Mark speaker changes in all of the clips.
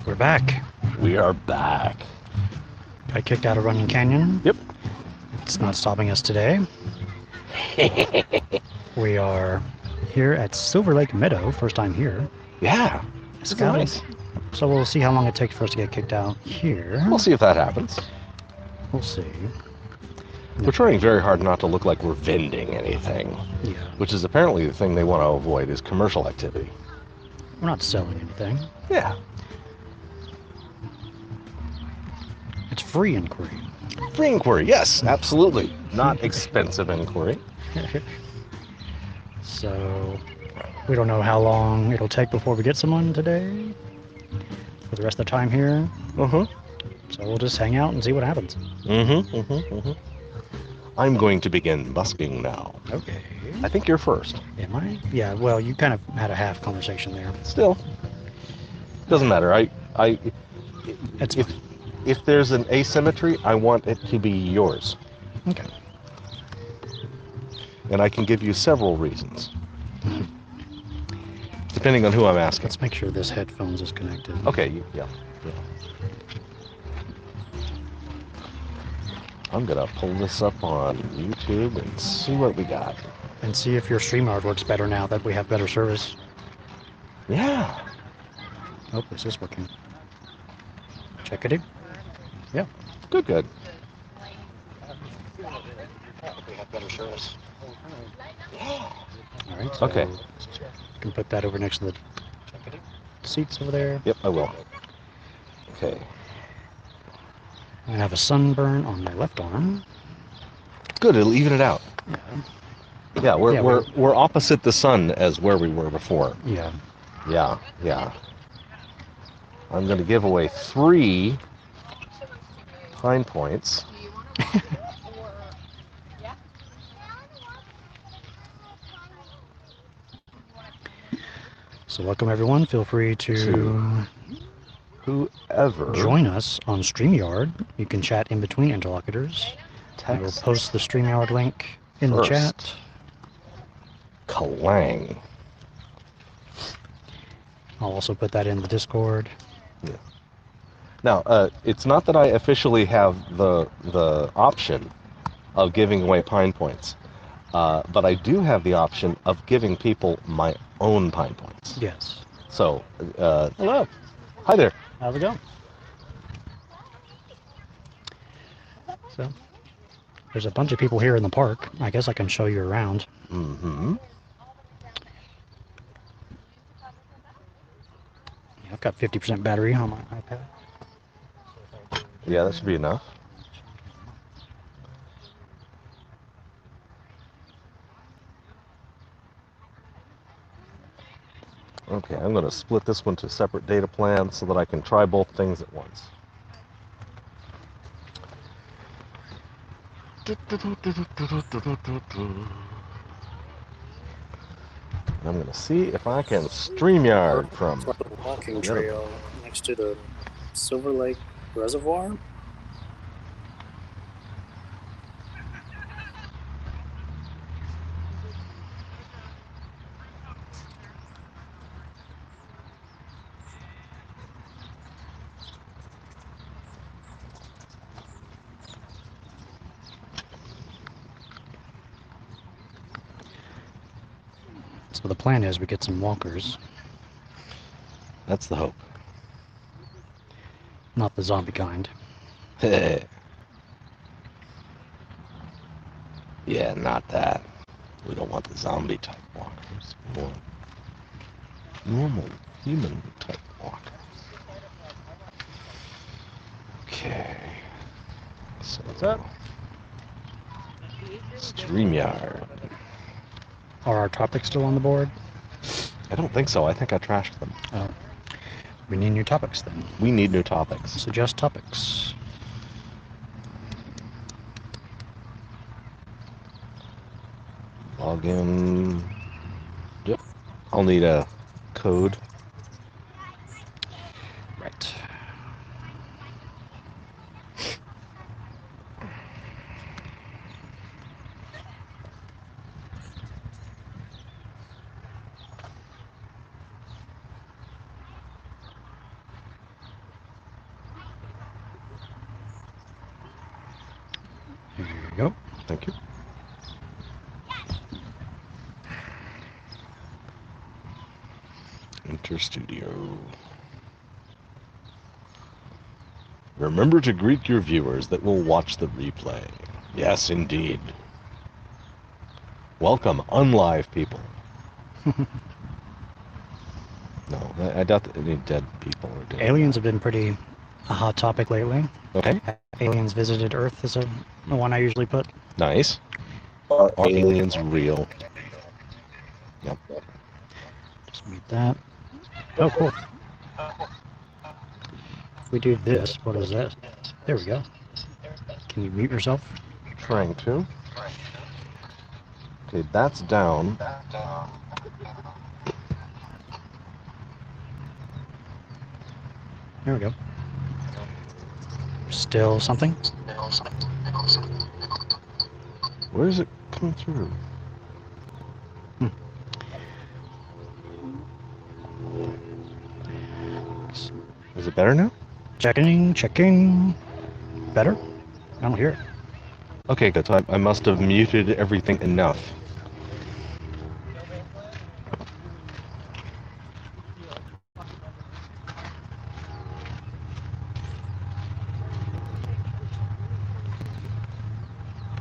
Speaker 1: We're back.
Speaker 2: We are back.
Speaker 1: Got kicked out of Runyon Canyon.
Speaker 2: Yep.
Speaker 1: It's not stopping us today. We are here at Silver Lake Meadow, first time here.
Speaker 2: Yeah. It's nice.
Speaker 1: So we'll see how long it takes for us to get kicked out here.
Speaker 2: We'll see if that happens.
Speaker 1: We'll see.
Speaker 2: We're trying very hard not to look like we're vending anything.
Speaker 1: Yeah.
Speaker 2: Which is apparently the thing they want to avoid is commercial activity.
Speaker 1: We're not selling anything.
Speaker 2: Yeah.
Speaker 1: It's free inquiry.
Speaker 2: Free inquiry, yes, absolutely. Not expensive inquiry.
Speaker 1: So we don't know how long it'll take before we get someone today. For the rest of the time here.
Speaker 2: Uh-huh.
Speaker 1: So we'll just hang out and see what happens.
Speaker 2: I'm going to begin busking now.
Speaker 1: Okay.
Speaker 2: I think you're first.
Speaker 1: Am I? Yeah, well, you kind of had a half conversation there.
Speaker 2: Still. Doesn't matter.
Speaker 1: That's fine.
Speaker 2: If there's an asymmetry, I want it to be yours.
Speaker 1: Okay.
Speaker 2: And I can give you several reasons. Depending on who I'm asking.
Speaker 1: Let's make sure this headphones is connected.
Speaker 2: Okay, yeah. I'm gonna pull this up on YouTube and see what we got.
Speaker 1: And see if your StreamYard works better now that we have better service.
Speaker 2: Yeah.
Speaker 1: Oh, this is working. Check it. Yeah.
Speaker 2: Good.
Speaker 1: We have better service. All right.
Speaker 2: Okay.
Speaker 1: You can put that over next to the seats over there.
Speaker 2: Yep, I will. Okay.
Speaker 1: I have a sunburn on my left arm.
Speaker 2: Good, it'll even it out.
Speaker 1: Yeah.
Speaker 2: Yeah, we're opposite the sun as where we were before.
Speaker 1: Yeah.
Speaker 2: Yeah. I'm gonna give away 3 PinePoints.
Speaker 1: So welcome everyone. Feel free to
Speaker 2: whoever
Speaker 1: join us on StreamYard. You can chat in between interlocutors. I will post the StreamYard link in the chat.
Speaker 2: Clang.
Speaker 1: I'll also put that in the Discord.
Speaker 2: Yeah. Now, it's not that I officially have the option of giving away PinePoints, but I do have the option of giving people my own PinePoints.
Speaker 1: Yes.
Speaker 2: So, hello. Hi there.
Speaker 1: How's it going? So, there's a bunch of people here in the park. I guess I can show you around.
Speaker 2: Mm-hmm.
Speaker 1: Yeah, I've got 50% battery on my iPad.
Speaker 2: Yeah, that should be enough. Okay, I'm going to split this one to separate data plans so that I can try both things at once. I'm going to see if I can StreamYard from
Speaker 3: the walking trail next to the Silver Lake Reservoir.
Speaker 1: So the plan is we get some walkers.
Speaker 2: That's the hope.
Speaker 1: Not the zombie kind.
Speaker 2: Yeah, not that. We don't want the zombie type walkers. We want normal human type walkers. Okay. So
Speaker 1: What's up?
Speaker 2: StreamYard.
Speaker 1: Are our topics still on the board?
Speaker 2: I don't think so. I think I trashed them.
Speaker 1: Oh. We need new topics then.
Speaker 2: We need new topics.
Speaker 1: Suggest topics.
Speaker 2: Login. Yep. I'll need a code.
Speaker 1: Right.
Speaker 2: Thank you. Enter studio. Remember to greet your viewers that will watch the replay. Yes, indeed. Welcome, unlive people. No, I doubt that any dead people are dead.
Speaker 1: Aliens have been pretty a hot topic lately.
Speaker 2: Okay,
Speaker 1: Aliens visited Earth is the one I usually put.
Speaker 2: nice. Are aliens real? Yep.
Speaker 1: Just mute that. Oh, cool. If we do this, what is that? There we go. Can you mute yourself?
Speaker 2: Trying to. Okay, that's down.
Speaker 1: There we go. Still something?
Speaker 2: Where is it coming through? Is it better now?
Speaker 1: Checking. Better? I don't hear it.
Speaker 2: Okay, good. So I must have muted everything enough.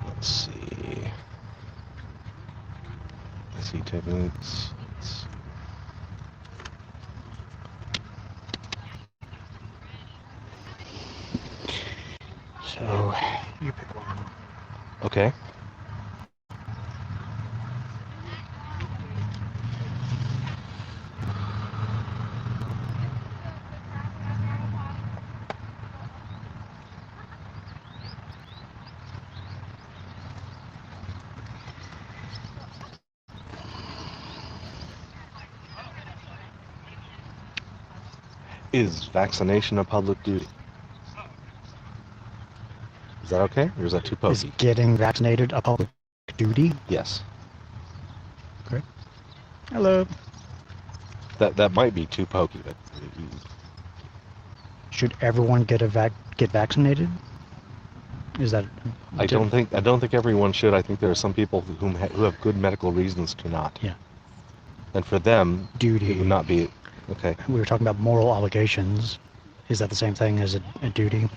Speaker 2: Let's see. Let's see techniques.
Speaker 1: So, you pick one.
Speaker 2: Okay. Is vaccination a public duty? Is that okay, or is that too
Speaker 1: Is
Speaker 2: pokey?
Speaker 1: getting vaccinated a public duty?
Speaker 2: Yes.
Speaker 1: Okay. Hello.
Speaker 2: That might be too pokey, but
Speaker 1: Should everyone get vaccinated? Is that?
Speaker 2: I don't think everyone should. I think there are some people who have good medical reasons to not.
Speaker 1: Yeah.
Speaker 2: And for them,
Speaker 1: Duty.
Speaker 2: it would not be okay.
Speaker 1: We were talking about moral obligations. Is that the same thing as a duty?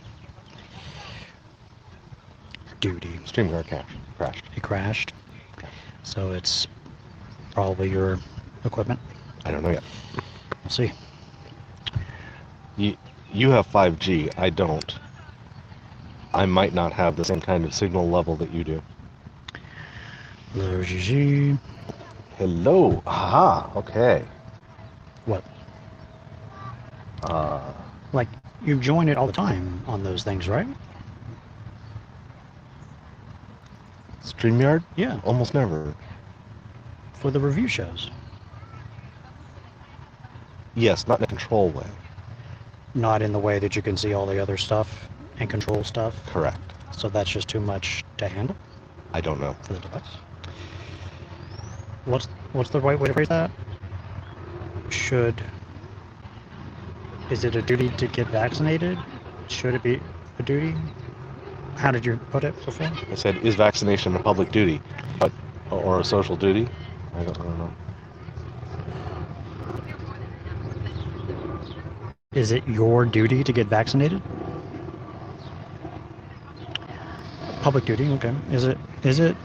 Speaker 1: Duty.
Speaker 2: Stream car crashed.
Speaker 1: It crashed. So it's probably your equipment.
Speaker 2: I don't know yet.
Speaker 1: We'll see.
Speaker 2: You have 5G. I don't. I might not have the same kind of signal level that you do.
Speaker 1: Hello, Gigi.
Speaker 2: Hello. Aha. Okay.
Speaker 1: What?
Speaker 2: Uh,
Speaker 1: Like, you join it all the time on those things, right?
Speaker 2: StreamYard?
Speaker 1: Yeah,
Speaker 2: Almost never.
Speaker 1: for the review shows.
Speaker 2: Yes, not in a control way.
Speaker 1: Not in the way that you can see all the other stuff and control stuff.
Speaker 2: Correct.
Speaker 1: So that's just too much to handle
Speaker 2: I don't know.
Speaker 1: for the device. What's the right way to phrase that? Is it a duty to get vaccinated? Should it be a duty? How did you put it before?
Speaker 2: I said, is vaccination a public duty, or a social duty? I don't know.
Speaker 1: Is it your duty to get vaccinated? Public duty, okay. Is it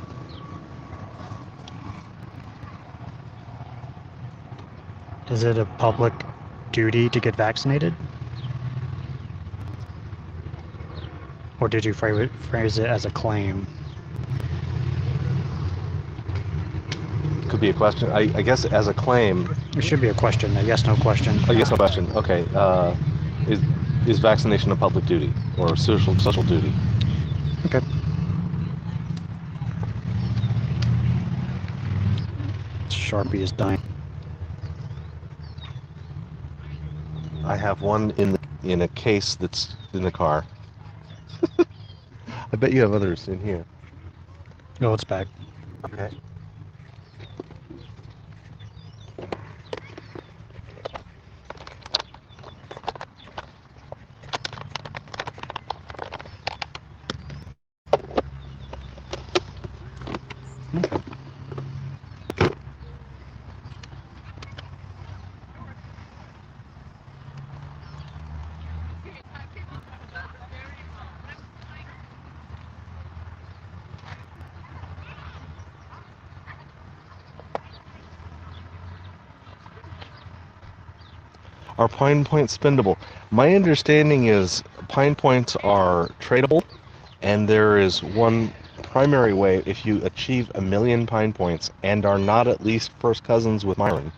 Speaker 1: a public duty to get vaccinated? Or did you phrase it as a claim?
Speaker 2: Could be a question. I guess as a claim.
Speaker 1: It should be a question, a yes/no question.
Speaker 2: I guess no question. Okay. Is vaccination a public duty or a social duty?
Speaker 1: Okay. Sharpie is dying.
Speaker 2: I have one in a case that's in the car. I bet you have others in here.
Speaker 1: Oh, it's back.
Speaker 2: Okay. Are pine points spendable? My understanding is pine points are tradable, and there is one primary way. If you achieve 1,000,000 pine points and are not at least first cousins with Myron,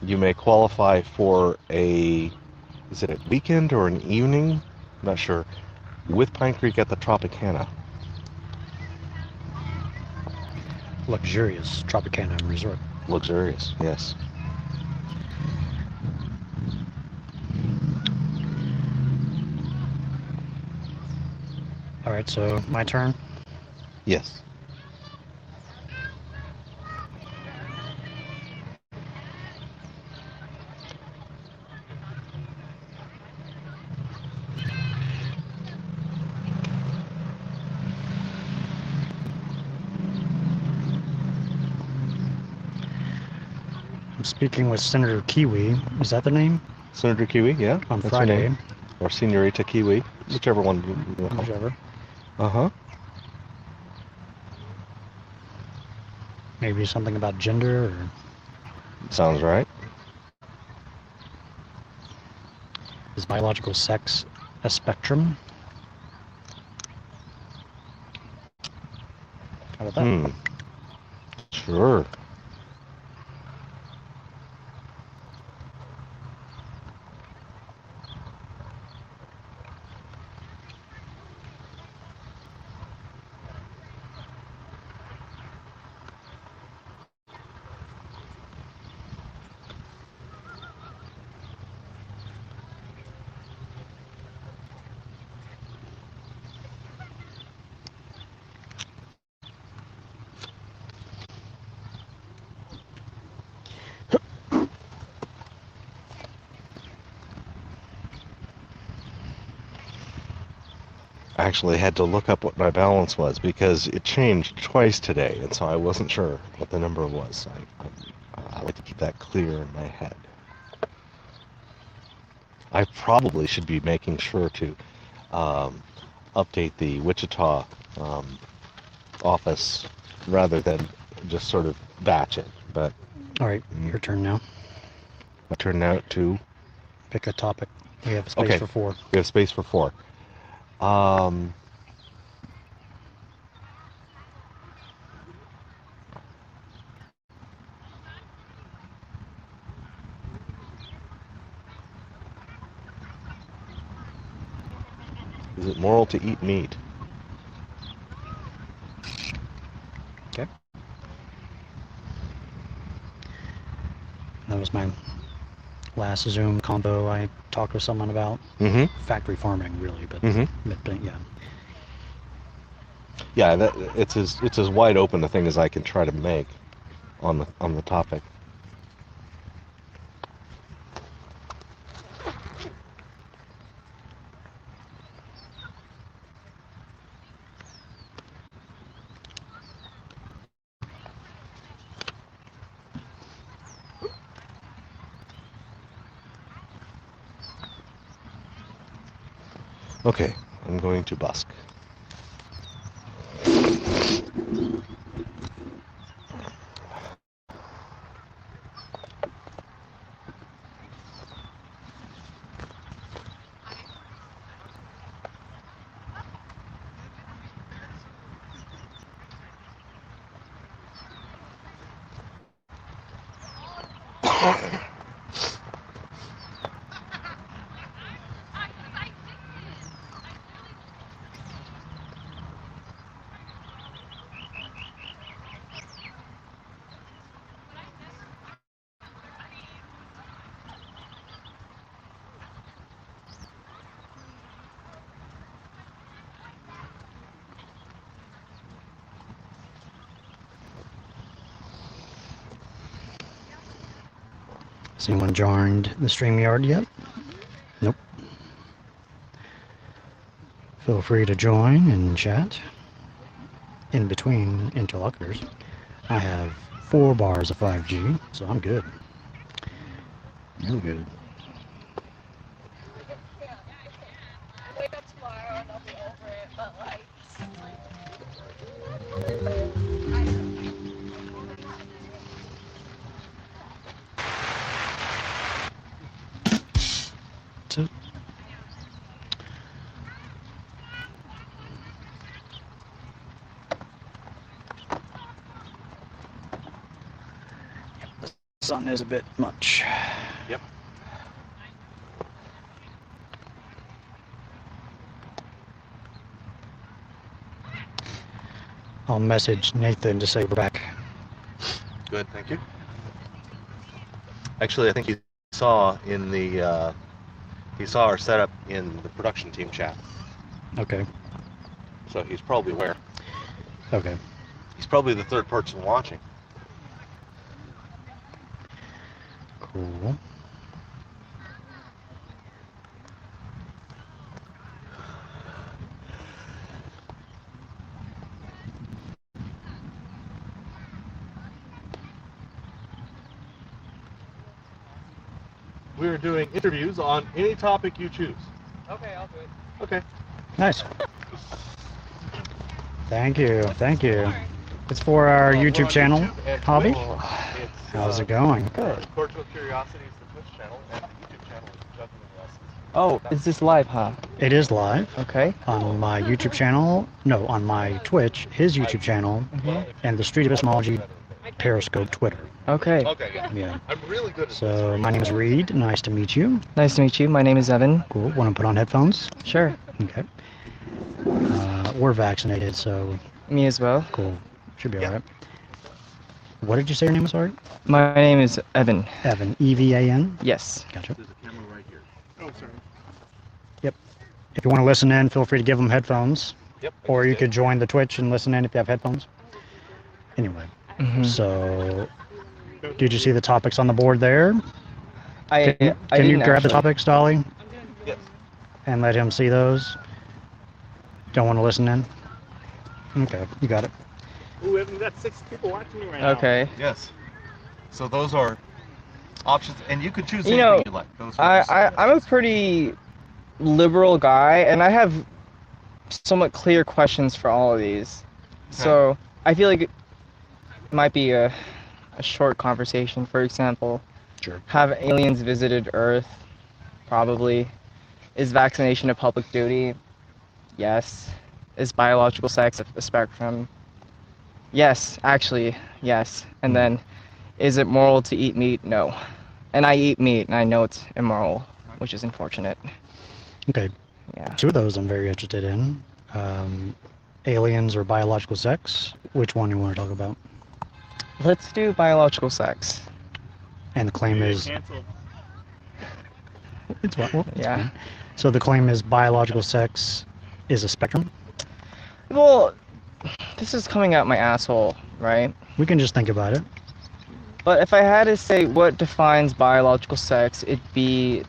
Speaker 2: you may qualify for a, is it a weekend or an evening? I'm not sure. With Pine Creek at the Tropicana.
Speaker 1: Luxurious Tropicana Resort.
Speaker 2: Luxurious, yes.
Speaker 1: All right, so my turn.
Speaker 2: Yes.
Speaker 1: I'm speaking with Senator Kiwi. Is that the name?
Speaker 2: Senator Kiwi, yeah.
Speaker 1: On
Speaker 2: that's her
Speaker 1: Friday.
Speaker 2: name. Or Senorita Kiwi, whichever one.
Speaker 1: Whichever.
Speaker 2: Uh-huh.
Speaker 1: Maybe something about gender or...
Speaker 2: Sounds right.
Speaker 1: Is biological sex a spectrum? How about that?
Speaker 2: Sure. I actually had to look up what my balance was because it changed twice today, and so I wasn't sure what the number was. I like to keep that clear in my head. I probably should be making sure to update the Wichita office rather than just sort of batch it. But
Speaker 1: All right, your turn now.
Speaker 2: I turned out to
Speaker 1: Pick a topic. We have space for 4.
Speaker 2: We have space for 4. Is it moral to eat meat?
Speaker 1: Okay. That was my last Zoom combo I talked with someone about. Factory farming, really, but yeah.
Speaker 2: Yeah, it's as wide open a thing as I can try to make on the topic. Okay, I'm going to busk.
Speaker 1: Has anyone joined the StreamYard yet? Nope. Feel free to join and chat. In between interlocutors, I have 4 bars of 5G, so I'm good. I'm good.
Speaker 4: Wake up tomorrow and I'll be over it, but like...
Speaker 1: sun is a bit much.
Speaker 2: Yep.
Speaker 1: I'll message Nathan to say we're back.
Speaker 2: Good, thank you. Actually, I think he saw in the he saw our setup in the production team chat,
Speaker 1: Okay.
Speaker 2: so he's probably aware.
Speaker 1: Okay.
Speaker 2: He's probably the third person watching.
Speaker 1: Cool.
Speaker 2: We're doing interviews on any topic you choose.
Speaker 5: Okay, I'll do it.
Speaker 2: Okay.
Speaker 1: Nice. Thank you. Thank you. It's for our YouTube channel, Hobby. How's it going?
Speaker 5: Good.
Speaker 2: Cordial Curiosity is the Twitch channel, and the YouTube channel is Juggling Lessons.
Speaker 5: Oh, is this live, huh?
Speaker 1: It is live
Speaker 5: Okay.
Speaker 1: on my YouTube channel. No, on my Twitch, his YouTube channel, and the Street Epistemology Periscope Twitter.
Speaker 5: Okay.
Speaker 2: Okay, yeah.
Speaker 1: Yeah.
Speaker 2: I'm really good at
Speaker 1: So my name is Reed. Nice to meet you.
Speaker 5: Nice to meet you. My name is Evan.
Speaker 1: Cool. Want to put on headphones?
Speaker 5: Sure.
Speaker 1: Okay. We're vaccinated, so
Speaker 5: Me as well.
Speaker 1: cool. Should be alright. What did you say your name was? Sorry.
Speaker 5: My name is Evan.
Speaker 1: Evan. E-V-A-N.
Speaker 5: Yes.
Speaker 1: Gotcha.
Speaker 2: There's a camera right here.
Speaker 3: Oh, sorry.
Speaker 1: If you want to listen in, feel free to give them headphones,
Speaker 2: Yep.
Speaker 1: or you could join the Twitch and listen in if you have headphones. Anyway, so did you see the topics on the board there?
Speaker 5: I
Speaker 1: Can you
Speaker 5: didn't
Speaker 1: grab the
Speaker 5: actually.
Speaker 1: topics, Dolly,
Speaker 2: Yes.
Speaker 1: and let him see those? Don't want to listen in? Okay, you got it.
Speaker 3: Ooh, we've got 6 people watching me right now.
Speaker 5: Okay.
Speaker 2: Yes. So those are options, and you could choose
Speaker 5: You
Speaker 2: anything
Speaker 5: know,
Speaker 2: you like. Those are just
Speaker 5: I'm a pretty liberal guy, and I have somewhat clear questions for all of these. So I feel like it might be a short conversation. For example,
Speaker 1: Sure.
Speaker 5: have aliens visited Earth? Probably. Is vaccination a public duty? Yes. Is biological sex a spectrum? Yes, actually, yes. And then, is it moral to eat meat? No. And I eat meat, and I know it's immoral, which is unfortunate.
Speaker 1: Okay,
Speaker 5: Yeah.
Speaker 1: 2 of those I'm very interested in. Aliens or biological sex. Which one you want to talk about?
Speaker 5: Let's do biological sex.
Speaker 1: And the claim is
Speaker 3: Canceled.
Speaker 1: it's what? Well, it's
Speaker 5: Yeah.
Speaker 1: fine. So the claim is biological sex is a spectrum.
Speaker 5: Well, this is coming out my asshole, right?
Speaker 1: We can just think about it.
Speaker 5: But if I had to say what defines biological sex, it'd be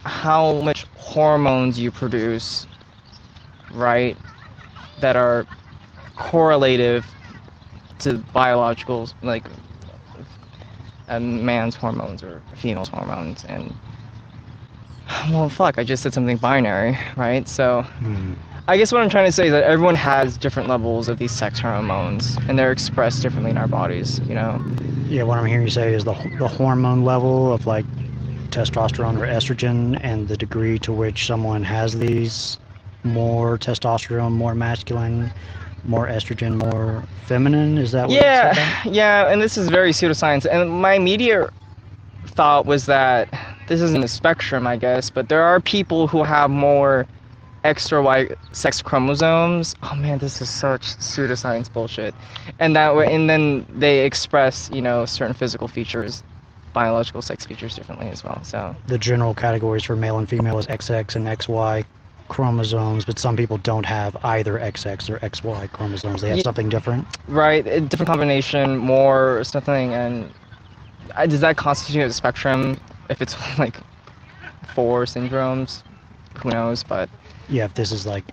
Speaker 5: how much hormones you produce, right, that are correlative to biological, like a man's hormones or a female's hormones. And, well, fuck, I just said something binary, right? So I guess what I'm trying to say is that everyone has different levels of these sex hormones, and they're expressed differently in our bodies, you know?
Speaker 1: Yeah, what I'm hearing you say is the hormone level of like testosterone or estrogen, and the degree to which someone has these, more testosterone, more masculine, more estrogen, more feminine. Is that what you said then?
Speaker 5: Yeah, and this is very pseudoscience. And my immediate thought was that this isn't a spectrum, I guess, but there are people who have more extra Y sex chromosomes. Oh man, this is such pseudoscience bullshit. And that way, and then they express, you know, certain physical features, biological sex features differently as well. So
Speaker 1: The general categories for male and female is XX and XY chromosomes, but some people don't have either XX or XY chromosomes. They have
Speaker 5: Ye-
Speaker 1: something different.
Speaker 5: right, a different combination, more or something. And does that constitute a spectrum? If it's like 4 syndromes, who knows? But
Speaker 1: Yeah, if this is like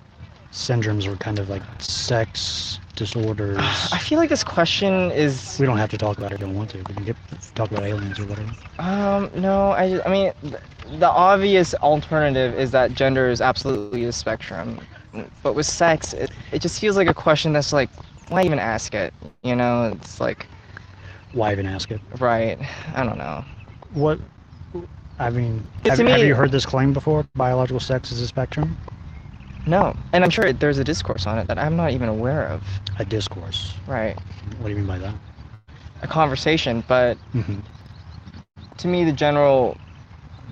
Speaker 1: syndromes or kind of like sex disorders.
Speaker 5: I feel like this question is
Speaker 1: We don't have to talk about it if you don't want to. We can talk about aliens or whatever.
Speaker 5: no, I mean, the obvious alternative is that gender is absolutely a spectrum. But with sex, it just feels like a question that's like, why even ask it? You know, it's like,
Speaker 1: Why even ask it?
Speaker 5: right, I don't know.
Speaker 1: What? I mean,
Speaker 5: To
Speaker 1: have
Speaker 5: me-
Speaker 1: you heard this claim before? Biological sex is a spectrum?
Speaker 5: No, and I'm sure there's a discourse on it that I'm not even aware of.
Speaker 1: A discourse.
Speaker 5: Right.
Speaker 1: What do you mean by that?
Speaker 5: a conversation, but
Speaker 1: Mhm.
Speaker 5: to me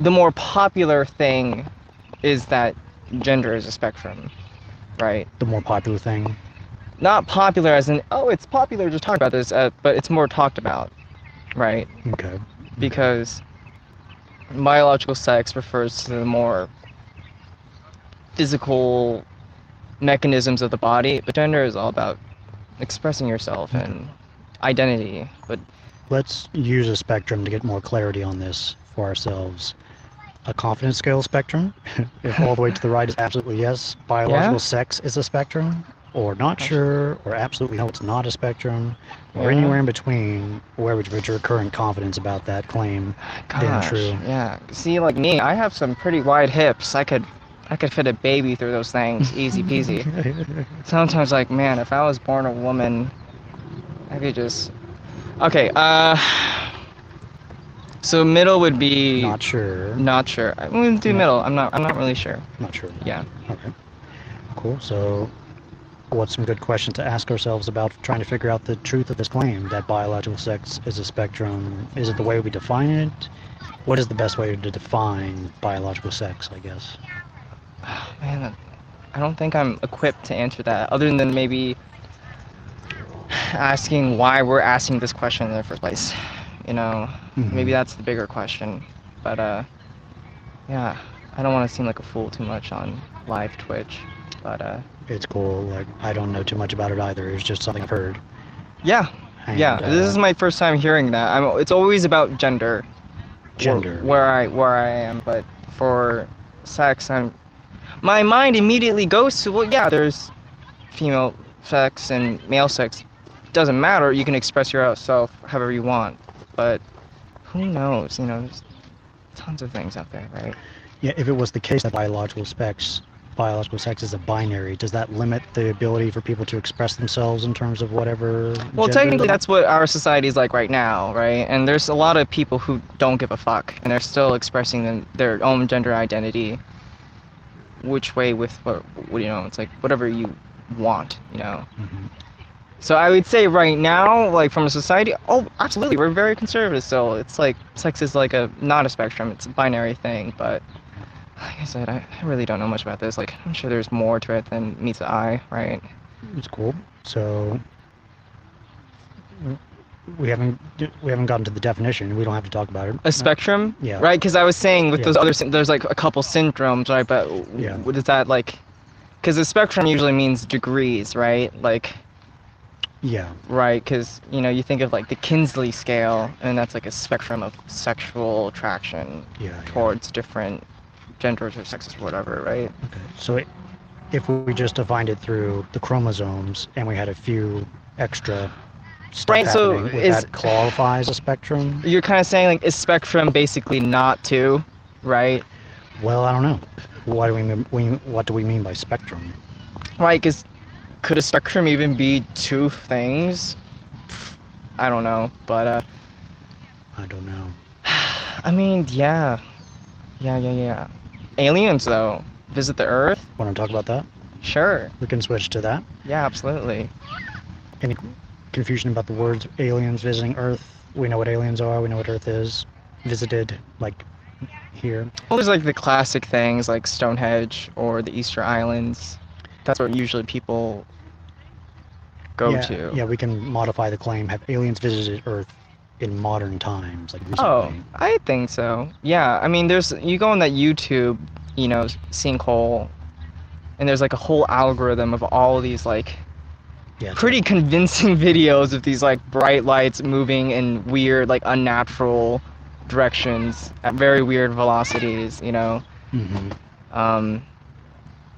Speaker 5: the more popular thing is that gender is a spectrum, right?
Speaker 1: The more popular thing.
Speaker 5: Not popular as in, oh, it's popular to talk about this, but it's more talked about, right?
Speaker 1: Okay.
Speaker 5: Because biological sex refers to the more physical mechanisms of the body, but gender is all about expressing yourself and identity. But
Speaker 1: Let's use a spectrum to get more clarity on this for ourselves. A confidence scale spectrum, if all the way to the right is absolutely yes, biological
Speaker 5: Yeah?
Speaker 1: sex is a spectrum, or not sure, or absolutely no, it's not a spectrum, or
Speaker 5: Yeah.
Speaker 1: anywhere in between, where would your current confidence about that claim then
Speaker 5: gosh,
Speaker 1: true?
Speaker 5: yeah. See, like me, I have some pretty wide hips. I could fit a baby through those things, easy peasy. Sometimes, like, man, if I was born a woman, I could just. Okay. So middle would be.
Speaker 1: Not sure.
Speaker 5: Not sure. I'm gonna do
Speaker 1: Yeah.
Speaker 5: middle. I'm not really sure.
Speaker 1: Not sure.
Speaker 5: Yeah.
Speaker 1: Okay. Cool. So, what's some good questions to ask ourselves about trying to figure out the truth of this claim that biological sex is a spectrum? Is it the way we define it? What is the best way to define biological sex, I guess?
Speaker 5: Man, I don't think I'm equipped to answer that, other than maybe asking why we're asking this question in the first place. You know, maybe that's the bigger question. But yeah, I don't want to seem like a fool too much on live Twitch. But
Speaker 1: It's cool. Like, I don't know too much about it either. It's just something I've heard.
Speaker 5: yeah,
Speaker 1: And,
Speaker 5: yeah. This is my first time hearing that. It's always about gender.
Speaker 1: Gender.
Speaker 5: Where I am, but for sex, my mind immediately goes to, well, yeah, there's female sex and male sex. Doesn't matter. You can express yourself however you want. But who knows? You know, there's tons of things out there, right?
Speaker 1: Yeah, if it was the case that biological sex is a binary, does that limit the ability for people to express themselves in terms of whatever
Speaker 5: Well,
Speaker 1: gender
Speaker 5: technically,
Speaker 1: they-
Speaker 5: that's what our society is like right now, right? And there's a lot of people who don't give a fuck, and they're still expressing their own gender identity. Which way with what you know? It's like whatever you want, you know. So I would say right now, like from a society, oh, absolutely, we're very conservative still. It's like sex is like not a spectrum, it's a binary thing. But like I said, I really don't know much about this. Like, I'm sure there's more to it than meets the eye, right?
Speaker 1: It's cool. So we haven't gotten to the definition. We don't have to talk about it.
Speaker 5: A spectrum,
Speaker 1: Yeah.
Speaker 5: right? Because I was saying with
Speaker 1: Yeah.
Speaker 5: those other, there's like a couple syndromes, right? But
Speaker 1: Yeah.
Speaker 5: what is that like? Because a spectrum usually means degrees, right? Like,
Speaker 1: Yeah.
Speaker 5: right? Because you know, you think of like the Kinsley scale, and that's like a spectrum of sexual attraction
Speaker 1: Yeah.
Speaker 5: towards different genders or sexes or whatever, right?
Speaker 1: Okay. So if we just defined it through the chromosomes and we had a few extra stuff
Speaker 5: Right, so
Speaker 1: happening, would
Speaker 5: is-
Speaker 1: that qualify as a spectrum?
Speaker 5: You're kind of saying like, is spectrum basically not two, right?
Speaker 1: Well, I don't know. What do we mean by spectrum?
Speaker 5: Right, because could a spectrum even be two things? I don't know, but
Speaker 1: I don't know.
Speaker 5: I mean, yeah. Aliens though, visit the Earth?
Speaker 1: Want to talk about that?
Speaker 5: Sure.
Speaker 1: We can switch to that.
Speaker 5: Yeah, absolutely.
Speaker 1: Any confusion about the words aliens visiting Earth? We know what aliens are. We know what Earth is. Visited, like here.
Speaker 5: Well, there's like the classic things like Stonehenge or the Easter Islands. That's where usually people go
Speaker 1: yeah,
Speaker 5: to.
Speaker 1: Yeah, we can modify the claim. Have aliens visited Earth in modern times, like recently?
Speaker 5: Oh, I think so. Yeah, I mean, you go on that YouTube, you know, sinkhole, and there's like a whole algorithm of all these like
Speaker 1: Yeah,
Speaker 5: pretty convincing videos of these like bright lights moving in weird, like unnatural directions at very weird velocities, you know.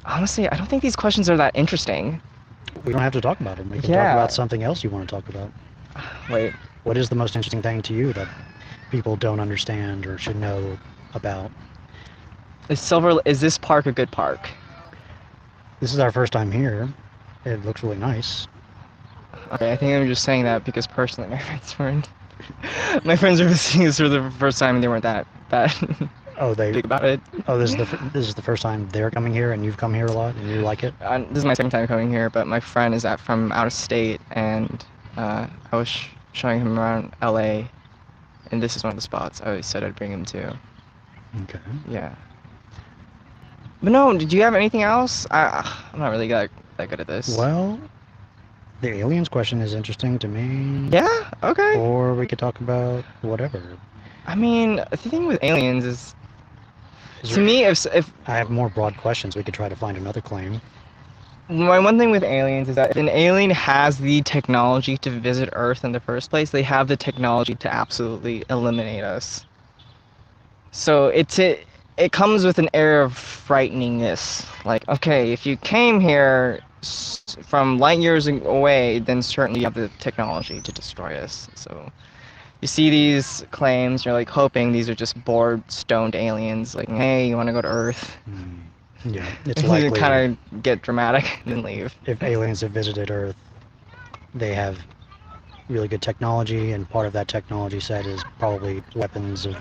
Speaker 5: Honestly, I don't think these questions are that interesting.
Speaker 1: We don't have to talk about them. We can talk
Speaker 5: Yeah.
Speaker 1: about something else you want to talk about.
Speaker 5: Wait,
Speaker 1: What is the most interesting thing to you that people don't understand or should know about?
Speaker 5: is this park a good park?
Speaker 1: This is our first time here. It looks really nice.
Speaker 5: Okay, I think I'm just saying that because personally my friends are visiting this for the first time and they weren't that
Speaker 1: Oh,
Speaker 5: big about it.
Speaker 1: Oh, this is the first time they're coming here, and you've come here a lot, and you like it.
Speaker 5: This is my second time coming here, but my friend is from out of state, and I was showing him around LA, and this is one of the spots I always said I'd bring him to.
Speaker 1: Okay.
Speaker 5: Yeah. But no, did you have anything else? I'm not really that good at this.
Speaker 1: Well, the aliens question is interesting to me.
Speaker 5: Yeah. Okay.
Speaker 1: Or we could talk about whatever.
Speaker 5: I mean, the thing with aliens is,
Speaker 1: Is
Speaker 5: to
Speaker 1: there-
Speaker 5: me, if
Speaker 1: I have more broad questions. We could try to find another claim.
Speaker 5: my one thing with aliens is that if an alien has the technology to visit Earth in the first place, they have the technology to absolutely eliminate us. So it comes with an air of frighteningness. Like, okay, if you came here from light years away, then certainly you have the technology to destroy us. So you see these claims, you're like hoping these are just bored, stoned aliens. Like, hey, you want to go to Earth?
Speaker 1: Yeah, it's
Speaker 5: You
Speaker 1: likely
Speaker 5: kind of get dramatic and then leave.
Speaker 1: if aliens have visited Earth, they have really good technology, and part of that technology set is probably weapons of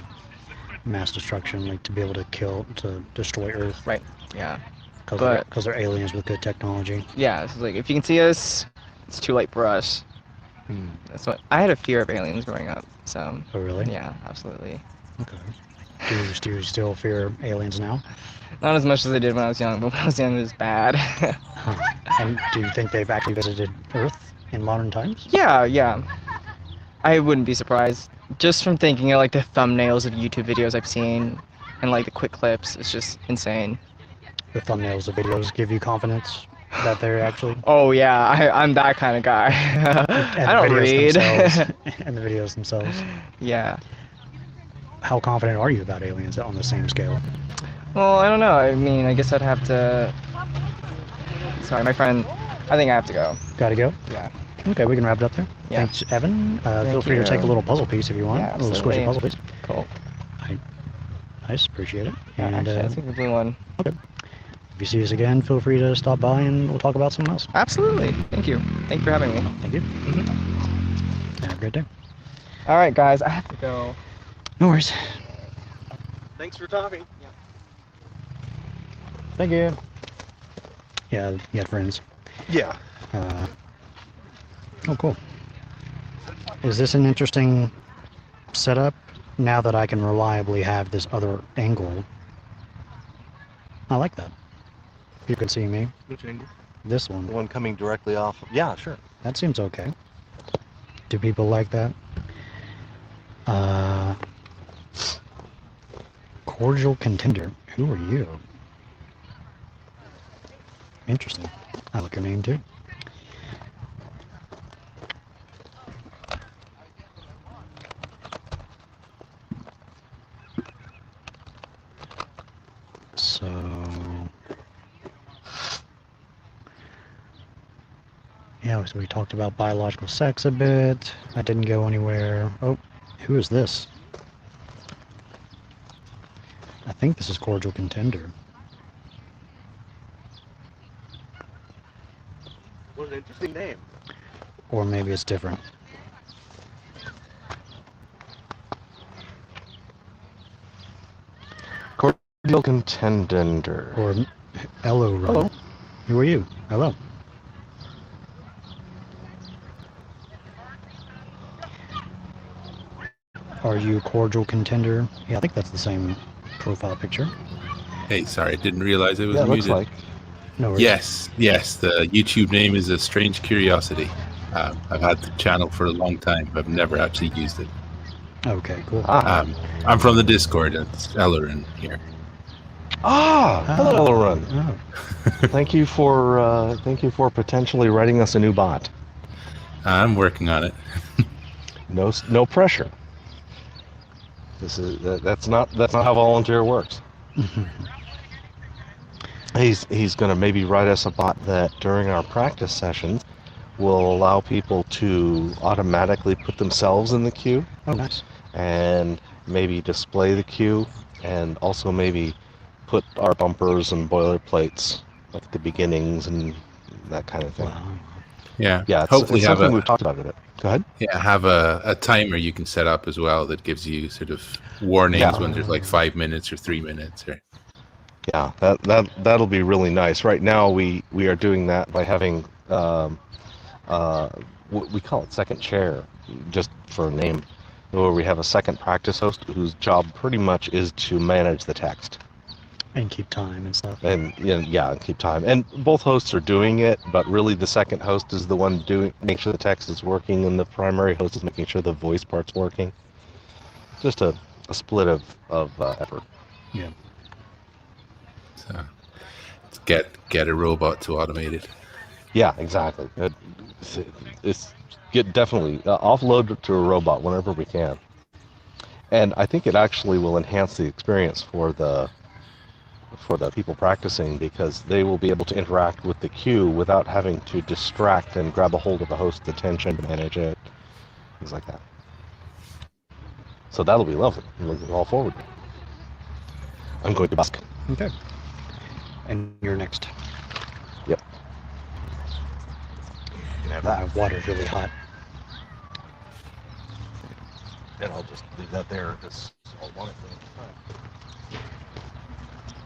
Speaker 1: mass destruction, like to be able to destroy Earth.
Speaker 5: Right. Yeah.
Speaker 1: Because they're aliens with good technology.
Speaker 5: Yeah. It's like if you can see us, it's too late for us. That's what I had a fear of aliens growing up. So.
Speaker 1: Oh, really?
Speaker 5: Yeah, absolutely.
Speaker 1: Okay. Do you still fear aliens now?
Speaker 5: Not as much as I did when I was young, but when I was young it was bad.
Speaker 1: Huh. And do you think they've actually visited Earth in modern times?
Speaker 5: Yeah. I wouldn't be surprised. Just from thinking of like the thumbnails of YouTube videos I've seen and like the quick clips, it's just insane.
Speaker 1: The thumbnails of videos give you confidence that they're actually...
Speaker 5: Oh yeah, I'm that kind of guy.
Speaker 1: And
Speaker 5: I don't read.
Speaker 1: And the videos themselves.
Speaker 5: Yeah.
Speaker 1: How confident are you about aliens on the same scale?
Speaker 5: Well, I don't know. I mean, I guess I'd have to... Sorry, my friend. I think I have to go.
Speaker 1: Gotta go?
Speaker 5: Yeah.
Speaker 1: Okay, we can wrap it up there.
Speaker 5: Yeah.
Speaker 1: Thanks, Evan. Feel
Speaker 5: Thank
Speaker 1: free to take a
Speaker 5: you.
Speaker 1: little puzzle piece if you want.
Speaker 5: Yeah,
Speaker 1: a little
Speaker 5: absolutely.
Speaker 1: squishy puzzle piece.
Speaker 5: Cool.
Speaker 1: Nice, appreciate it.
Speaker 5: Yeah,
Speaker 1: And
Speaker 5: actually, I think the blue one.
Speaker 1: if you see us again, feel free to stop by and we'll talk about something else.
Speaker 5: Absolutely. Thank you. Thank you for having me.
Speaker 1: Thank you. Have a great day.
Speaker 5: All right, guys, I have to go.
Speaker 1: No worries.
Speaker 2: Thanks for talking.
Speaker 1: Thank you. Yeah, you had friends.
Speaker 2: Yeah.
Speaker 1: Oh, cool. Is this an interesting setup? Now that I can reliably have this other angle. I like that. You can see me.
Speaker 2: Which angle?
Speaker 1: This
Speaker 2: The
Speaker 1: one.
Speaker 2: one coming directly off. Yeah, sure.
Speaker 1: That seems okay. Do people like that? Cordial Contender. Who are you? Interesting. I like your name too. So... yeah, so we talked about biological sex a bit. That didn't go anywhere. Oh, who is this? I think this is Cordial Contender.
Speaker 2: What an interesting name.
Speaker 1: Or maybe it's different.
Speaker 2: Cordial Contender.
Speaker 1: Or Elorun.
Speaker 2: Hello.
Speaker 1: Who are you? Hello. Are you Cordial Contender? Yeah, I think that's the same profile picture.
Speaker 6: Hey, sorry, I didn't realize it was
Speaker 2: Yeah, it looks
Speaker 6: muted.
Speaker 2: like.
Speaker 1: No worries.
Speaker 6: Yes, the YouTube name is A Strange Curiosity. I've had the channel for a long time, but I've never actually used it.
Speaker 1: Okay, cool.
Speaker 6: I'm from the Discord, it's Elorun here.
Speaker 2: Hello, Elorun.
Speaker 1: Oh,
Speaker 2: Thank you for potentially writing us a new bot.
Speaker 6: I'm working on it.
Speaker 2: No pressure. That's not how volunteer works. He's going to maybe write us a bot that during our practice sessions will allow people to automatically put themselves in the queue
Speaker 1: oh, nice.
Speaker 2: and maybe display the queue and also maybe put our bumpers and boilerplates at the beginnings and that kind of thing.
Speaker 1: Wow.
Speaker 6: Yeah,
Speaker 2: Yeah, it's
Speaker 6: hopefully have
Speaker 2: something
Speaker 6: a
Speaker 2: we've talked about a bit. Go ahead.
Speaker 6: have a timer you can set up as well that gives you sort of warnings
Speaker 2: Yeah.
Speaker 6: when there's like 5 minutes or 3 minutes. Or
Speaker 2: Yeah, that'll be really nice. Right now, we are doing that by having we call it second chair just for a name, where we have a second practice host whose job pretty much is to manage the text.
Speaker 1: And keep time and stuff.
Speaker 2: And yeah, keep time. And both hosts are doing it, but really the second host is the one making sure the text is working, and the primary host is making sure the voice part's working. Just a split of effort.
Speaker 1: Yeah.
Speaker 6: So get a robot to automate it.
Speaker 2: Yeah, exactly. It's definitely offload it to a robot whenever we can. And I think it actually will enhance the experience for the people practicing, because they will be able to interact with the queue without having to distract and grab a hold of the host's attention to manage it, things like that. So that'll be lovely. I'm looking all forward to it. I'm going to busk.
Speaker 1: Okay. And you're next.
Speaker 2: Yep. You can have
Speaker 1: My
Speaker 2: that.
Speaker 1: water's really hot.
Speaker 2: And I'll just leave that there, because I'll want it for the time.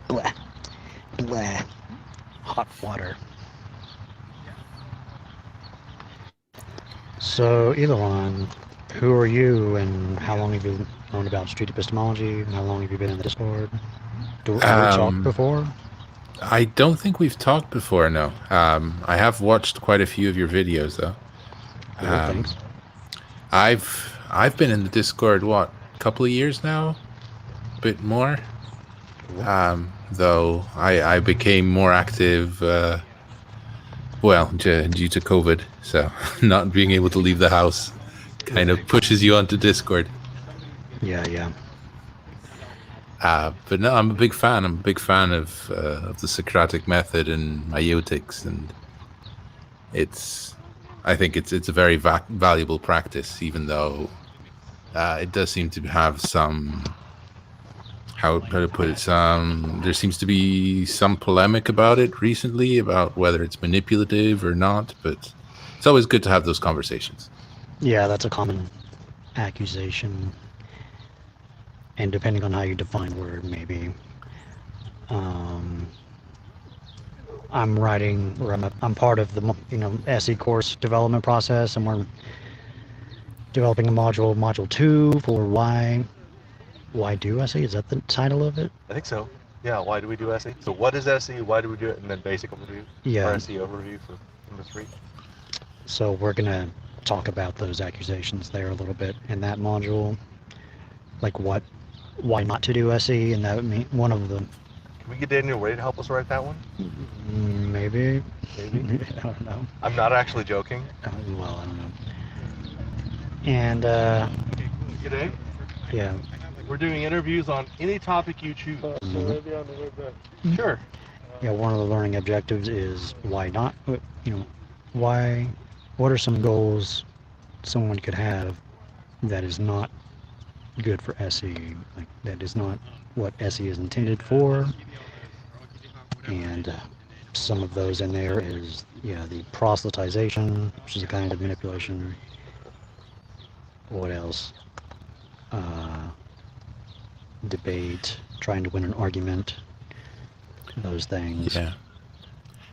Speaker 1: Blah. Blah. Hot water. So, Elorun, who are you, and how long have you known about street epistemology? How long have you been in the Discord? Have we talked before?
Speaker 6: I don't think we've talked before, no. I have watched quite a few of your videos, though.
Speaker 1: Thanks.
Speaker 6: I've been in the Discord, a couple of years now? A bit more. Though I became more active, due to COVID, so not being able to leave the house kind of pushes you onto Discord.
Speaker 1: Yeah.
Speaker 6: But no, I'm a big fan. I'm a big fan of the Socratic method and meiotics, and I think it's a very valuable practice, even though it does seem to have some, how to put it, there seems to be some polemic about it recently, about whether it's manipulative or not, but it's always good to have those conversations.
Speaker 1: Yeah, that's a common accusation. And depending on how you define word, maybe. I'm writing, or I'm part of the SE course development process, and we're developing a module 2 for why do SE? Is that the title of it?
Speaker 2: I think so. Yeah, why do we do SE? So what is SE, why do we do it, and then basic overview?
Speaker 1: Yeah.
Speaker 2: Or SE overview for industry.
Speaker 1: So we're gonna talk about those accusations there a little bit in that module, like why not to do SE, and that would mean one of the.
Speaker 2: Can we get Daniel Ray to help us write that one?
Speaker 1: Maybe.
Speaker 2: Maybe.
Speaker 1: I don't know.
Speaker 2: I'm not actually joking.
Speaker 1: Well, I don't know. And
Speaker 2: G'day.
Speaker 1: yeah.
Speaker 2: We're doing interviews on any topic you choose. Sure.
Speaker 1: Yeah, one of the learning objectives is why not, what are some goals someone could have that is not good for SE, like that is not what SE is intended for, and some of those in there is, the proselytization, which is a kind of manipulation. What else? Debate, trying to win an argument, those things.
Speaker 6: Yeah,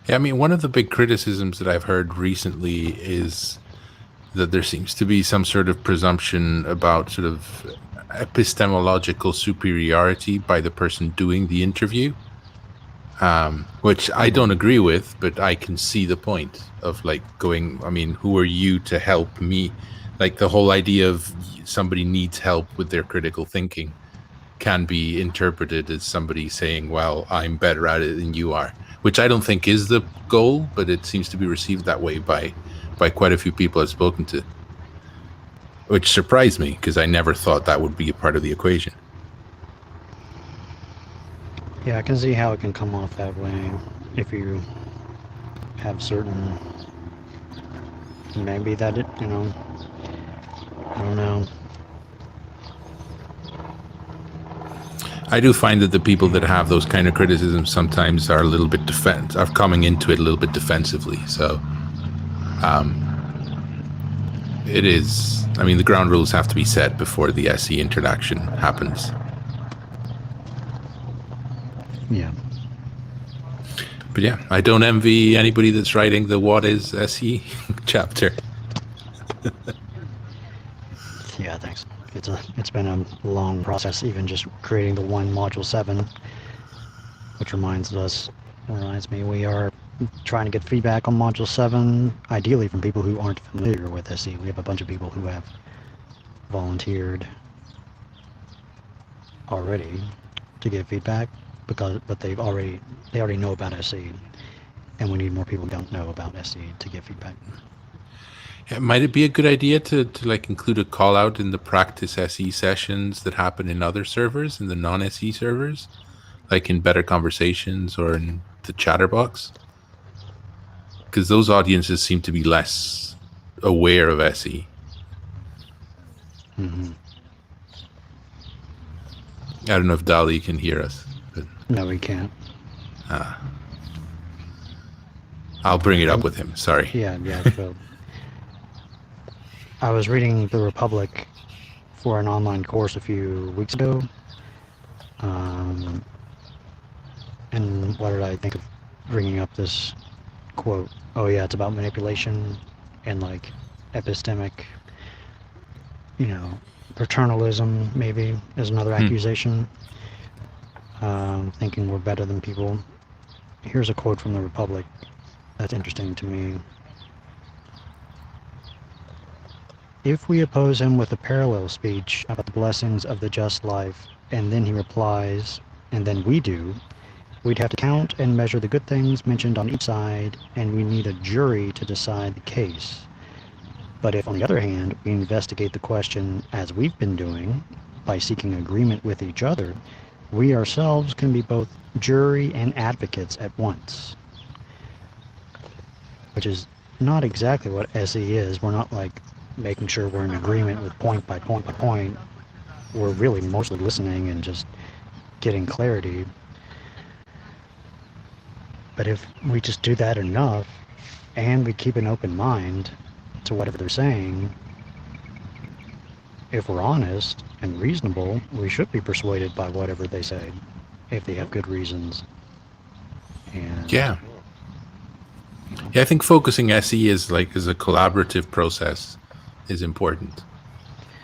Speaker 6: I mean, one of the big criticisms that I've heard recently is that there seems to be some sort of presumption about sort of epistemological superiority by the person doing the interview, which I don't agree with, but I can see the point of who are you to help me? Like, the whole idea of somebody needs help with their critical thinking can be interpreted as somebody saying, well, I'm better at it than you are, which I don't think is the goal, but it seems to be received that way by quite a few people I've spoken to, which surprised me because I never thought that would be a part of the equation.
Speaker 1: Yeah, I can see how it can come off that way if you have certain, maybe that it, I don't know.
Speaker 6: I do find that the people that have those kind of criticisms sometimes are a little bit are coming into it a little bit defensively. So it is, the ground rules have to be set before the SE interaction happens.
Speaker 1: Yeah.
Speaker 6: But yeah, I don't envy anybody that's writing the What is SE chapter.
Speaker 1: Yeah, thanks. It's been a long process, even just creating the one module 7, which reminds me we are trying to get feedback on module 7, ideally from people who aren't familiar with SE. We have a bunch of people who have volunteered already to give feedback, but they already know about SE, and we need more people who don't know about SE to give feedback.
Speaker 6: Yeah, might it be a good idea to like include a call out in the practice SE sessions that happen in other servers, in the non-SE servers, like in Better Conversations or in the Chatterbox? Because those audiences seem to be less aware of SE.
Speaker 1: Mm-hmm.
Speaker 6: I don't know if Dali can hear us. But,
Speaker 1: No, we can't.
Speaker 6: I'll bring it up with him. Sorry.
Speaker 1: Yeah. So I was reading The Republic for an online course a few weeks ago. And what did I think of bringing up this quote? Oh yeah, it's about manipulation and like epistemic, paternalism maybe is another accusation. Thinking we're better than people. Here's a quote from The Republic that's interesting to me. If we oppose him with a parallel speech about the blessings of the just life, and then he replies, and then we do, we'd have to count and measure the good things mentioned on each side, and we need a jury to decide the case. But if, on the other hand, we investigate the question as we've been doing, by seeking agreement with each other, we ourselves can be both jury and advocates at once. Which is not exactly what SE is. We're not like making sure we're in agreement with point by point by point. We're really mostly listening and just getting clarity. But if we just do that enough, and we keep an open mind to whatever they're saying, if we're honest and reasonable, we should be persuaded by whatever they say, if they have good reasons. And
Speaker 6: Yeah, I think focusing SE is a collaborative process is important.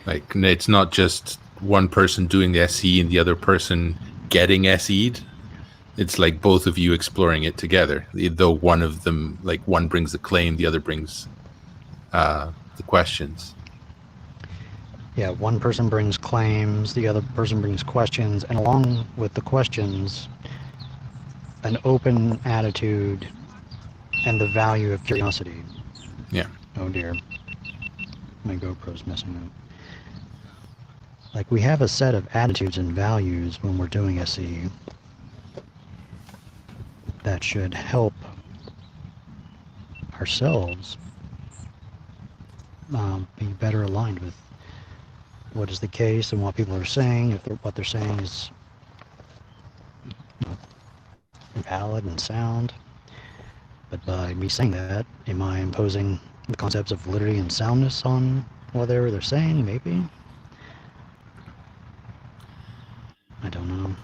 Speaker 6: Like, it's not just one person doing the SE and the other person getting SE'd. It's like both of you exploring it together. Though one of them, like one brings the claim, the other brings the questions.
Speaker 1: Yeah, one person brings claims, the other person brings questions, and along with the questions, an open attitude and the value of curiosity.
Speaker 6: Yeah.
Speaker 1: Oh dear. My GoPro's messing up. Like, we have a set of attitudes and values when we're doing SE that should help ourselves be better aligned with what is the case and what people are saying, if what they're saying is valid and sound. But by me saying that, am I imposing the concepts of validity and soundness on whatever they're saying? Maybe. I don't know.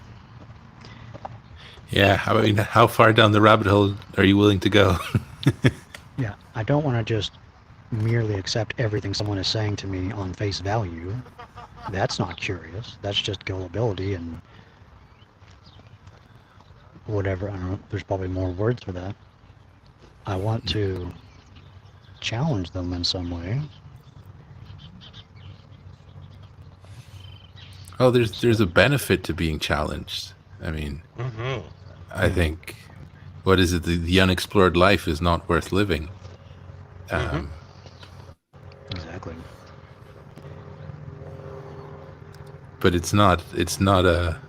Speaker 6: Yeah, I mean, how far down the rabbit hole are you willing to go?
Speaker 1: Yeah, I don't want to just merely accept everything someone is saying to me on face value. That's not curious. That's just gullibility and whatever. I don't know. There's probably more words for that. I want to challenge them in some way.
Speaker 6: Oh, there's a benefit to being challenged. I mean, I think, what is it? The unexplored life is not worth living.
Speaker 1: Exactly.
Speaker 6: But it's not a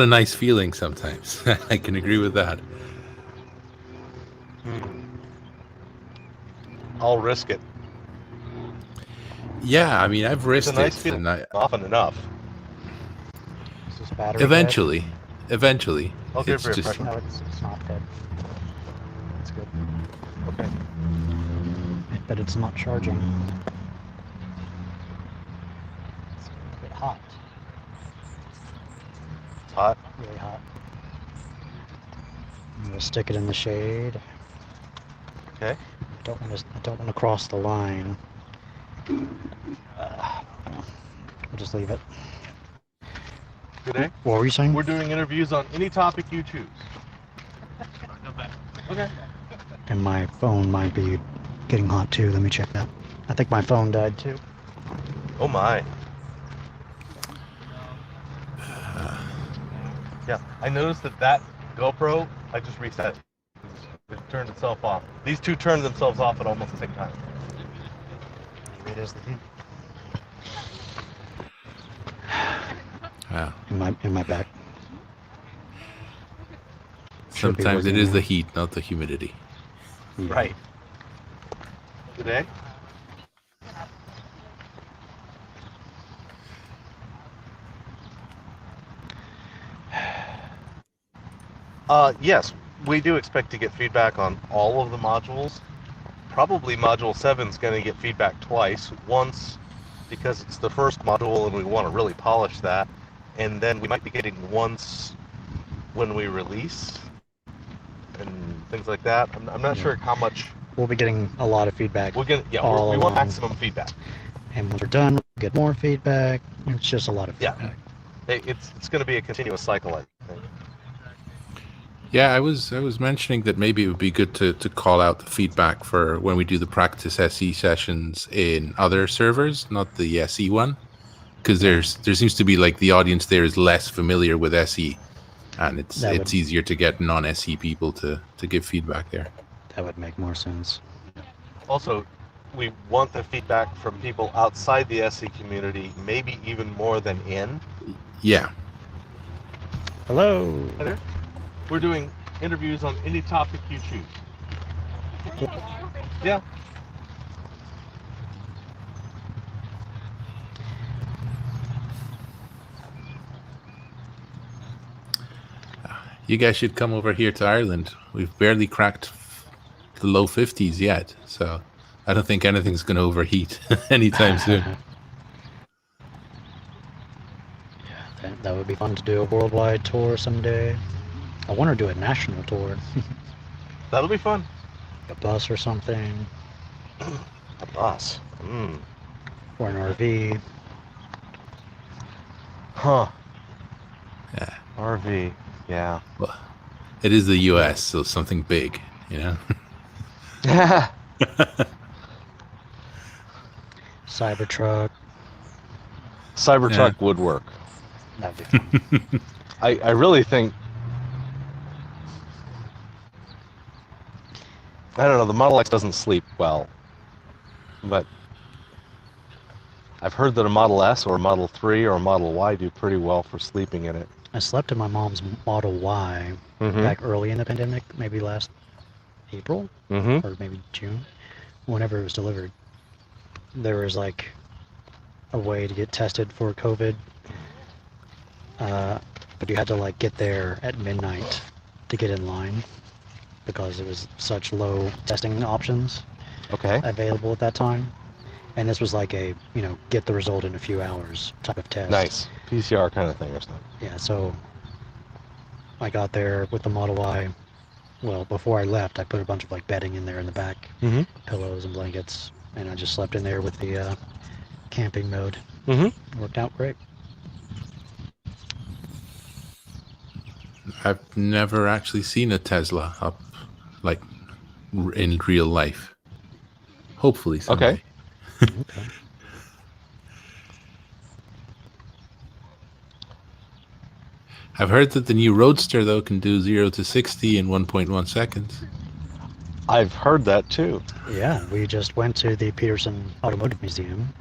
Speaker 6: nice feeling sometimes. I can agree with that.
Speaker 2: I'll risk it.
Speaker 6: Yeah, I mean, I've risked
Speaker 2: It's a nice
Speaker 6: it,
Speaker 2: feeling
Speaker 6: and
Speaker 2: often enough.
Speaker 1: Is this battery
Speaker 6: eventually,
Speaker 2: I'll give
Speaker 6: it's
Speaker 2: it a
Speaker 6: just
Speaker 2: pressure.
Speaker 1: dead? No, it's not dead. It's good.
Speaker 2: Okay.
Speaker 1: But it's not charging. It's a bit hot.
Speaker 2: It's hot.
Speaker 1: Really hot. I'm gonna stick it in the shade.
Speaker 2: Okay.
Speaker 1: I don't want to cross the line. We'll just leave it.
Speaker 2: Good day.
Speaker 1: What were you saying?
Speaker 2: We're doing interviews on any topic you choose. Okay.
Speaker 1: And my phone might be getting hot too. Let me check that. I think my phone died too.
Speaker 2: Oh my. Yeah, I noticed that GoPro, I just reset. It turned itself off. These two turned themselves off at almost the same time.
Speaker 1: Maybe it is the heat.
Speaker 6: Wow.
Speaker 1: In my back.
Speaker 6: Sometimes it is the heat, not the humidity.
Speaker 1: Yeah.
Speaker 2: Right. Good day. Yes, we do expect to get feedback on all of the modules. Probably Module 7 is going to get feedback twice. Once because it's the first module and we want to really polish that, and then we might be getting once when we release and things like that. I'm not sure how much.
Speaker 1: We'll be getting a lot of feedback.
Speaker 2: We're gonna, yeah, we want maximum feedback.
Speaker 1: And when we're done, we'll get more feedback. It's just a lot of feedback.
Speaker 2: Yeah, it's going to be a continuous cycle, I think.
Speaker 6: Yeah, I was mentioning that maybe it would be good to call out the feedback for when we do the practice SE sessions in other servers, not the SE one, because there seems to be like the audience there is less familiar with SE, and it's easier to get non-SE people to give feedback there.
Speaker 1: That would make more sense.
Speaker 2: Also, we want the feedback from people outside the SE community, maybe even more than in.
Speaker 6: Yeah.
Speaker 1: Hello.
Speaker 2: Hi there. We're doing interviews on any topic you choose. Yeah.
Speaker 6: You guys should come over here to Ireland. We've barely cracked the low 50s yet, so I don't think anything's going to overheat anytime soon.
Speaker 1: Yeah, that would be fun to do a worldwide tour someday. I want to do a national tour.
Speaker 2: That'll be fun.
Speaker 1: A bus or something.
Speaker 2: A bus.
Speaker 1: Or an RV.
Speaker 2: Huh.
Speaker 6: Yeah.
Speaker 2: RV. Yeah.
Speaker 6: Well, it is the US, so something big, you know?
Speaker 1: Cybertruck.
Speaker 2: Cybertruck would work.
Speaker 1: That'd be fun.
Speaker 2: I really think, I don't know, the Model X doesn't sleep well, but I've heard that a Model S or a Model 3 or a Model Y do pretty well for sleeping in it.
Speaker 1: I slept in my mom's Model Y back early in the pandemic, maybe last April or maybe June, whenever it was delivered. There was like a way to get tested for COVID, but you had to like get there at midnight to get in line because it was such low testing options available at that time. And this was like a, get the result in a few hours type of test.
Speaker 2: Nice. PCR kind of thing or something.
Speaker 1: Yeah, so I got there with the Model Y. Well, before I left, I put a bunch of like bedding in there in the back, pillows and blankets, and I just slept in there with the camping mode. It worked out great.
Speaker 6: I've never actually seen a Tesla up, like, in real life. Hopefully someday.
Speaker 2: Okay.
Speaker 1: Okay.
Speaker 6: I've heard that the new Roadster, though, can do 0 to 60 in 1.1 seconds.
Speaker 2: I've heard that too.
Speaker 1: Yeah, we just went to the Peterson Automotive Museum.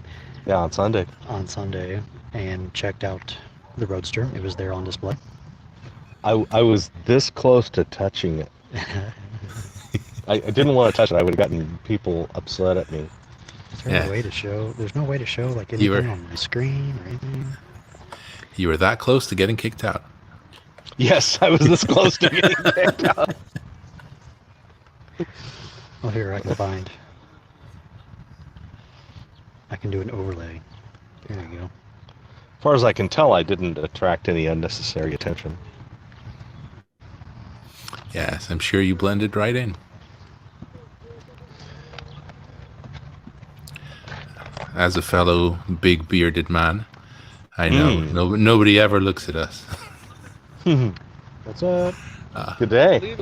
Speaker 2: Yeah, on Sunday.
Speaker 1: On Sunday, and checked out the Roadster. It was there on display.
Speaker 2: I was this close to touching it. I didn't want to touch it. I would have gotten people upset at me.
Speaker 1: Is there a way to show? There's no way to show like anything on my screen or anything.
Speaker 6: You were that close to getting kicked out.
Speaker 2: Yes, I was this close to getting kicked out.
Speaker 1: Well, here I can find. I can do an overlay. There you go.
Speaker 2: As far as I can tell, I didn't attract any unnecessary attention.
Speaker 6: Yes, I'm sure you blended right in. as a fellow big bearded man, I know nobody ever looks at us.
Speaker 2: What's up? Good day.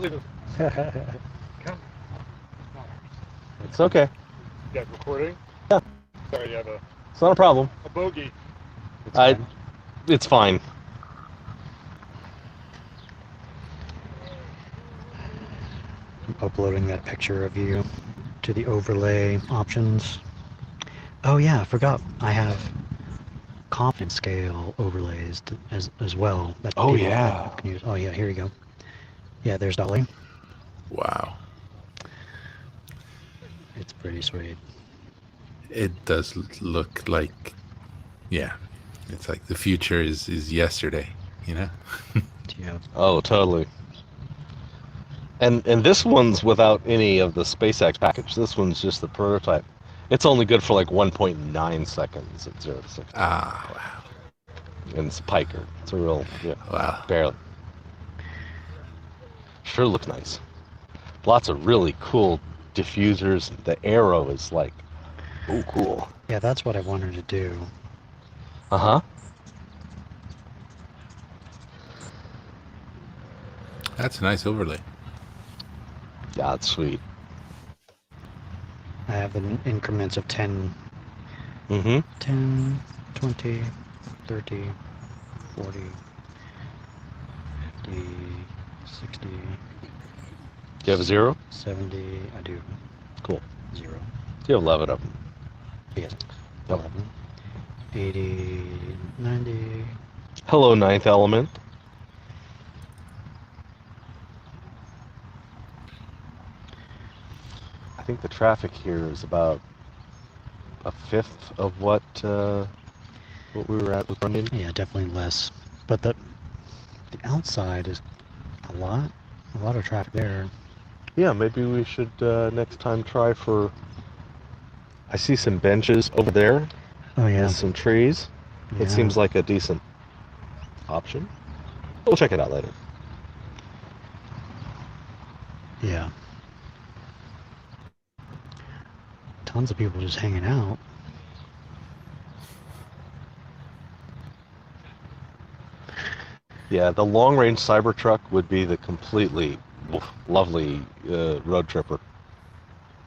Speaker 2: It's okay.
Speaker 7: You guys recording?
Speaker 2: Yeah.
Speaker 7: Sorry, you have
Speaker 2: It's not a problem.
Speaker 7: a bogey.
Speaker 2: It's fine.
Speaker 1: I'm uploading that picture of you to the overlay options. Oh yeah, I forgot. I have confidence scale overlays as well. That
Speaker 2: Oh,
Speaker 1: people
Speaker 2: yeah.
Speaker 1: can use. Oh yeah, here you go. Yeah, there's Dolly.
Speaker 6: Wow.
Speaker 1: It's pretty sweet.
Speaker 6: It does look like, yeah, it's like the future is yesterday, you know?
Speaker 1: Yeah.
Speaker 2: Oh, totally. And this one's without any of the SpaceX package. This one's just the prototype. It's only good for like 1.9 seconds at 0 to 60.
Speaker 6: Ah, wow.
Speaker 2: And it's a piker. It's a real, yeah,
Speaker 6: Wow.
Speaker 2: barely. Sure looks nice. Lots of really cool diffusers. The arrow is like, oh, cool.
Speaker 1: Yeah, that's what I wanted to do.
Speaker 2: Uh-huh.
Speaker 6: That's a nice overlay.
Speaker 2: Yeah, it's sweet.
Speaker 1: I have in increments of 10,
Speaker 2: Mm-hmm.
Speaker 1: 10, 20, 30, 40, 50, 60,
Speaker 2: Do you have a 0?
Speaker 1: 70. I do.
Speaker 2: Cool.
Speaker 1: 0.
Speaker 2: You have 11 of them.
Speaker 1: Yes.
Speaker 2: Yep.
Speaker 1: 11. 80, 90.
Speaker 2: Hello, Ninth Element. I think the traffic here is about a fifth of what we were at with Runyon.
Speaker 1: Yeah, definitely less. But the outside is a lot of traffic there.
Speaker 2: Yeah, maybe we should next time try for. I see some benches over there.
Speaker 1: Oh yeah.
Speaker 2: And some trees.
Speaker 1: Yeah.
Speaker 2: It seems like a decent option. We'll check it out later.
Speaker 1: Yeah. Tons of people just hanging out.
Speaker 2: Yeah, the long-range Cybertruck would be the completely lovely road tripper.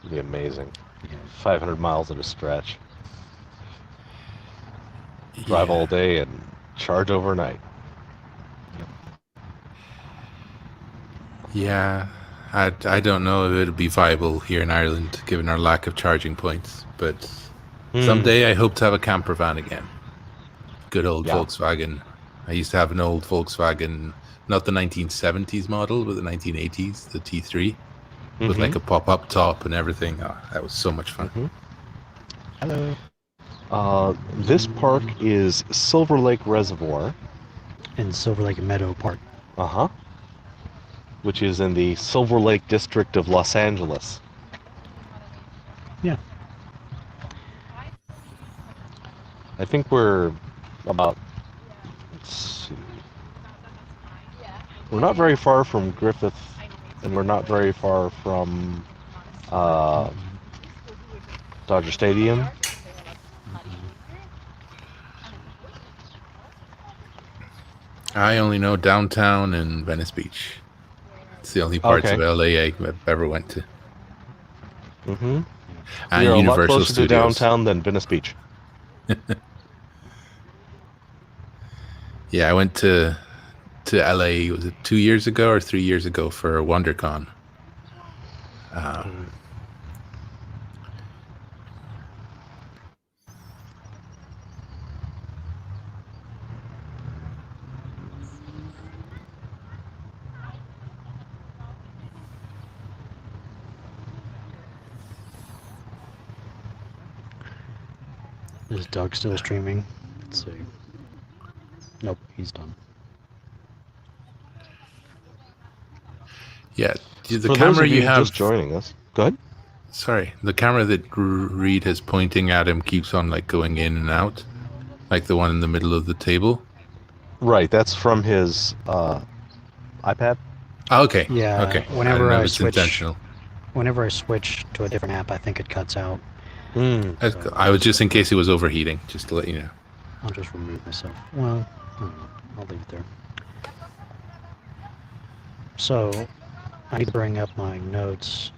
Speaker 2: It'd be amazing. 500 miles at a stretch. Drive all day and charge overnight.
Speaker 6: Yeah, I don't know if it'll be viable here in Ireland, given our lack of charging points. But someday I hope to have a camper van again. Good old Volkswagen. I used to have an old Volkswagen, not the 1970s model, but the 1980s, the T3, with like a pop-up top and everything. Oh, that was so much fun.
Speaker 1: Hello.
Speaker 2: This park is Silver Lake Reservoir.
Speaker 1: And Silver Lake Meadow Park.
Speaker 2: Uh-huh. Which is in the Silver Lake district of Los Angeles.
Speaker 1: Yeah.
Speaker 2: I think we're about, let's see, we're not very far from Griffith, and we're not very far from Dodger Stadium.
Speaker 6: I only know downtown and Venice Beach. It's the only parts of LA I've ever went to.
Speaker 2: Mm-hmm.
Speaker 6: And
Speaker 2: You're
Speaker 6: Universal
Speaker 2: a lot closer
Speaker 6: Studios.
Speaker 2: to downtown than Venice Beach.
Speaker 6: Yeah, I went to LA, was it 2 years ago or 3 years ago for WonderCon?
Speaker 1: Is Doug still streaming? Let's see. Nope, he's done.
Speaker 6: Yeah, the
Speaker 2: For those
Speaker 6: camera
Speaker 2: of
Speaker 6: you have
Speaker 2: just joining us. Go ahead.
Speaker 6: Sorry, the camera that Reed is pointing at him keeps on like going in and out, like the one in the middle of the table.
Speaker 2: Right, that's from his iPad.
Speaker 6: Oh, okay.
Speaker 1: Yeah.
Speaker 6: Okay.
Speaker 1: Whenever
Speaker 6: I,
Speaker 1: I
Speaker 6: it's
Speaker 1: switch,
Speaker 6: intentional.
Speaker 1: whenever I switch to a different app, I think it cuts out.
Speaker 6: That's cool. I was just in case it was overheating, just to let you know.
Speaker 1: I'll just remove myself. Well, I don't know. I'll leave it there. So, I need to bring up my notes.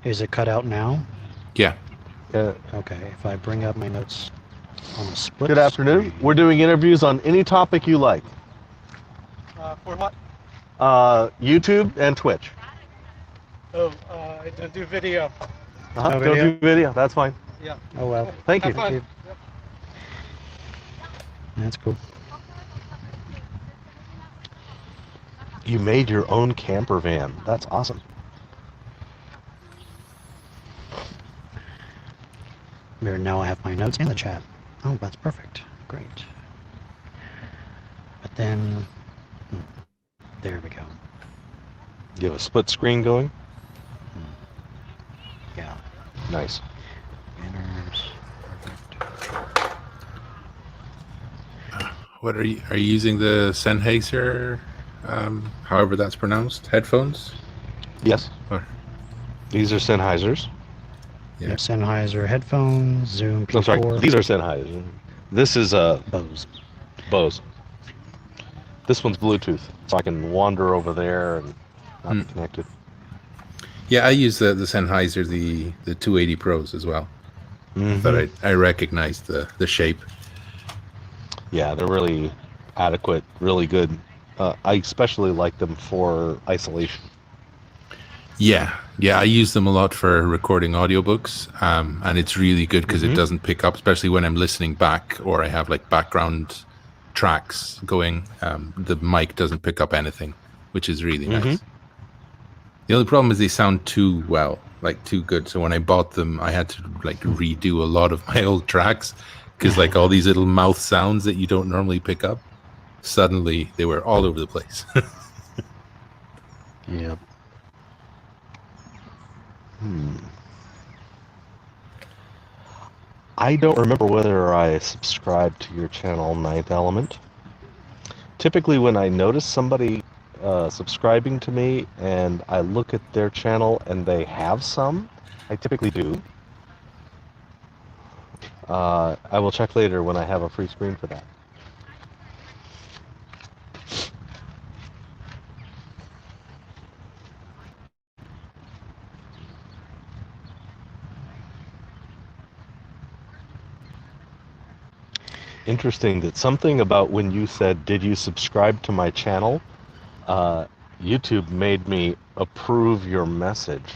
Speaker 1: Is it cut out now?
Speaker 6: Yeah.
Speaker 1: Okay, if I bring up my notes on a split
Speaker 2: Good afternoon.
Speaker 1: screen-
Speaker 2: We're doing interviews on any topic you like.
Speaker 7: For what?
Speaker 2: YouTube and Twitch.
Speaker 7: Oh, I don't do video.
Speaker 1: No
Speaker 2: Don't
Speaker 1: video?
Speaker 2: do video. That's fine.
Speaker 7: Yeah.
Speaker 1: Oh well,
Speaker 2: Thank you.
Speaker 7: Have fun.
Speaker 1: you. That's cool.
Speaker 2: You made your own camper van. That's awesome.
Speaker 1: There, now I have my notes in the chat. Oh, that's perfect. Great. But then, there we go.
Speaker 2: You have a split screen going?
Speaker 1: Yeah.
Speaker 2: Nice.
Speaker 1: Banners. Perfect.
Speaker 6: What are you using the Sennheiser, however that's pronounced, headphones?
Speaker 2: Yes.
Speaker 6: Or,
Speaker 2: These are Sennheisers.
Speaker 6: Yeah.
Speaker 1: Yeah, Sennheiser headphones, Zoom P4.
Speaker 2: I'm sorry. These are Sennheiser. This is
Speaker 1: Bose.
Speaker 2: Bose. This one's Bluetooth, so I can wander over there and not be connected.
Speaker 6: Yeah, I use the Sennheiser, the 280 Pros as well. But I recognize the shape.
Speaker 2: Yeah, they're really adequate, really good. I especially like them for isolation.
Speaker 6: Yeah, I use them a lot for recording audiobooks, and it's really good because it doesn't pick up, especially when I'm listening back or I have like background tracks going. The mic doesn't pick up anything, which is really nice. The only problem is they sound too well, like too good. So when I bought them, I had to like redo a lot of my old tracks because like all these little mouth sounds that you don't normally pick up, suddenly they were all over the place.
Speaker 1: Yep.
Speaker 2: I don't remember whether I subscribed to your channel, Ninth Element. Typically when I notice somebody subscribing to me and I look at their channel and they have some, I typically do. I will check later when I have a free screen for that. Interesting that something about when you said, "Did you subscribe to my channel?" YouTube made me approve your message.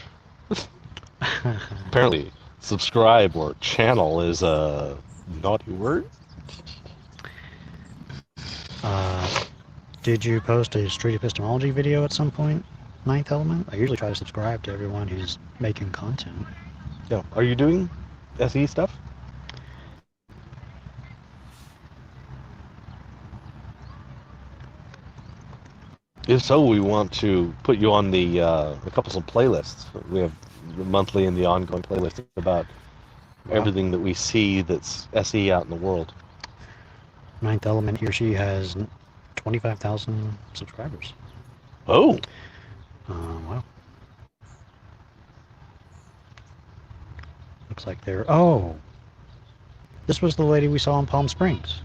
Speaker 2: Apparently, subscribe or channel is a naughty word.
Speaker 1: Did you post a street epistemology video at some point, Ninth Element? I usually try to subscribe to everyone who's making content.
Speaker 2: Yeah. Are you doing SE stuff? If so, we want to put you on the a couple of playlists. We have the monthly and the ongoing playlist about everything that we see that's SE out in the world.
Speaker 1: Ninth Element, he or she has 25,000 subscribers.
Speaker 2: Oh,
Speaker 1: Wow. Looks like they're... Oh! This was the lady we saw in Palm Springs.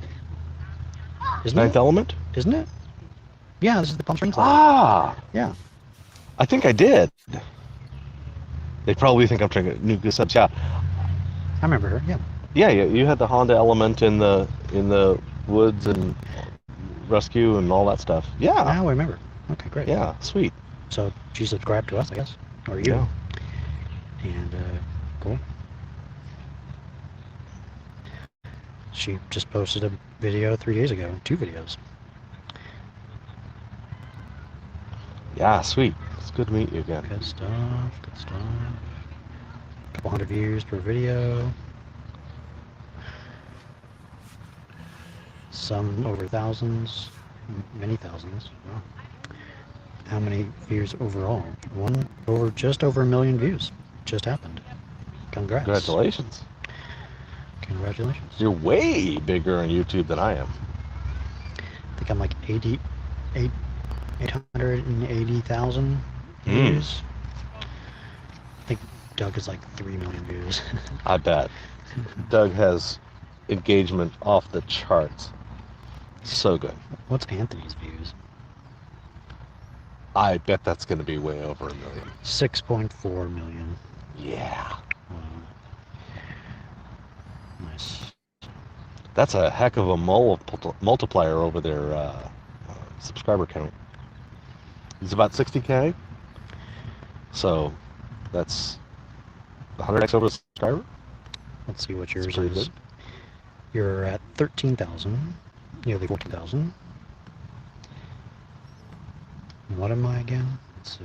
Speaker 1: Isn't
Speaker 2: Ninth
Speaker 1: it?
Speaker 2: Element?
Speaker 1: Isn't it? Yeah, this is the Palm Springs lady.
Speaker 2: Ah,
Speaker 1: Yeah.
Speaker 2: I think I did. They probably think I'm trying to new good subs. Yeah,
Speaker 1: I remember her, yeah.
Speaker 2: yeah. You had the Honda Element in the woods and rescue and all that stuff. Yeah,
Speaker 1: Now I remember. Okay, great.
Speaker 2: yeah, sweet.
Speaker 1: So she subscribed to us, I guess. Or you.
Speaker 2: Yeah.
Speaker 1: And, cool. She just posted a video 3 days ago. 2 videos.
Speaker 2: Yeah, sweet. It's good to meet you again.
Speaker 1: Good stuff, good stuff. Couple hundred views per video. Some over thousands, many thousands. Wow. How many views overall? Just over 1 million views. Just happened. Congrats.
Speaker 2: Congratulations.
Speaker 1: Congratulations.
Speaker 2: You're way bigger on YouTube than I am.
Speaker 1: I think I'm like 880,000 views. I think Doug is like 3 million views.
Speaker 2: I bet. Doug has engagement off the charts. So good.
Speaker 1: What's Anthony's views?
Speaker 2: I bet that's going to be way over 1 million.
Speaker 1: 6.4 million.
Speaker 2: Yeah.
Speaker 1: Nice.
Speaker 2: That's a heck of a multiplier over their subscriber count. He's about 60K. So that's 100x over the subscriber.
Speaker 1: Let's see what
Speaker 2: That's
Speaker 1: yours
Speaker 2: pretty
Speaker 1: is.
Speaker 2: good.
Speaker 1: You're at 13,000, nearly 14,000. What am I again? Let's see.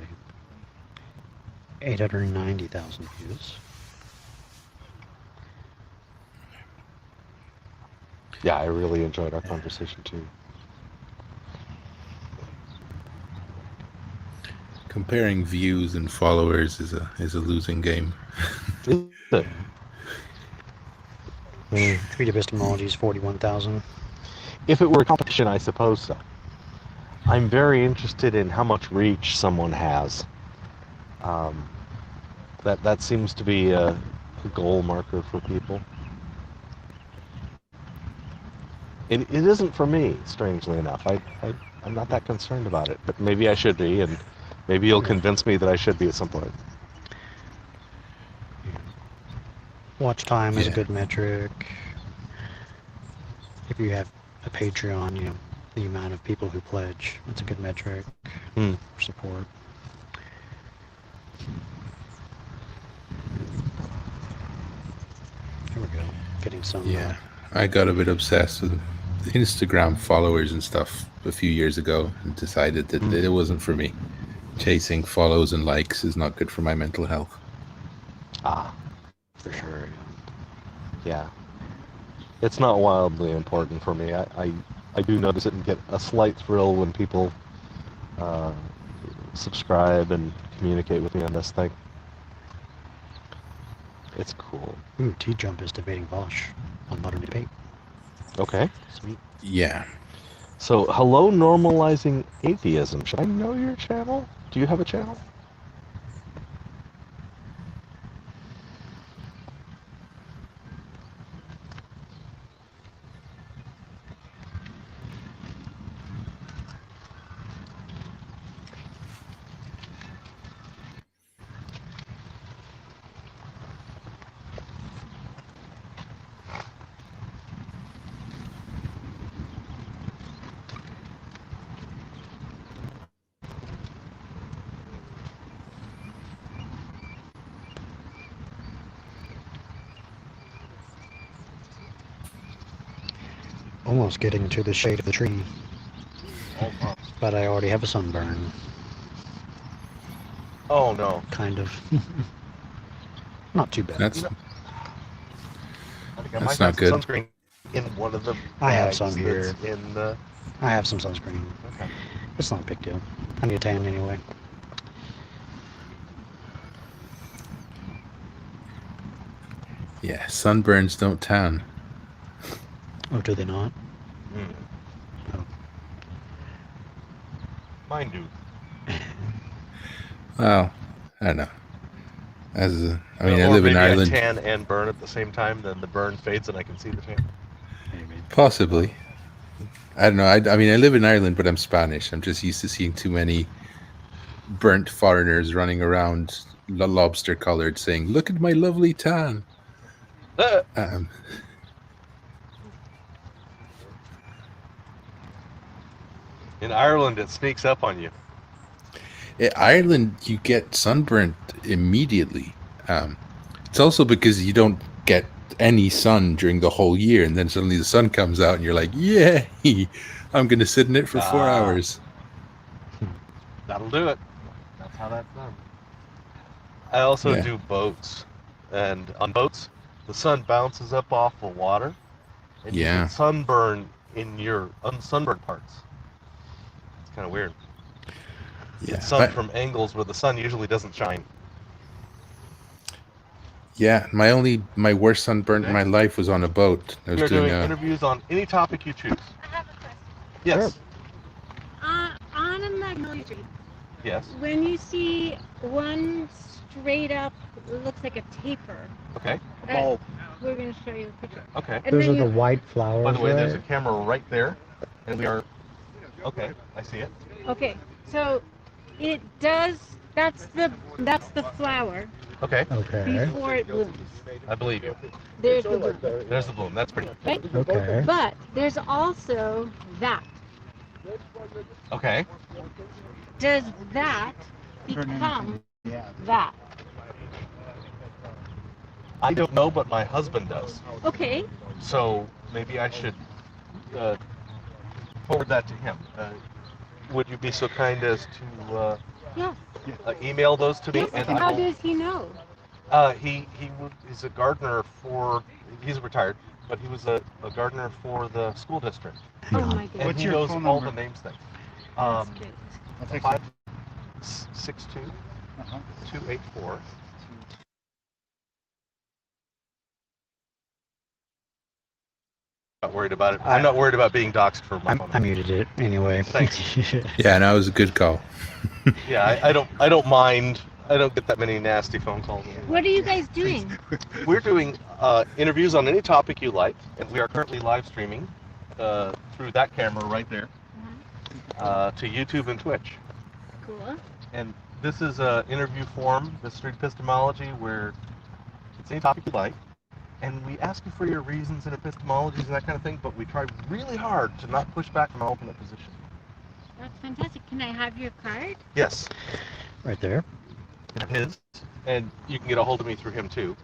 Speaker 1: 890,000 views.
Speaker 2: Yeah, I really enjoyed our conversation too.
Speaker 6: Comparing views and followers is a losing game.
Speaker 1: Street Epistemology is 41,000.
Speaker 2: If it were a competition, I suppose so. I'm very interested in how much reach someone has. That seems to be a goal marker for people. It isn't for me, strangely enough. I'm not that concerned about it, but maybe I should be, and maybe you'll convince me that I should be at some point.
Speaker 1: Watch time is a
Speaker 6: Yeah.
Speaker 1: good metric. If you have a Patreon, you know, the amount of people who pledge, that's a good metric for support. Here we go. Getting some.
Speaker 6: Yeah, I got a bit obsessed with Instagram followers and stuff a few years ago and decided that it wasn't for me. Chasing follows and likes is not good for my mental health.
Speaker 2: For sure. Yeah. It's not wildly important for me. I do notice it and get a slight thrill when people subscribe and communicate with me on this thing. It's cool.
Speaker 1: Ooh, T-Jump is debating Bosch on modern debate.
Speaker 2: Okay.
Speaker 1: Sweet.
Speaker 6: Yeah.
Speaker 2: So, hello, normalizing atheism. Should I know your channel? Do you have a channel?
Speaker 1: Almost getting to the shade of the tree. But I already have a sunburn.
Speaker 2: Oh, no.
Speaker 1: Kind of. Not too bad.
Speaker 6: That's
Speaker 2: I think I
Speaker 6: That's
Speaker 2: might
Speaker 6: not
Speaker 2: have
Speaker 6: good.
Speaker 2: some sunscreen in one of the
Speaker 1: I have
Speaker 2: bags
Speaker 1: some here.
Speaker 2: that's in the...
Speaker 1: I have some sunscreen.
Speaker 2: Okay.
Speaker 1: It's not a big deal. I need a tan anyway.
Speaker 6: yeah. Sunburns don't tan.
Speaker 1: Oh, do they not? Oh.
Speaker 2: Mine do.
Speaker 6: Well, I don't know. I mean, I
Speaker 2: Or
Speaker 6: live in
Speaker 2: maybe
Speaker 6: Ireland.
Speaker 2: I tan and burn at the same time, then the burn fades and I can see the tan.
Speaker 1: Maybe.
Speaker 6: Possibly. I don't know. I mean, I live in Ireland, but I'm Spanish. I'm just used to seeing too many burnt foreigners running around lobster-colored saying, "Look at my lovely tan."
Speaker 2: In Ireland, it sneaks up on you.
Speaker 6: In Ireland, you get sunburnt immediately. It's also because you don't get any sun during the whole year, and then suddenly the sun comes out, and you're like, "Yay! I'm going to sit in it for 4 hours."
Speaker 2: That'll do it. That's how that's done. I also
Speaker 6: Yeah.
Speaker 2: do boats. And on boats, the sun bounces up off the water. And you
Speaker 6: Yeah.
Speaker 2: get sunburn in your unsunburned parts. It's kind of weird.
Speaker 6: Yeah,
Speaker 2: It's sun from angles where the sun usually doesn't shine.
Speaker 6: yeah. My worst sunburn in my life was on a boat. I was
Speaker 2: We're
Speaker 6: doing
Speaker 2: doing interviews on any topic you choose.
Speaker 4: I have a question.
Speaker 2: Yes.
Speaker 8: On a Magnolia Tree,
Speaker 2: Yes.
Speaker 8: when you see one straight up, it looks like a taper.
Speaker 2: Okay.
Speaker 8: That, We're gonna show you a picture.
Speaker 2: Okay.
Speaker 8: And
Speaker 1: Those
Speaker 8: then
Speaker 1: are the
Speaker 8: you,
Speaker 1: white flowers,
Speaker 2: By the way, there's a
Speaker 1: right?
Speaker 2: camera right there, and we are. Okay, I see it.
Speaker 8: okay, so it does. That's the flower
Speaker 2: Okay,
Speaker 1: Okay.
Speaker 8: before it blooms.
Speaker 2: I believe you.
Speaker 8: There's the bloom,
Speaker 2: There's the bloom. That's pretty.
Speaker 8: right?
Speaker 1: Okay.
Speaker 8: But there's also that.
Speaker 2: Okay.
Speaker 8: Does that become that?
Speaker 2: I don't know, but my husband does.
Speaker 8: Okay.
Speaker 2: So maybe I should forward that to him. Would you be so kind as to
Speaker 8: Yes.
Speaker 2: email those to me?
Speaker 8: Yes.
Speaker 2: And
Speaker 8: How
Speaker 2: I will,
Speaker 8: does he know?
Speaker 2: he's a gardener for. He's retired, but he was a gardener for the school district.
Speaker 8: Oh
Speaker 1: Yeah.
Speaker 8: my
Speaker 2: And
Speaker 8: goodness.
Speaker 2: he knows all the names things.
Speaker 8: That's great.
Speaker 2: 562 284. Not worried about it. I'm not worried about being doxxed for my phone.
Speaker 1: I muted it anyway.
Speaker 2: Thanks.
Speaker 6: Yeah, no, it was a good call.
Speaker 2: Yeah, I don't mind. I don't get that many nasty phone calls anymore.
Speaker 8: What are you guys doing?
Speaker 2: We're doing interviews on any topic you like, and we are currently live streaming through that camera right there to YouTube and Twitch.
Speaker 8: Cool.
Speaker 2: And this is an interview forum, this is Epistemology, where it's any topic you like, and we ask you for your reasons and epistemologies and that kind of thing, but we try really hard to not push back from an ultimate position.
Speaker 8: That's fantastic. Can I have your card?
Speaker 2: Yes,
Speaker 1: Right there.
Speaker 2: and his, and you can get a hold of me through him too.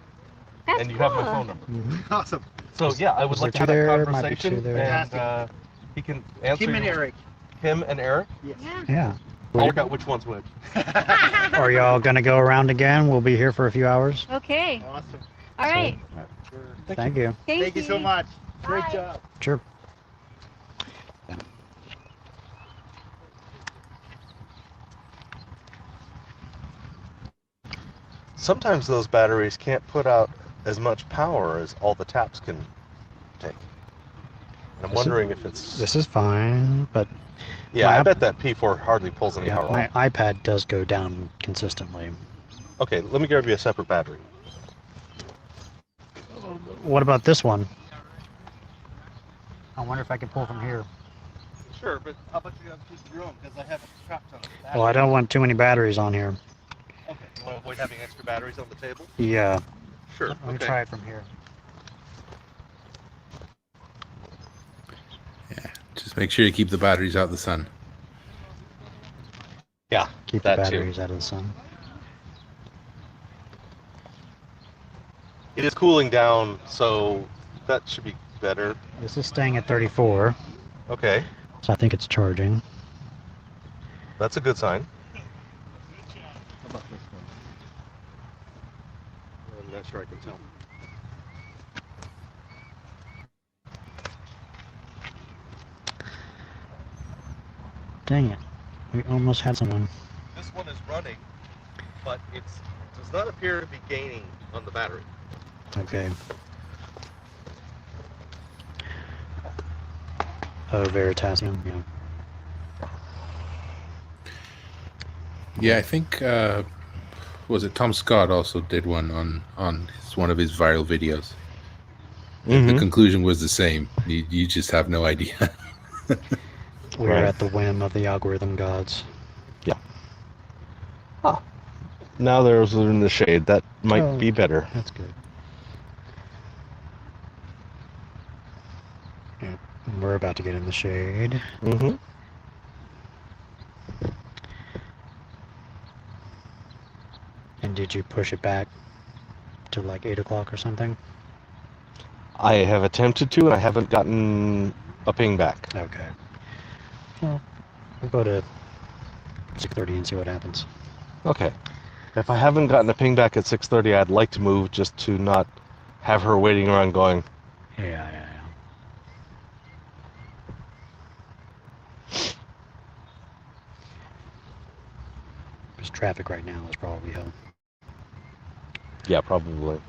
Speaker 8: That's
Speaker 2: And you
Speaker 8: cool.
Speaker 2: have my phone number.
Speaker 1: Mm-hmm.
Speaker 7: Awesome.
Speaker 2: So yeah, I would
Speaker 1: Is
Speaker 2: like to
Speaker 1: there
Speaker 2: have
Speaker 1: two
Speaker 2: that
Speaker 1: there? Might be two
Speaker 2: conversation,
Speaker 1: there.
Speaker 2: and he can answer
Speaker 7: Kim and
Speaker 2: you-
Speaker 7: Eric.
Speaker 2: him and Eric.
Speaker 7: Yes.
Speaker 8: Yeah.
Speaker 1: Yeah.
Speaker 2: I'll work out which one's which.
Speaker 1: Are y'all gonna go around again? We'll be here for a few hours.
Speaker 8: Okay.
Speaker 7: Awesome.
Speaker 8: All right.
Speaker 1: Thank you.
Speaker 8: Thank
Speaker 7: you so much. Great
Speaker 8: Bye.
Speaker 7: job.
Speaker 1: Sure.
Speaker 2: Sometimes those batteries can't put out as much power as all the taps can take. And I'm
Speaker 1: This is-
Speaker 2: wondering if it's...
Speaker 1: This is fine, but
Speaker 2: Yeah,
Speaker 1: my
Speaker 2: I
Speaker 1: app-
Speaker 2: bet that P4 hardly pulls any
Speaker 1: yeah,
Speaker 2: power.
Speaker 1: my iPad does go down consistently.
Speaker 2: Okay, let me grab you a separate battery.
Speaker 1: What about this one? I wonder if I can pull from here.
Speaker 7: Sure, but how about you keep your own? Because I have a crap ton of batteries.
Speaker 1: Well, I don't want too many batteries on here.
Speaker 2: Okay, you want to avoid having extra batteries on the table?
Speaker 1: Yeah.
Speaker 2: Sure,
Speaker 1: Let me
Speaker 2: okay.
Speaker 1: try it from here.
Speaker 6: Yeah, just make sure you keep the batteries out of the sun.
Speaker 2: Yeah,
Speaker 1: Keep the
Speaker 2: that too.
Speaker 1: batteries out of the sun.
Speaker 2: It is cooling down, so that should be better.
Speaker 1: This is staying at 34,
Speaker 2: Okay,
Speaker 1: so I think it's charging.
Speaker 2: that's a good sign.
Speaker 7: How about this one?
Speaker 2: I'm not sure I can tell.
Speaker 1: Dang it. We almost had someone.
Speaker 2: This one is running, but it does not appear to be gaining on the battery.
Speaker 1: Okay. Oh, Veritasium. Yeah.
Speaker 6: Yeah, I think was it Tom Scott also did one on one of his viral videos. The conclusion was the same. You just have no idea.
Speaker 1: We're
Speaker 2: Right.
Speaker 1: at the whim of the algorithm gods.
Speaker 2: Now there's in the shade. That might
Speaker 1: Oh.
Speaker 2: be better.
Speaker 1: That's good. Yeah, and we're about to get in the shade.
Speaker 2: Mm-hmm.
Speaker 1: And did you push it back to like 8 o'clock or something?
Speaker 2: I have attempted to, and I haven't gotten a ping back.
Speaker 1: Okay. Well, we'll go to 6:30 and see what happens.
Speaker 2: Okay. If I haven't gotten a ping back at 6:30, I'd like to move just to not have her waiting around going,
Speaker 1: Yeah. Because traffic right now is probably hell.
Speaker 2: yeah, probably.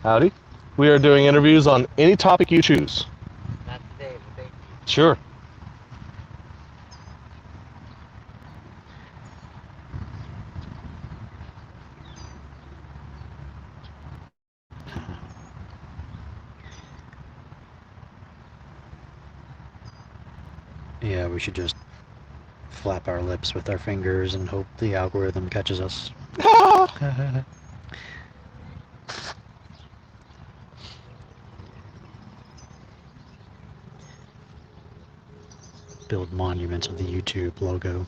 Speaker 2: Howdy. We are doing interviews on any topic you choose.
Speaker 5: Not today, but thank you.
Speaker 2: Sure.
Speaker 1: Yeah, we should just flap our lips with our fingers and hope the algorithm catches us. Build monuments of the YouTube logo.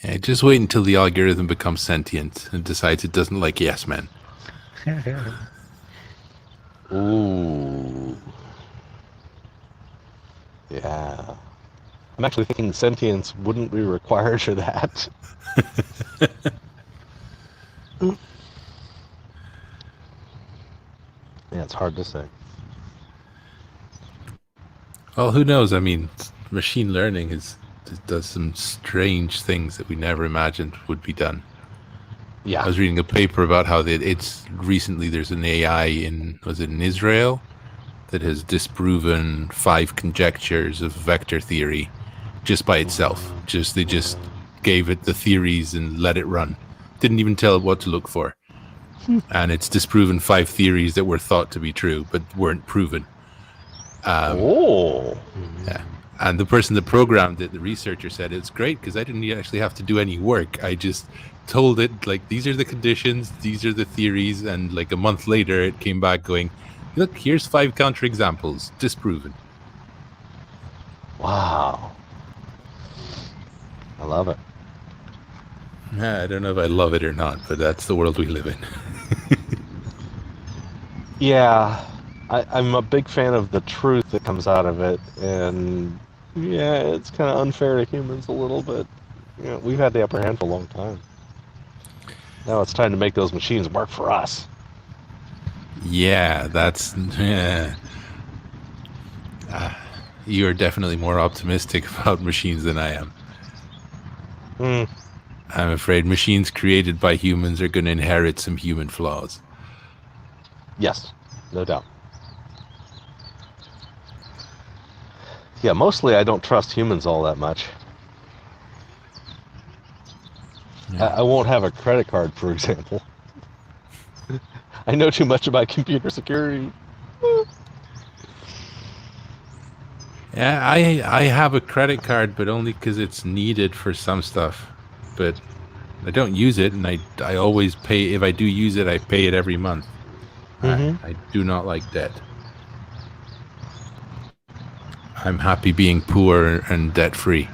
Speaker 6: Yeah, just wait until the algorithm becomes sentient and decides it doesn't like yes men.
Speaker 2: Ooh. Yeah. I'm actually thinking sentience wouldn't be required for that. Yeah, it's hard to say.
Speaker 6: Well, who knows? I mean, machine learning does some strange things that we never imagined would be done.
Speaker 2: Yeah.
Speaker 6: I was reading a paper about how there's an AI in Israel that has disproven 5 conjectures of vector theory just by itself. They just gave it the theories and let it run. Didn't even tell it what to look for. And it's disproven 5 theories that were thought to be true but weren't proven.
Speaker 2: Oh.
Speaker 6: Yeah. And the person that programmed it, the researcher, said it's great because I didn't actually have to do any work. I just told it, like, these are the conditions, these are the theories, and like a month later it came back going, look, here's 5 counterexamples, disproven.
Speaker 2: Wow. I love it.
Speaker 6: I don't know if I love it or not, but that's the world we live in.
Speaker 2: Yeah. I'm a big fan of the truth that comes out of it, and yeah, it's kind of unfair to humans a little bit. You know, we've had the upper hand for a long time. Now it's time to make those machines work for us.
Speaker 6: Yeah, that's... Yeah. You're definitely more optimistic about machines than I am. I'm afraid machines created by humans are going to inherit some human flaws.
Speaker 2: Yes, no doubt. Yeah, mostly I don't trust humans all that much.
Speaker 6: Yeah.
Speaker 2: I won't have a credit card, for example. I know too much about computer security.
Speaker 6: Yeah, I have a credit card, but only because it's needed for some stuff. But I don't use it, and I always pay. If I do use it, I pay it every month. I do not like debt. I'm happy being poor and debt-free.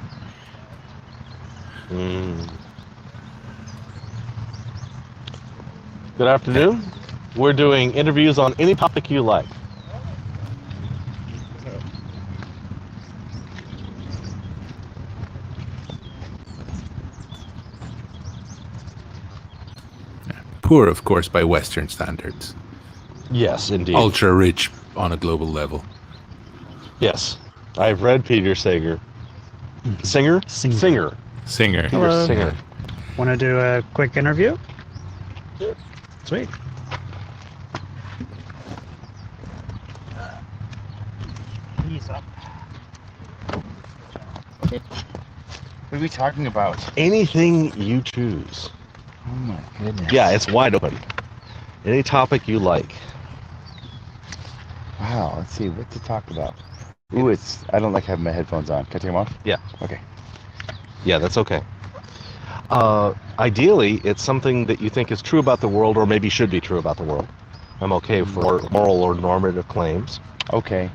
Speaker 2: Good afternoon. We're doing interviews on any topic you like.
Speaker 6: Poor, of course, by Western standards.
Speaker 2: Yes, indeed.
Speaker 6: Ultra rich on a global level.
Speaker 2: Yes. I've read Peter Singer. Singer?
Speaker 1: Singer.
Speaker 6: Singer.
Speaker 2: Peter Singer.
Speaker 1: Want to do a quick interview?
Speaker 2: Sure.
Speaker 1: Sweet.
Speaker 9: What are we talking about?
Speaker 2: Anything you choose.
Speaker 9: Oh my goodness.
Speaker 2: Yeah, it's wide open. Any topic you like.
Speaker 9: Wow, let's see what to talk about. Ooh, I don't like having my headphones on. Can I take them off?
Speaker 2: Yeah.
Speaker 9: Okay.
Speaker 2: Yeah, that's okay. Ideally, it's something that you think is true about the world or maybe should be true about the world. I'm okay for moral or normative claims.
Speaker 9: Okay.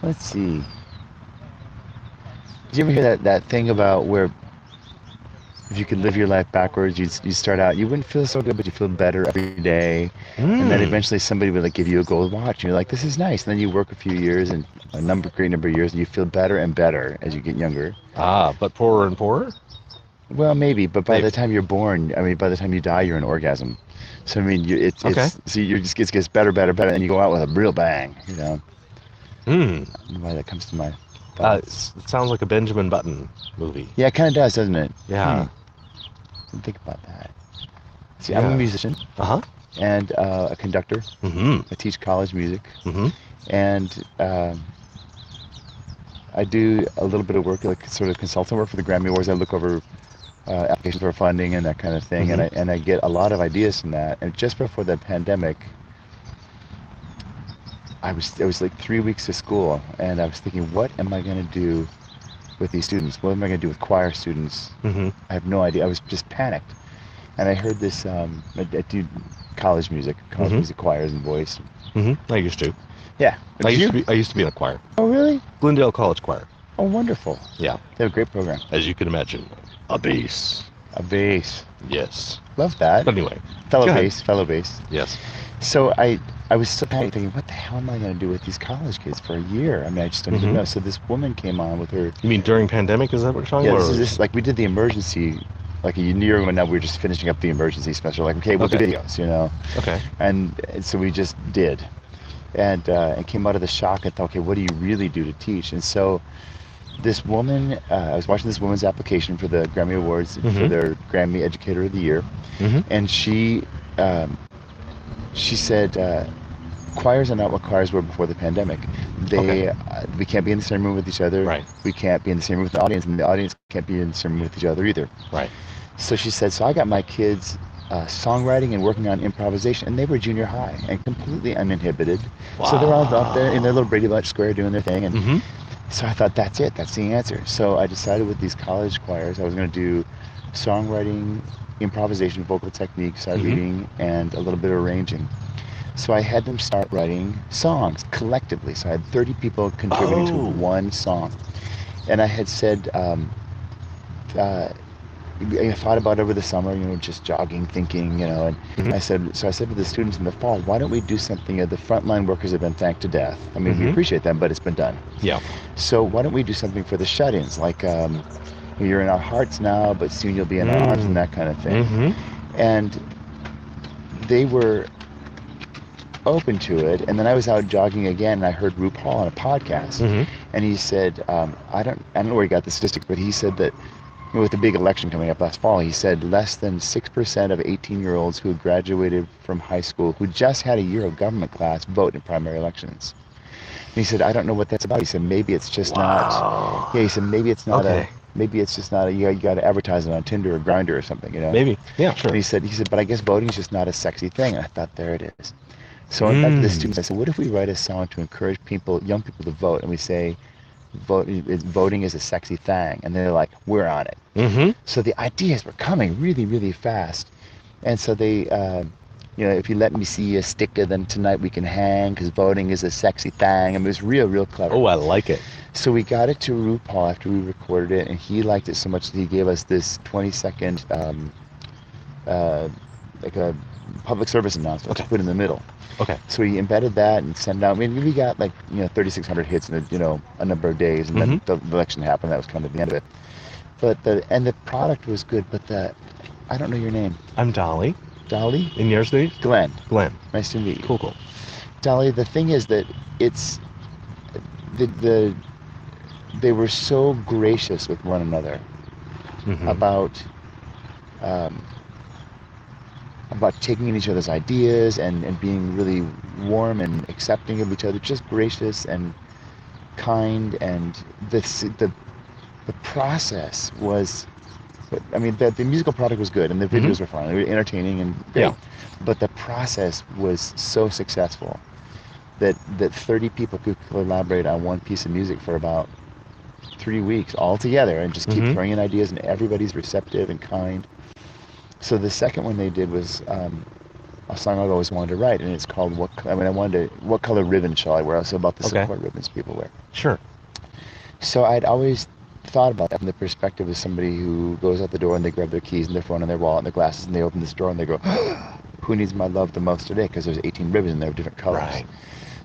Speaker 9: Let's see. Did you ever hear that thing about where if you could live your life backwards, you start out, you wouldn't feel so good, but you feel better every day. And then eventually somebody would like give you a gold watch and you're like, this is nice. And then you work a few years and great number of years and you feel better and better as you get younger.
Speaker 2: But poorer and poorer?
Speaker 9: Well, maybe, but by the time you're born, I mean, by the time you die, you're an orgasm. So I mean, so you just gets better, and you go out with a real bang, you know. I don't know why that comes to my thoughts.
Speaker 2: It sounds like a Benjamin Button movie.
Speaker 9: Yeah, it kind of does, doesn't it?
Speaker 2: Yeah.
Speaker 9: Didn't think about that. See, I'm a musician. And a conductor. I teach college music. And I do a little bit of work, like sort of consultant work for the Grammy Awards. I look over applications for funding and that kind of thing, and I get a lot of ideas from that. And just before the pandemic, it was like 3 weeks of school, and I was thinking, what am I going to do with these students? What am I going to do with choir students? I have no idea. I was just panicked. And I heard this, I do college music choirs and voice.
Speaker 2: I used to.
Speaker 9: Yeah.
Speaker 2: I used to be in a choir.
Speaker 9: Oh, really?
Speaker 2: Glendale College Choir.
Speaker 9: Oh, wonderful.
Speaker 2: Yeah.
Speaker 9: They have a great program.
Speaker 2: As you can imagine. A bass.
Speaker 9: A bass.
Speaker 2: Yes.
Speaker 9: Love that.
Speaker 2: But anyway.
Speaker 9: Fellow bass.
Speaker 2: Yes.
Speaker 9: So I was so panicked thinking, what the hell am I going to do with these college kids for a year? I mean, I just don't even know. So this woman came on with her...
Speaker 2: You mean during pandemic, is that what you're talking about?
Speaker 9: Yeah, this like we did the emergency, like a year ago now, we were just finishing up the emergency special, like, okay, we'll do videos, you know?
Speaker 2: Okay.
Speaker 9: And so we just did. And came out of the shock and thought, okay, what do you really do to teach? And so this woman, I was watching this woman's application for the Grammy Awards for their Grammy Educator of the Year, and she said, choirs are not what choirs were before the pandemic. We can't be in the same room with each other.
Speaker 2: Right.
Speaker 9: We can't be in the same room with the audience, and the audience can't be in the same room with each other either.
Speaker 2: Right.
Speaker 9: So she said, so I got my kids songwriting and working on improvisation, and they were junior high and completely uninhibited. Wow. So they're all up there in their little Brady Bunch square doing their thing, and so I thought, that's it, that's the answer. So I decided with these college choirs I was going to do songwriting, improvisation, vocal technique, sight reading, and a little bit of arranging. So I had them start writing songs collectively. So I had 30 people contributing to one song. And I had said, I thought about it over the summer, you know, just jogging, thinking, you know, and I said to the students in the fall, why don't we do something? The frontline workers have been thanked to death. I mean, we appreciate them, but it's been done. Yeah. So why don't we do something for the shut-ins? Like, you're in our hearts now, but soon you'll be in our arms, and that kind of thing. And they were open to it. And then I was out jogging again, and I heard RuPaul on a podcast, and he said, I don't know where he got the statistic, but he said that with the big election coming up last fall, he said less than 6% of 18-year-olds who had graduated from high school, who just had a year of government class, vote in primary elections. And he said, I don't know what that's about. He said, maybe it's just not. Yeah, he said, maybe it's not maybe it's just not you got to advertise it on Tinder or Grindr or something, you know? Maybe. Yeah, sure. And he said, but I guess voting is just not a sexy thing. And I thought, there it is. So I went back to the students. I said, what if we write a song to encourage young people to vote, and we say, voting is a sexy thing, and they're like, we're on it. So the ideas were coming really, really fast, and so they, you know, if you let me see you sticker, then tonight we can hang, because voting is a sexy thing. I mean, it was real clever. Oh, I like it. So we got it to RuPaul after we recorded it, and he liked it so much that he gave us this 20-second, like a public service announcement to put in the middle. Okay. So we embedded that and sent it out. I mean, we got like, you know, 3,600 hits in a number of days, and then the election happened. That was kind of the end of it. But the product was good. But I don't know your name. I'm Dolly. Dolly. And yours, name? Glen. Glen. Nice to meet you. Cool. Dolly, the thing is that it's they were so gracious with one another about taking in each other's ideas and being really warm and accepting of each other, just gracious and kind. And the process was, I mean, the musical product was good, and the videos were fun. They were entertaining and great. But the process was so successful that 30 people could collaborate on one piece of music for about 3 weeks all together and just keep throwing in ideas, and everybody's receptive and kind. So the second one they did was a song I've always wanted to write, and it's called What Color Ribbon Shall I Wear? Also about the support ribbons people wear. Sure. So I'd always thought about that from the perspective of somebody who goes out the door and they grab their keys and their phone and their wallet and their glasses, and they open this door and they go, who needs my love the most today? Because there's 18 ribbons and they're different colors. Right.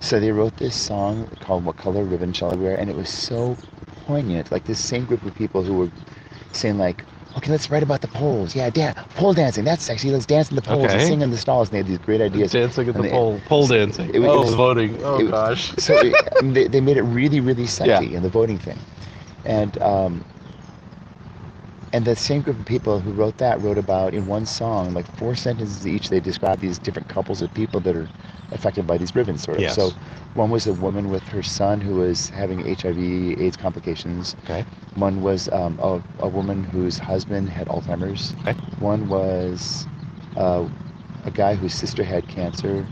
Speaker 9: So they wrote this song called What Color Ribbon Shall I Wear? And it was so poignant. Like this same group of people who were saying like, okay, let's write about the poles. Yeah, pole dancing, that's sexy. Let's dance in the poles and sing in the stalls. And they had these great ideas. Dancing at the pole dancing. It was voting. Oh, gosh. So they made it really, really sexy in the voting thing. And And that same group of people who wrote about, in one song, like 4 sentences each, they describe these different couples of people that are affected by these ribbons, sort of.
Speaker 2: Yes.
Speaker 9: So one was a woman with her son who was having HIV, AIDS complications.
Speaker 2: Okay.
Speaker 9: One was a woman whose husband had Alzheimer's.
Speaker 2: Okay.
Speaker 9: One was a guy whose sister had cancer.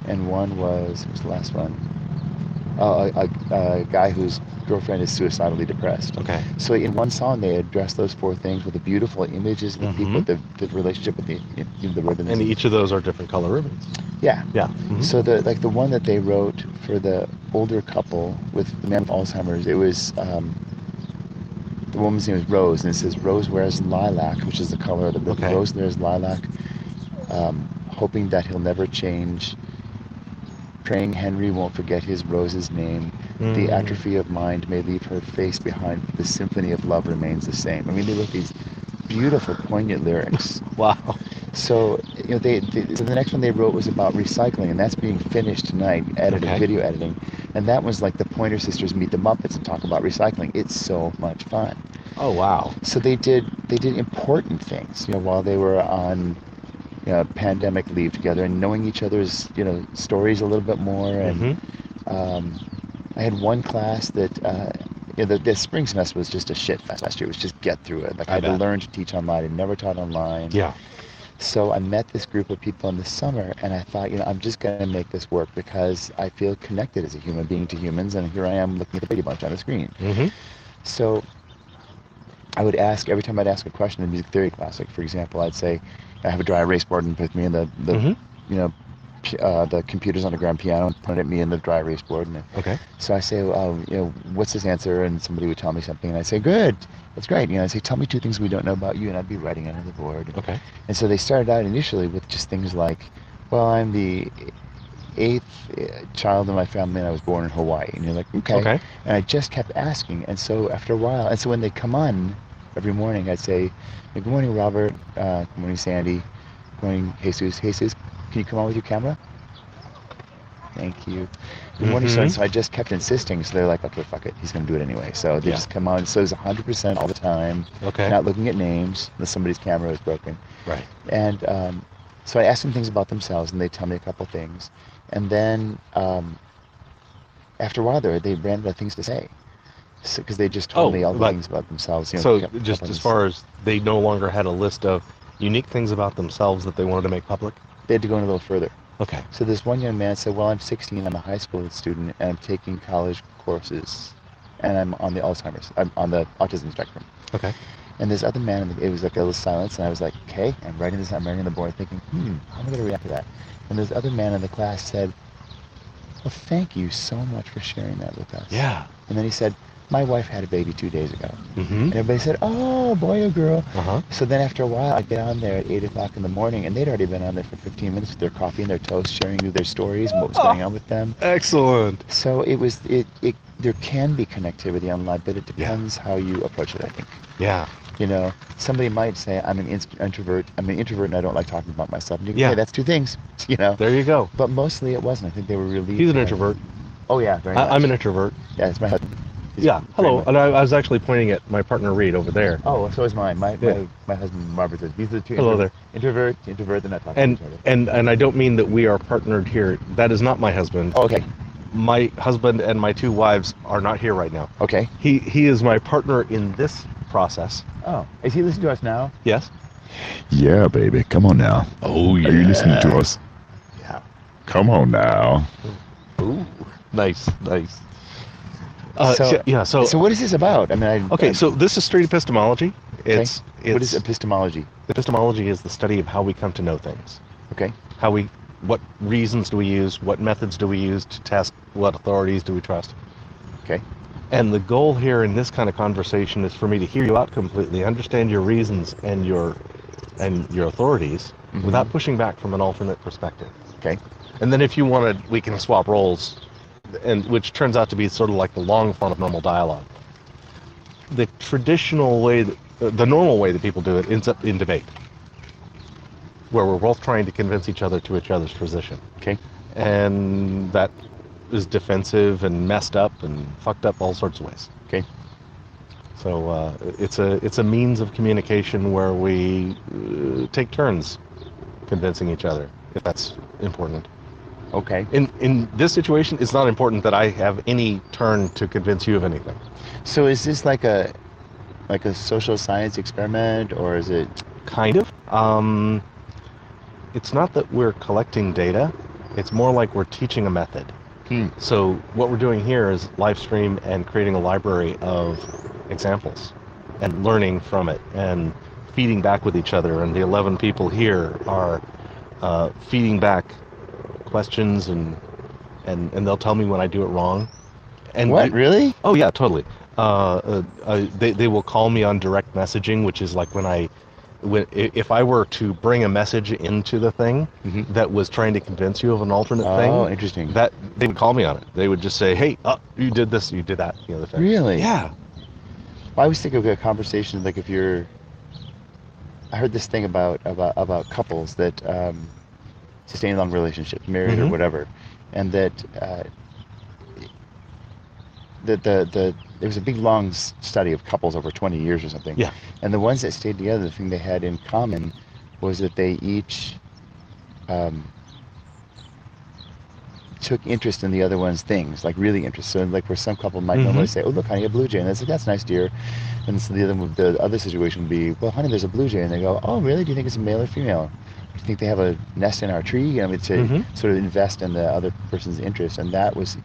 Speaker 9: And one was, what was the last one? A guy whose girlfriend is suicidally depressed.
Speaker 2: Okay.
Speaker 9: So in one song, they address those 4 things with the beautiful images of the people, the relationship with the ribbons.
Speaker 2: And each of those are different color ribbons.
Speaker 9: Yeah.
Speaker 2: Yeah.
Speaker 9: So the one that they wrote for the older couple with the man with Alzheimer's, it was the woman's name is Rose, and it says Rose wears lilac, which is the color of the ribbon.
Speaker 2: Okay.
Speaker 9: Rose wears lilac, hoping that he'll never change. Praying Henry won't forget his Rose's name. The atrophy of mind may leave her face behind. The symphony of love remains the same. I mean, they wrote these beautiful, poignant lyrics.
Speaker 2: Wow.
Speaker 9: So, so the next one they wrote was about recycling, and that's being finished tonight, video editing. And that was like the Pointer Sisters meet the Muppets and talk about recycling. It's so much fun.
Speaker 2: Oh, wow.
Speaker 9: So they did important things, while they were on pandemic leave together and knowing each other's, stories a little bit more. And I had one class that, the spring semester was just a shit fest last year. It was just get through it. Like I had to learn to teach online. I'd never taught online.
Speaker 2: Yeah.
Speaker 9: So I met this group of people in the summer, and I thought, I'm just going to make this work because I feel connected as a human being to humans, and here I am looking at the Brady Bunch on the screen. So I would ask, every time I'd ask a question in music theory class, like for example, I'd say, I have a dry erase board with me, and the computer's on the grand piano and point at me in the dry erase board. And
Speaker 2: Okay.
Speaker 9: so I say, what's this answer? And somebody would tell me something, and I say, good, that's great. I say, tell me 2 things we don't know about you, and I'd be writing it on the board.
Speaker 2: Okay.
Speaker 9: And so they started out initially with just things like, well, I'm the 8th child in my family, and I was born in Hawaii. And you're like, okay. And I just kept asking, and so after a while, and so when they come on every morning, I'd say, good morning, Robert. Good morning, Sandy. Good morning, Jesus. Jesus, can you come on with your camera? Thank you. Good morning, sir. So I just kept insisting. So they're like, okay, fuck it. He's going to do it anyway. So they just come on. So it's 100% all the time.
Speaker 2: Okay.
Speaker 9: Not looking at names unless somebody's camera is broken.
Speaker 2: Right.
Speaker 9: And so I asked them things about themselves, and they tell me a couple things. And then after a while, they ran out of things to say. Because they just told me all the things about themselves.
Speaker 2: So just as far as they no longer had a list of unique things about themselves that they wanted to make public?
Speaker 9: They had to go in a little further.
Speaker 2: Okay.
Speaker 9: So this one young man said, well, I'm 16, I'm a high school student, and I'm taking college courses, and I'm on the I'm on the autism spectrum.
Speaker 2: Okay.
Speaker 9: And this other man, it was like a little silence, and I was like, okay, I'm writing on the board thinking, how am I going to react to that? And this other man in the class said, well, thank you so much for sharing that with us.
Speaker 2: Yeah.
Speaker 9: And then he said, my wife had a baby 2 days ago. And everybody said, oh, boy or girl. So then after a while, I'd get on there at 8 o'clock in the morning, and they'd already been on there for 15 minutes with their coffee and their toast, sharing their stories and what was going on with them.
Speaker 2: Excellent.
Speaker 9: So there can be connectivity online, but it depends how you approach it, I think.
Speaker 2: Yeah.
Speaker 9: Somebody might say, I'm an introvert. I'm an introvert and I don't like talking about myself. And you can say, that's 2 things,
Speaker 2: There you go.
Speaker 9: But mostly it wasn't. I think they were really...
Speaker 2: He's an introvert.
Speaker 9: Oh, yeah, very much.
Speaker 2: I'm an introvert.
Speaker 9: Yeah, it's my husband.
Speaker 2: Yeah, hello. And I was actually pointing at my partner Reed over there.
Speaker 9: Oh, so is mine. My husband Robert says these are the 2.
Speaker 2: Hello there.
Speaker 9: Introvert, they're not talking to each other.
Speaker 2: And I don't mean that we are partnered here. That is not my husband.
Speaker 9: Oh, okay.
Speaker 2: My husband and my 2 wives are not here right now.
Speaker 9: Okay.
Speaker 2: He is my partner in this process.
Speaker 9: Oh, is he listening to us now?
Speaker 2: Yes.
Speaker 10: Yeah, baby. Come on now.
Speaker 9: Oh, yeah.
Speaker 10: Are you listening to us?
Speaker 9: Yeah.
Speaker 10: Come on now.
Speaker 2: Ooh, nice.
Speaker 9: So what is this about? I mean,
Speaker 2: so this is straight epistemology. It's
Speaker 9: what is epistemology?
Speaker 2: Epistemology is the study of how we come to know things.
Speaker 9: Okay.
Speaker 2: What reasons do we use? What methods do we use to test? What authorities do we trust?
Speaker 9: Okay.
Speaker 2: And the goal here in this kind of conversation is for me to hear you out completely, understand your reasons and your authorities without pushing back from an alternate perspective.
Speaker 9: Okay.
Speaker 2: And then if you want to, we can swap roles, and which turns out to be sort of like the long form of normal dialogue. The traditional way, the normal way that people do it ends up in debate, where we're both trying to convince each other to each other's position.
Speaker 9: Okay.
Speaker 2: And that is defensive and messed up and fucked up all sorts of ways.
Speaker 9: Okay.
Speaker 2: So it's a means of communication where we take turns convincing each other, if that's important.
Speaker 9: Okay.
Speaker 2: In this situation, it's not important that I have any turn to convince you of anything.
Speaker 9: So is this like a social science experiment, or is it?
Speaker 2: Kind of. It's not that we're collecting data. It's more like we're teaching a method. So what we're doing here is live stream and creating a library of examples and learning from it and feeding back with each other. And the 11 people here are feeding back questions and they'll tell me when I do it wrong. And
Speaker 9: What, really?
Speaker 2: Oh yeah, totally. They will call me on direct messaging, which is like if I were to bring a message into the thing that was trying to convince you of an alternate thing.
Speaker 9: Oh, interesting.
Speaker 2: That they would call me on it. They would just say, "Hey, you did this, you did that," the other thing.
Speaker 9: Really?
Speaker 2: Yeah.
Speaker 9: I always think of a conversation like if you're. I heard this thing about couples that sustain long relationships, married or whatever, and that there was a big long study of couples over 20 years or something.
Speaker 2: Yeah.
Speaker 9: And the ones that stayed together, the thing they had in common was that they each took interest in the other one's things, like really interest. So like where some couple might normally say, "Oh look, honey, a blue jay," and they say, "That's nice, dear." And so the other situation would be, "Well, honey, there's a blue jay," and they go, "Oh really? Do you think it's a male or female? Do you think they have a nest in our tree?" To sort of invest in the other person's interest, and that was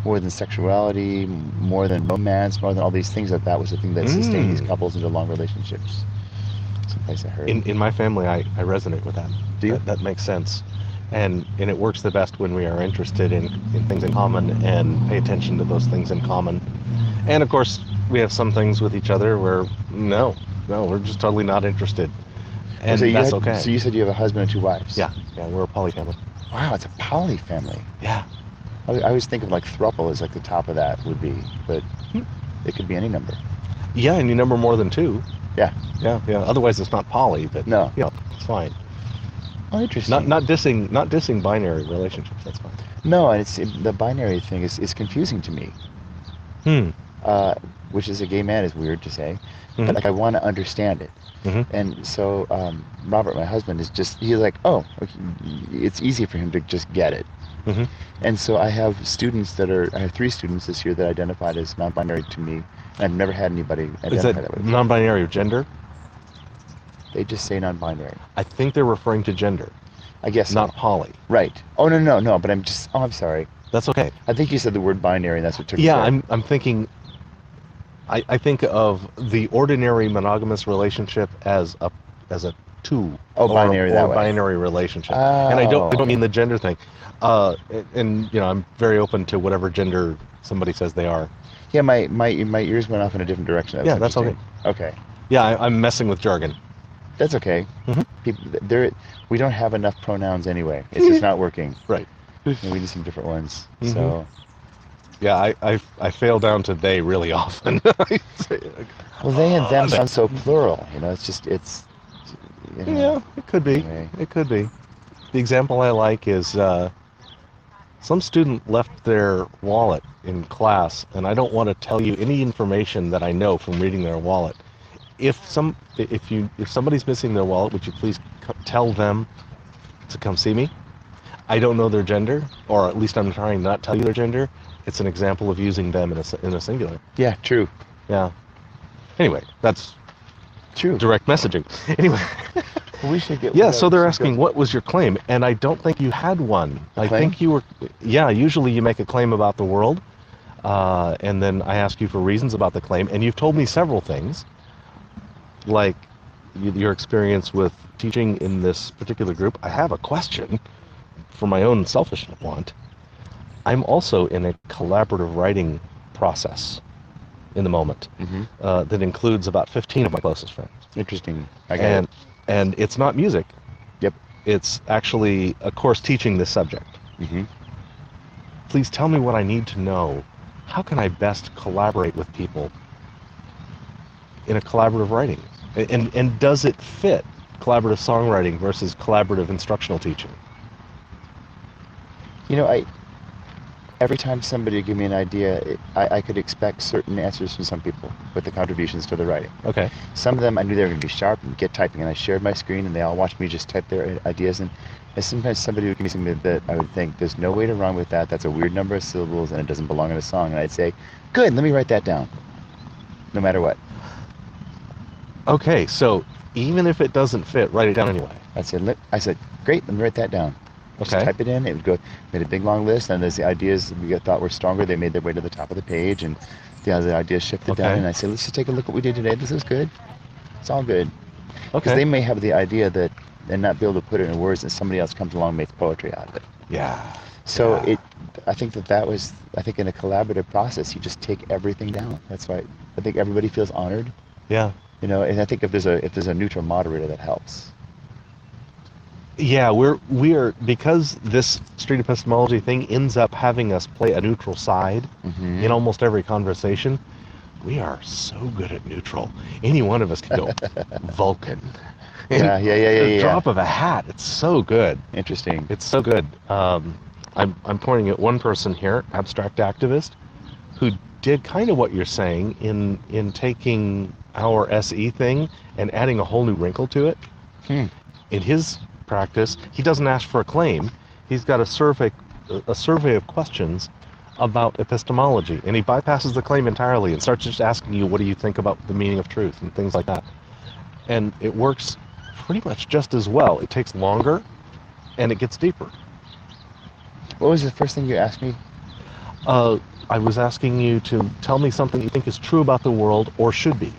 Speaker 9: more than sexuality, more than romance, more than all these things. That was the thing that sustained these couples into long relationships. Someplace I heard.
Speaker 2: In my family, I resonate with that.
Speaker 9: Do you?
Speaker 2: That makes sense. And it works the best when we are interested in things in common and pay attention to those things in common. And of course, we have some things with each other where no, we're just totally not interested. And
Speaker 9: so
Speaker 2: that's okay.
Speaker 9: So you said you have a husband and 2 wives?
Speaker 2: Yeah, we're a poly family.
Speaker 9: Wow, it's a poly family.
Speaker 2: Yeah.
Speaker 9: I always think of like throuple as like the top of that would be, but it could be any number.
Speaker 2: Yeah, and you number more than 2.
Speaker 9: Yeah.
Speaker 2: Yeah. Otherwise, it's not poly, but
Speaker 9: no,
Speaker 2: it's fine.
Speaker 9: Oh, interesting.
Speaker 2: Not dissing binary relationships. That's fine.
Speaker 9: No, and the binary thing is confusing to me. Which as a gay man is weird to say, but like I want to understand it. And so Robert, my husband, he's like, oh, okay, it's easy for him to just get it. And so I have I have 3 students this year that identified as non-binary to me. I've never had anybody identify that way.
Speaker 2: Non-binary gender?
Speaker 9: They just say non-binary.
Speaker 2: I think they're referring to gender.
Speaker 9: I guess
Speaker 2: not
Speaker 9: so.
Speaker 2: poly.
Speaker 9: Right. Oh no. But I'm sorry.
Speaker 2: That's okay.
Speaker 9: I think you said the word binary, and that's what took me.
Speaker 2: Yeah, I'm thinking. I think of the ordinary monogamous relationship as a 2.
Speaker 9: Binary that way.
Speaker 2: Binary relationship. And I don't mean the gender thing. And I'm very open to whatever gender somebody says they are.
Speaker 9: Yeah, my ears went off in a different direction.
Speaker 2: Yeah, that's okay.
Speaker 9: Okay.
Speaker 2: Yeah, I'm messing with jargon.
Speaker 9: That's okay. We don't have enough pronouns anyway. It's just not working.
Speaker 2: Right.
Speaker 9: And we need some different ones. So.
Speaker 2: Yeah, I fail down to they really often.
Speaker 9: Well, they and them sound so plural. It's.
Speaker 2: Yeah, it could be.
Speaker 9: Anyway.
Speaker 2: It could be. The example I like is some student left their wallet in class, and I don't want to tell you any information that I know from reading their wallet. If somebody's missing their wallet, would you please tell them to come see me? I don't know their gender, or at least I'm trying not to tell you their gender. It's an example of using them in a singular.
Speaker 9: Yeah, true.
Speaker 2: Yeah. Anyway, that's
Speaker 9: true.
Speaker 2: Direct messaging. Anyway.
Speaker 9: Well, we should get.
Speaker 2: Yeah, so they're asking, what was your claim? And I don't think you had one. I think you were. Yeah, usually you make a claim about the world, and then I ask you for reasons about the claim, and you've told me several things. Like your experience with teaching in this particular group. I have a question for my own selfish want. I'm also in a collaborative writing process in the moment that includes about 15 of my closest friends.
Speaker 9: Interesting. I get it.
Speaker 2: And it's not music.
Speaker 9: Yep.
Speaker 2: It's actually a course teaching this subject. Please tell me what I need to know. How can I best collaborate with people in a collaborative writing? And does it fit collaborative songwriting versus collaborative instructional teaching?
Speaker 9: every time somebody give me an idea, I could expect certain answers from some people with the contributions to the writing.
Speaker 2: Okay.
Speaker 9: Some of them I knew they were going to be sharp and get typing, and I shared my screen, and they all watched me just type their ideas. And sometimes somebody would give me something that I would think, there's no way to run with that. That's a weird number of syllables, and it doesn't belong in a song. And I'd say, good, let me write that down, no matter what.
Speaker 2: Okay, so even if it doesn't fit, write it down anyway.
Speaker 9: I said, great, let me write that down. Just
Speaker 2: Okay.
Speaker 9: type it in. It would go. Made a big long list, and as the ideas we thought were stronger, they made their way to the top of the page, and the other ideas shifted down.
Speaker 2: Okay.
Speaker 9: And I said, let's just take a look at what we did today. This is good. It's all good. Because
Speaker 2: Okay.
Speaker 9: they may have the idea that and not be able to put it in words, and somebody else comes along and makes poetry out of it.
Speaker 2: Yeah.
Speaker 9: So
Speaker 2: Yeah.
Speaker 9: I think that was. I think in a collaborative process, you just take everything down. That's why I think everybody feels honored.
Speaker 2: Yeah.
Speaker 9: You know, and I think if there's a neutral moderator, that helps.
Speaker 2: Yeah, we're because this street epistemology thing ends up having us play a neutral side
Speaker 9: Mm-hmm.
Speaker 2: in almost every conversation. We are so good at neutral. Any one of us can go Vulcan.
Speaker 9: Yeah.
Speaker 2: The drop of a hat. It's so good.
Speaker 9: Interesting.
Speaker 2: It's so good. I'm pointing at one person here, abstract activist, who did kind of what you're saying in taking our SE thing and adding a whole new wrinkle to it. In his practice, he doesn't ask for a claim. He's got a survey of questions about epistemology, and he bypasses the claim entirely and starts just asking you, what do you think about the meaning of truth and things like that. And it works pretty much just as well. It takes longer, and it gets deeper.
Speaker 9: What was the first thing you asked me?
Speaker 2: I was asking you to tell me something you think is true about the world or should be.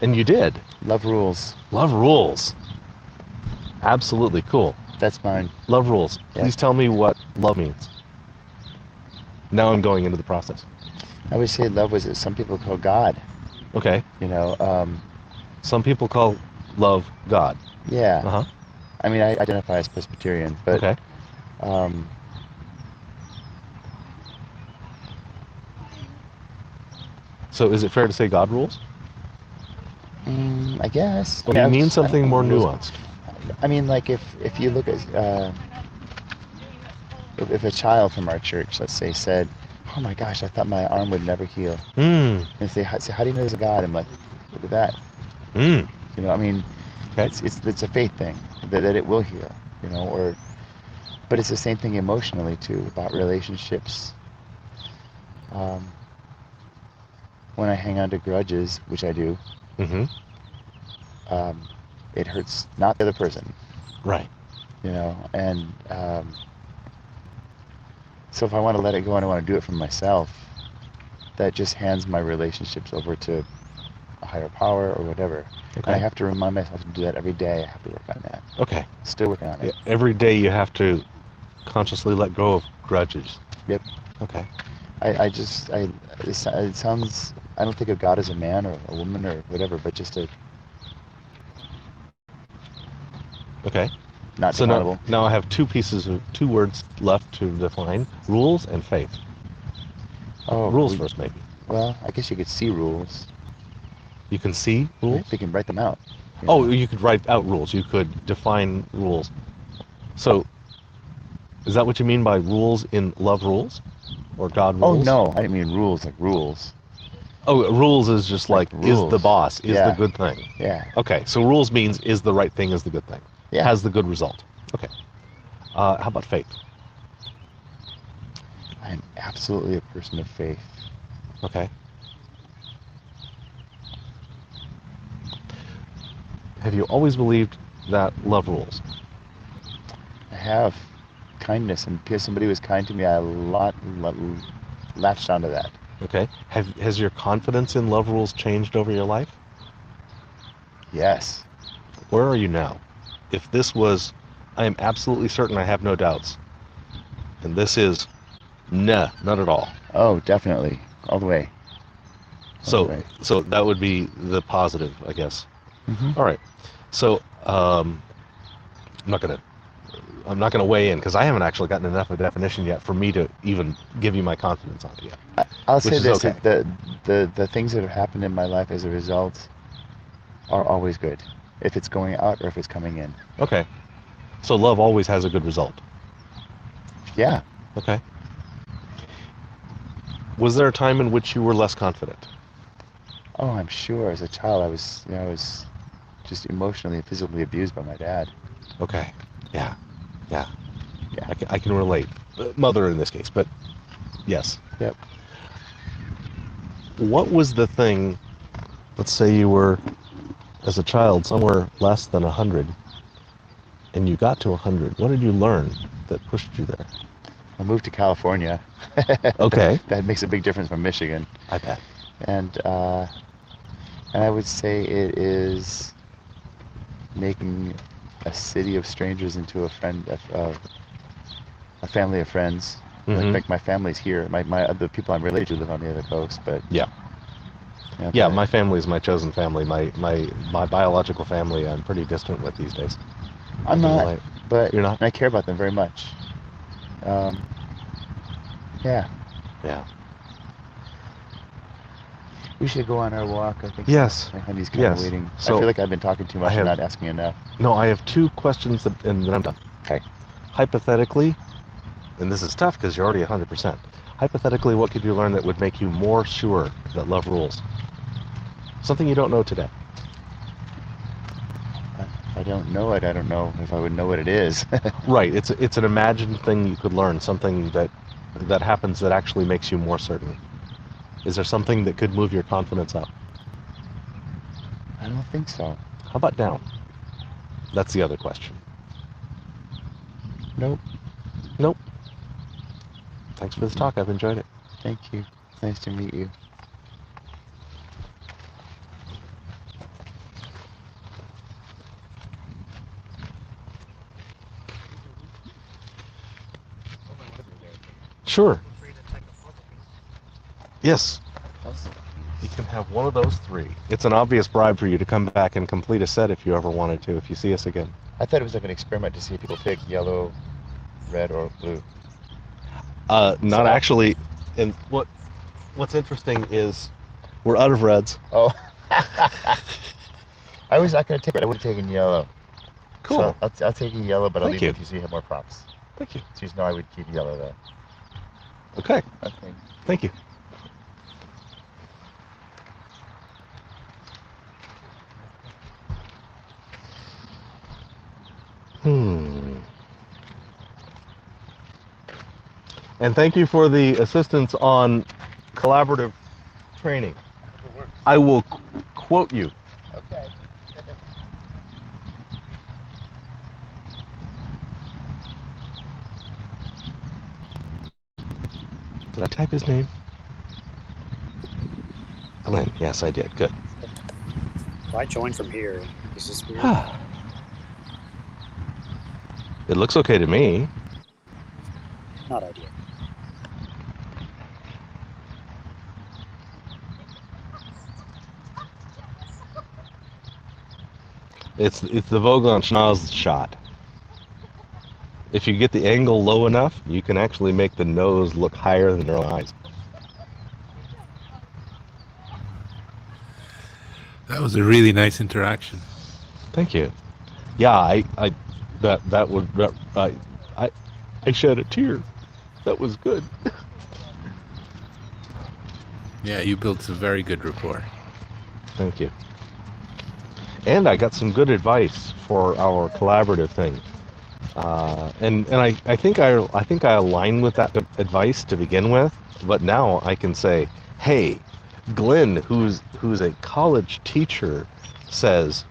Speaker 2: And you did.
Speaker 9: Love rules.
Speaker 2: Love rules. Absolutely cool.
Speaker 9: That's mine.
Speaker 2: Love rules.
Speaker 9: Yeah.
Speaker 2: Please tell me what love means. Now I'm going into the process.
Speaker 9: I always say love was some people call God.
Speaker 2: Okay.
Speaker 9: You know.
Speaker 2: Some people call love God.
Speaker 9: Yeah.
Speaker 2: Uh-huh.
Speaker 9: I mean, I identify as Presbyterian, but
Speaker 2: Okay. So is it fair to say God rules?
Speaker 9: I guess.
Speaker 2: Or
Speaker 9: Yeah,
Speaker 2: do you mean
Speaker 9: I
Speaker 2: something
Speaker 9: don't
Speaker 2: more
Speaker 9: know.
Speaker 2: nuanced?
Speaker 9: I mean, like if you look at if a child from our church, let's say, said, "Oh my gosh, I thought my arm would never heal,"
Speaker 2: Mm.
Speaker 9: and say, "How do you know there's a God?" I'm like, "Look at that."
Speaker 2: Mm.
Speaker 9: You know, I mean,
Speaker 2: Okay.
Speaker 9: it's a faith thing that it will heal. You know, but it's the same thing emotionally too, about relationships. When I hang on to grudges, which I do,
Speaker 2: Mm-hmm.
Speaker 9: it hurts not the other person,
Speaker 2: Right.
Speaker 9: you know, and so if I want to let it go and I want to do it for myself, that just hands my relationships over to a higher power or whatever. And I
Speaker 2: Okay.
Speaker 9: have to remind myself to do that every day. I have to work on that.
Speaker 2: Okay.
Speaker 9: Still working on it.
Speaker 2: Every day you have to consciously let go of grudges.
Speaker 9: Yep.
Speaker 2: Okay.
Speaker 9: It sounds, I don't think of God as a man or a woman or whatever, but just
Speaker 2: Okay.
Speaker 9: not
Speaker 2: So
Speaker 9: definable.
Speaker 2: now I have two words left to define: rules and faith.
Speaker 9: Oh,
Speaker 2: Rules first, maybe.
Speaker 9: Well, I guess you could see rules.
Speaker 2: You can see rules.
Speaker 9: We can write them out.
Speaker 2: Oh, you could write out rules. You could define rules. So, is that what you mean by rules in love rules, or God
Speaker 9: Oh
Speaker 2: rules?
Speaker 9: no, I didn't mean rules like rules.
Speaker 2: Oh, rules is just like is the
Speaker 9: rules.
Speaker 2: boss, is
Speaker 9: Yeah.
Speaker 2: the good thing.
Speaker 9: Yeah.
Speaker 2: Okay, so rules means is the right thing, is the good thing.
Speaker 9: Yeah.
Speaker 2: Has the good result. Okay. How about faith?
Speaker 9: I'm absolutely a person of faith.
Speaker 2: Okay. Have you always believed that love rules?
Speaker 9: I have kindness, and because somebody was kind to me, I latched onto that.
Speaker 2: Okay. Has your confidence in love rules changed over your life?
Speaker 9: Yes.
Speaker 2: Where are you now? If this was, I am absolutely certain, I have no doubts, and this is, nah, not at all.
Speaker 9: Oh, definitely, all the way. All the way.
Speaker 2: So that would be the positive, I guess.
Speaker 9: Mhm.
Speaker 2: All right. So I'm not gonna weigh in because I haven't actually gotten enough of a definition yet for me to even give you my confidence on it yet.
Speaker 9: I'll
Speaker 2: Which
Speaker 9: say
Speaker 2: is
Speaker 9: this:
Speaker 2: okay.
Speaker 9: that the things that have happened in my life as a result are always good, if it's going out or if it's coming in.
Speaker 2: Okay. So love always has a good result.
Speaker 9: Yeah.
Speaker 2: Okay. Was there a time in which you were less confident?
Speaker 9: Oh, I'm sure. As a child, I was just emotionally and physically abused by my dad.
Speaker 2: Okay. Yeah. Yeah.
Speaker 9: Yeah.
Speaker 2: I can relate. Mother in this case, but yes.
Speaker 9: Yep.
Speaker 2: What was the thing, let's say you were, as a child, somewhere less than 100, and you got to 100. What did you learn that pushed you there?
Speaker 9: I moved to California.
Speaker 2: Okay.
Speaker 9: That makes a big difference from Michigan.
Speaker 2: I bet.
Speaker 9: And I would say it is making a city of strangers into a family of friends.
Speaker 2: Mhm.
Speaker 9: Like my family's here. My other people I'm related to live on the other coast, but
Speaker 2: Yeah. Yeah, my family is my chosen family. My biological family I'm pretty distant with these days.
Speaker 9: I'm not, but
Speaker 2: You're not?
Speaker 9: I care about them very much. Yeah.
Speaker 2: Yeah.
Speaker 9: We should go on our walk. I think.
Speaker 2: Yes.
Speaker 9: My honey's kind of
Speaker 2: Yes.
Speaker 9: waiting.
Speaker 2: So,
Speaker 9: I feel like I've been talking too much and not asking enough.
Speaker 2: No, I have 2 questions and then I'm done.
Speaker 9: Okay.
Speaker 2: Hypothetically, and this is tough because you're already 100%. Hypothetically, what could you learn that would make you more sure that love rules? Something you don't know today.
Speaker 9: I don't know it. I don't know if I would know what it is.
Speaker 2: Right. It's an imagined thing you could learn. Something that happens that actually makes you more certain. Is there something that could move your confidence up?
Speaker 9: I don't think so.
Speaker 2: How about down? That's the other question.
Speaker 9: Nope.
Speaker 2: Nope. Thanks for this talk. I've enjoyed it.
Speaker 9: Thank you. Nice to meet you.
Speaker 2: Sure. Yes. You can have one of those 3. It's an obvious bribe for you to come back and complete a set if you ever wanted to, if you see us again.
Speaker 9: I thought it was like an experiment to see if people pick yellow, red, or blue.
Speaker 2: Not actually. And what's interesting is we're out of reds.
Speaker 9: Oh. I was not going to take it. I would have taken yellow.
Speaker 2: Cool.
Speaker 9: So I'll take yellow, but I'll
Speaker 2: Thank
Speaker 9: leave
Speaker 2: you.
Speaker 9: it with you so you have more props.
Speaker 2: Thank you.
Speaker 9: So you know I would keep yellow though.
Speaker 2: Okay.
Speaker 9: Okay.
Speaker 2: Thank you. And thank you for the assistance on collaborative training. I will quote you.
Speaker 9: Okay.
Speaker 2: Did I type his name? Glen. Yes, I did. Good.
Speaker 3: If I join from here, is this weird?
Speaker 2: It looks okay to me.
Speaker 3: Not ideal.
Speaker 2: It's the Vogon schnoz shot. If you get the angle low enough, you can actually make the nose look higher than their own eyes.
Speaker 6: That was a really nice interaction.
Speaker 2: Thank you. Yeah, I shed a tear. That was good.
Speaker 6: Yeah, you built a very good rapport.
Speaker 2: Thank you. And I got some good advice for our collaborative thing. And I think I align with that advice to begin with, but now I can say, hey, Glen, who's a college teacher, says,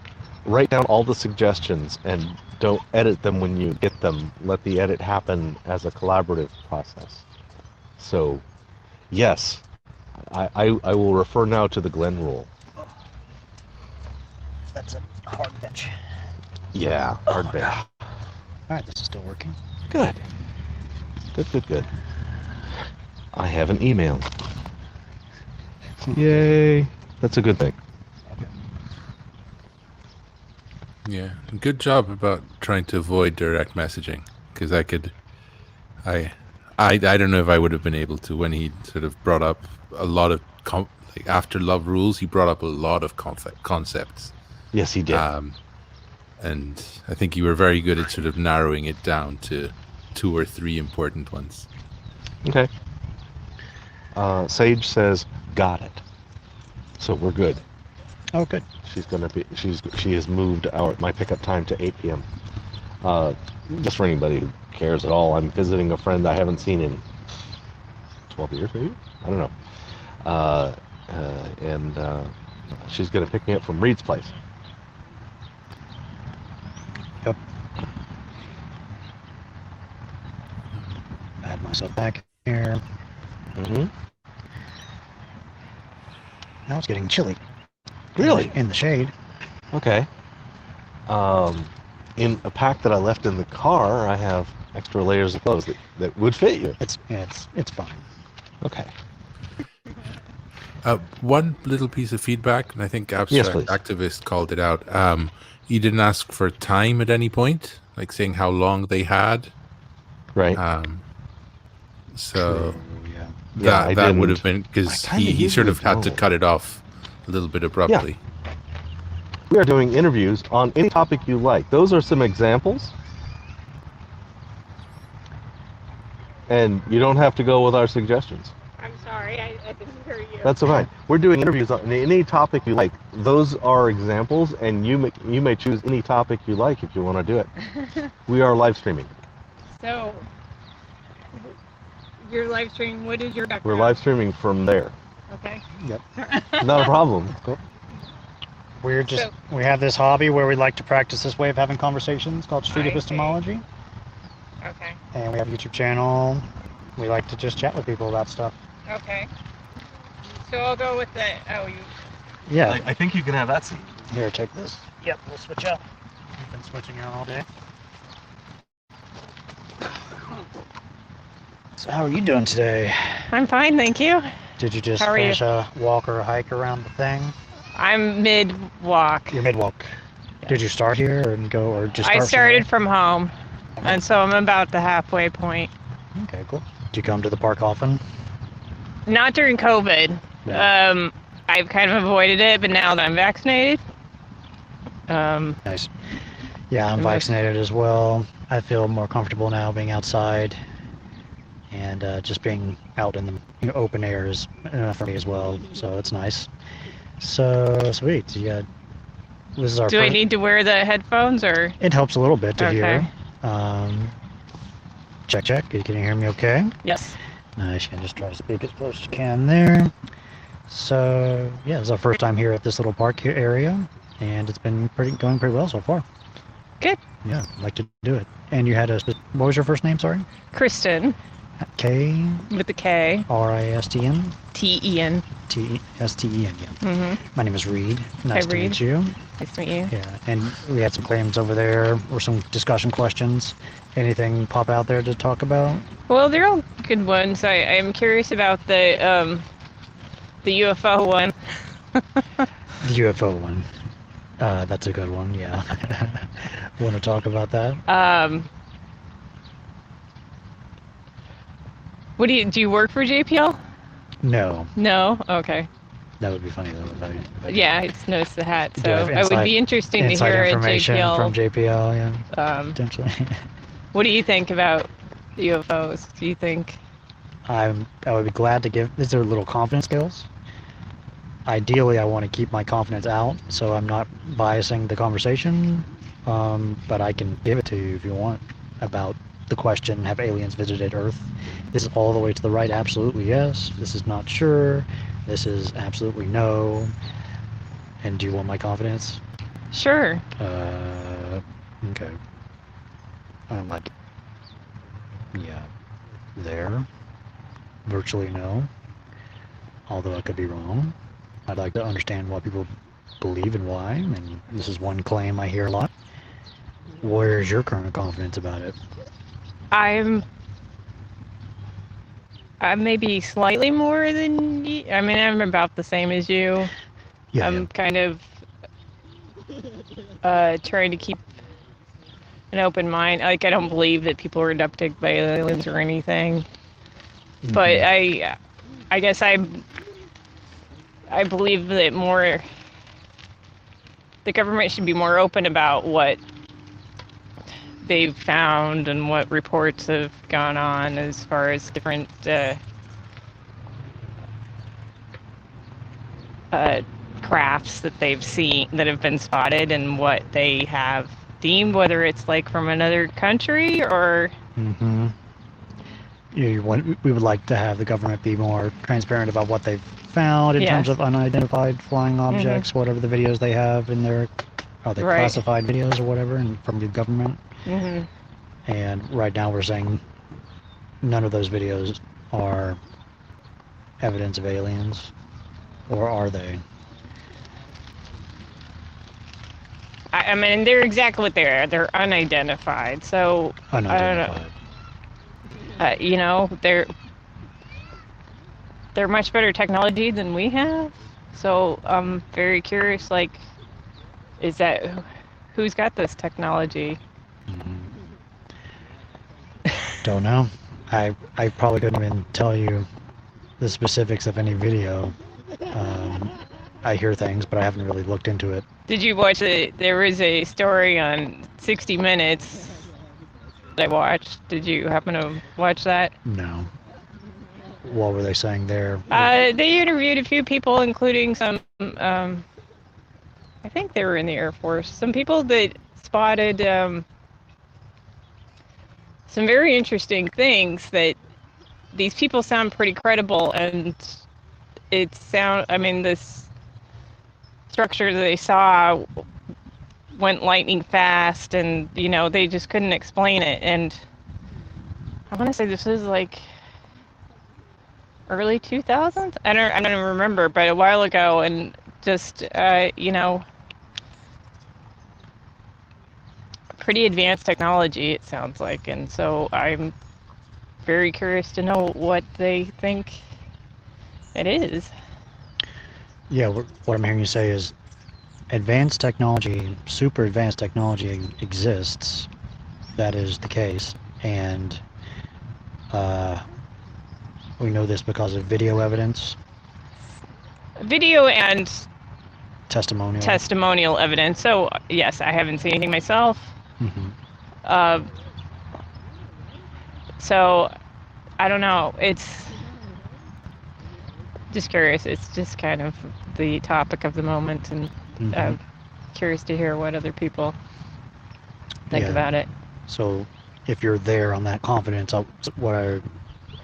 Speaker 2: write down all the suggestions and don't edit them when you get them. Let the edit happen as a collaborative process. So, yes, I will refer now to the Glen rule.
Speaker 1: That's a hard bench.
Speaker 2: Yeah, hard bench.
Speaker 1: Alright, this is still working.
Speaker 2: Good. Good. I have an email. Yay. That's a good thing.
Speaker 6: Yeah, good job about trying to avoid direct messaging, because I don't know if I would have been able to when he sort of brought up a lot of after love rules. He brought up a lot of concepts.
Speaker 2: Yes, he did.
Speaker 6: And I think you were very good at sort of narrowing it down to 2 or 3 important ones.
Speaker 2: Okay. Sage says, got it. So we're good.
Speaker 1: Oh, good.
Speaker 2: She has moved my pickup time to 8 p.m. Just for anybody who cares at all, I'm visiting a friend I haven't seen in 12 years, maybe? I don't know. And she's going to pick me up from Reed's place.
Speaker 1: Yep. Add myself back here.
Speaker 2: Mm-hmm.
Speaker 1: Now it's getting chilly.
Speaker 2: Really?
Speaker 1: In the shade.
Speaker 2: Okay. In a pack that I left in the car, I have extra layers of clothes that would fit you.
Speaker 1: It's fine.
Speaker 2: Okay.
Speaker 6: One little piece of feedback, and I think
Speaker 2: Yes,
Speaker 6: Abstract
Speaker 2: please.
Speaker 6: Activist called it out. You didn't ask for time at any point, like saying how long they had.
Speaker 2: Right.
Speaker 6: So
Speaker 2: Yeah,
Speaker 6: that would have been because he sort of had to cut it off a little bit abruptly.
Speaker 2: We are doing interviews on any topic you like. Those are some examples. And you don't have to go with our suggestions.
Speaker 4: I'm sorry, I didn't hear you.
Speaker 2: That's all right. We're doing interviews on any topic you like. Those are examples, and you may choose any topic you like if you want to do it. We are live streaming.
Speaker 4: So, you're live streaming. What is your background?
Speaker 2: We're live streaming from there.
Speaker 4: Okay.
Speaker 1: Yep.
Speaker 2: Not a problem.
Speaker 1: Cool. We have this hobby where we like to practice this way of having conversations called street epistemology.
Speaker 4: Okay.
Speaker 1: And we have a YouTube channel. We like to just chat with people about stuff.
Speaker 4: Okay. So I'll go with the. Oh, you.
Speaker 1: Yeah.
Speaker 2: I think you can have that seat.
Speaker 1: Here, take this. Yep, we'll switch out. We've been switching out all day. So how are you doing today?
Speaker 4: I'm fine, thank you.
Speaker 1: Did you just
Speaker 4: How are you?
Speaker 1: finish a walk or a hike around the thing?
Speaker 4: I'm mid-walk.
Speaker 1: You're mid-walk. Did you start here and go, or just start
Speaker 4: I started from home, and so I'm about the halfway point.
Speaker 1: Okay, cool. Do you come to the park often?
Speaker 4: Not during COVID.
Speaker 1: Yeah.
Speaker 4: I've kind of avoided it, but now that I'm vaccinated.
Speaker 1: Nice. Yeah, I'm vaccinated as well. I feel more comfortable now being outside, and just being out in the open air is enough for me as well. So it's nice. So sweet. This is our.
Speaker 4: Do I need to wear the headphones or?
Speaker 1: It helps a little bit to
Speaker 4: Okay.
Speaker 1: hear. Check. Can you hear me okay?
Speaker 4: Yes.
Speaker 1: Nice. You can just try to speak as close as you can there. So yeah, it's our first time here at this little park here area, and it's been going pretty well so far.
Speaker 4: Good.
Speaker 1: Yeah, I'd like to do it. And you had what was your first name? Sorry.
Speaker 4: Kristen.
Speaker 1: K.
Speaker 4: With the K.
Speaker 1: R-I-S-T-N.
Speaker 4: T-E-N.
Speaker 1: T-S-T-E-N. Yeah.
Speaker 4: Mm-hmm.
Speaker 1: My name is Reed. Nice to
Speaker 4: Reed.
Speaker 1: meet you.
Speaker 4: Nice to meet you.
Speaker 1: Yeah, and we had some claims over there, or some discussion questions. Anything pop out there to talk about?
Speaker 4: Well, they're all good ones. I'm curious about the UFO one.
Speaker 1: The UFO one. That's a good one. Yeah. Want to talk about that?
Speaker 4: What do you work for JPL?
Speaker 1: No.
Speaker 4: No? Okay.
Speaker 1: That would be funny though. If I
Speaker 4: Yeah, I just noticed the hat,
Speaker 1: Do
Speaker 4: so
Speaker 1: you have
Speaker 4: it would be interesting to
Speaker 1: inside
Speaker 4: hear a
Speaker 1: information
Speaker 4: JPL.
Speaker 1: from JPL, yeah. Potentially.
Speaker 4: What do you think about the UFOs? Do you think?
Speaker 1: I would be glad to give. These are little confidence skills. Ideally, I want to keep my confidence out, so I'm not biasing the conversation. But I can give it to you if you want about the question: have aliens visited Earth? This is all the way to the right. Absolutely yes. This is not sure. This is absolutely no. And do you want my confidence?
Speaker 4: Sure.
Speaker 1: Okay. I'm like, yeah, there. Virtually no. Although I could be wrong. I'd like to understand what people believe and why, and this is one claim I hear a lot. Where's your current confidence about it?
Speaker 4: I'm maybe slightly more than you. I mean, I'm about the same as you.
Speaker 1: Yeah,
Speaker 4: I'm kind of trying to keep an open mind. Like, I don't believe that people are abducted by aliens or anything.
Speaker 1: Mhm.
Speaker 4: But I guess I believe that the government should be more open about what they've found and what reports have gone on as far as different crafts that they've seen that have been spotted and what they have deemed, whether it's like from another country or.
Speaker 1: Mm-hmm. We would like to have the government be more transparent about what they've found in terms of unidentified flying objects, whatever the videos they have in their, are they classified videos or whatever, and from the government. And right now we're saying none of those videos are evidence of aliens, or are they?
Speaker 4: I mean, they're exactly what they are. They're unidentified. So
Speaker 1: Unidentified.
Speaker 4: I don't know. You know, they're much better technology than we have. So I'm very curious. Like, is that who's got this technology?
Speaker 1: Don't know. I probably couldn't even tell you the specifics of any video. I hear things, but I haven't really looked into it.
Speaker 4: Did you watch it? There was a story on 60 Minutes that I watched. Did you happen to watch that?
Speaker 1: No. What were they saying there?
Speaker 4: They interviewed a few people, including some, I think they were in the Air Force, some people that spotted some very interesting things that these people sound pretty credible, and this structure that they saw went lightning fast, and they just couldn't explain it. And I want to say this was like early 2000s. I don't remember, but a while ago, and just pretty advanced technology, it sounds like. And so I'm very curious to know what they think it is.
Speaker 1: Yeah, what I'm hearing you say is advanced technology, super advanced technology exists. That is the case. And we know this because of video evidence.
Speaker 4: Video and
Speaker 1: testimonial
Speaker 4: evidence. So, yes, I haven't seen anything myself. So, I don't know. It's just curious. It's just kind of the topic of the moment, and curious to hear what other people think about it.
Speaker 1: So, if you're there on that confidence, what I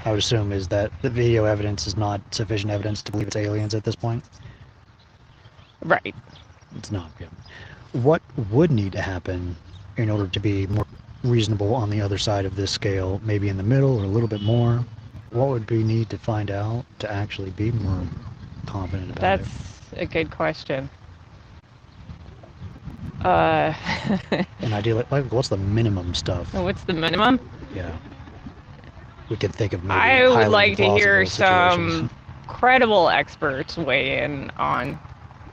Speaker 1: would assume is that the video evidence is not sufficient evidence to believe it's aliens at this point?
Speaker 4: Right.
Speaker 1: It's not. Yeah. What would need to happen in order to be more reasonable on the other side of this scale, maybe in the middle or a little bit more? What would we need to find out to actually be more confident about it?
Speaker 4: That's a good question.
Speaker 1: And ideally, like, what's the minimum stuff?
Speaker 4: What's the minimum?
Speaker 1: Yeah. We could think of maybe
Speaker 4: I would
Speaker 1: highly
Speaker 4: like to hear
Speaker 1: implausible
Speaker 4: some
Speaker 1: situations.
Speaker 4: credible experts weigh in on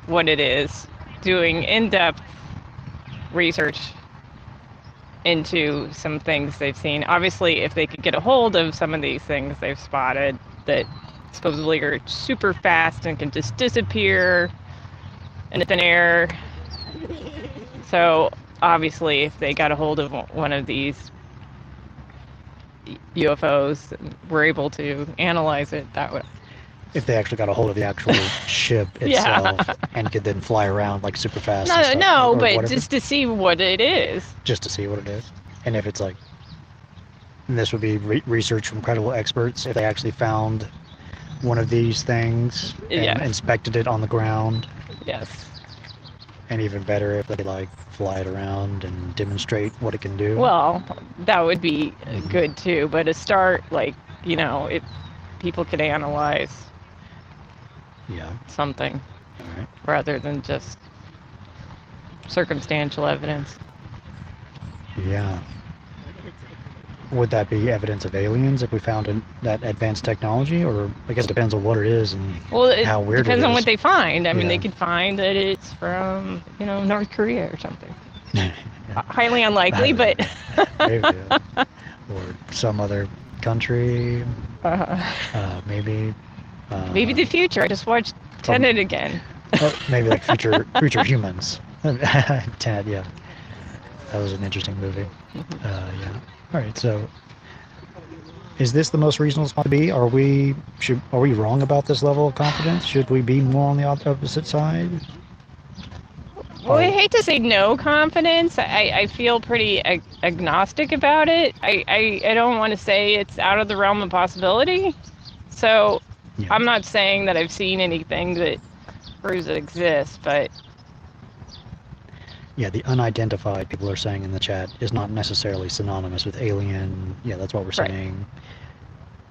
Speaker 4: what it is, doing in-depth research into some things they've seen. Obviously, if they could get a hold of some of these things they've spotted that supposedly are super fast and can just disappear in thin air. So obviously, if they got a hold of one of these UFOs, were able to analyze it that way.
Speaker 1: If they actually got a hold of the actual ship itself and could then fly around like super fast.
Speaker 4: No,
Speaker 1: or
Speaker 4: but
Speaker 1: whatever.
Speaker 4: just to see what it is.
Speaker 1: Just to see what it is. And if it's like, and this would be research from credible experts, if they actually found one of these things and inspected it on the ground.
Speaker 4: Yes.
Speaker 1: And even better if they could like fly it around and demonstrate what it can do.
Speaker 4: Well, that would be good too, but a start, like, if people could analyze something rather than just circumstantial evidence.
Speaker 1: Yeah. Would that be evidence of aliens if we found that advanced technology? Or I guess it depends on what it is and how weird it is.
Speaker 4: Depends on what they find. I mean, they could find that it's from, North Korea or something. Highly unlikely, but...
Speaker 1: Maybe, or some other country. Maybe...
Speaker 4: maybe the future. I just watched Tenet again.
Speaker 1: Maybe like future humans. Tenet, yeah. That was an interesting movie. Yeah. All right. So, is this the most reasonable spot to be? Are we wrong about this level of confidence? Should we be more on the opposite side?
Speaker 4: Well, I hate to say no confidence. I feel pretty agnostic about it. I don't want to say it's out of the realm of possibility. So
Speaker 1: Yeah.
Speaker 4: I'm not saying that I've seen anything that proves it exists, but
Speaker 1: Yeah, the unidentified, people are saying in the chat, is not necessarily synonymous with alien. Yeah, that's what we're
Speaker 4: Right.
Speaker 1: saying.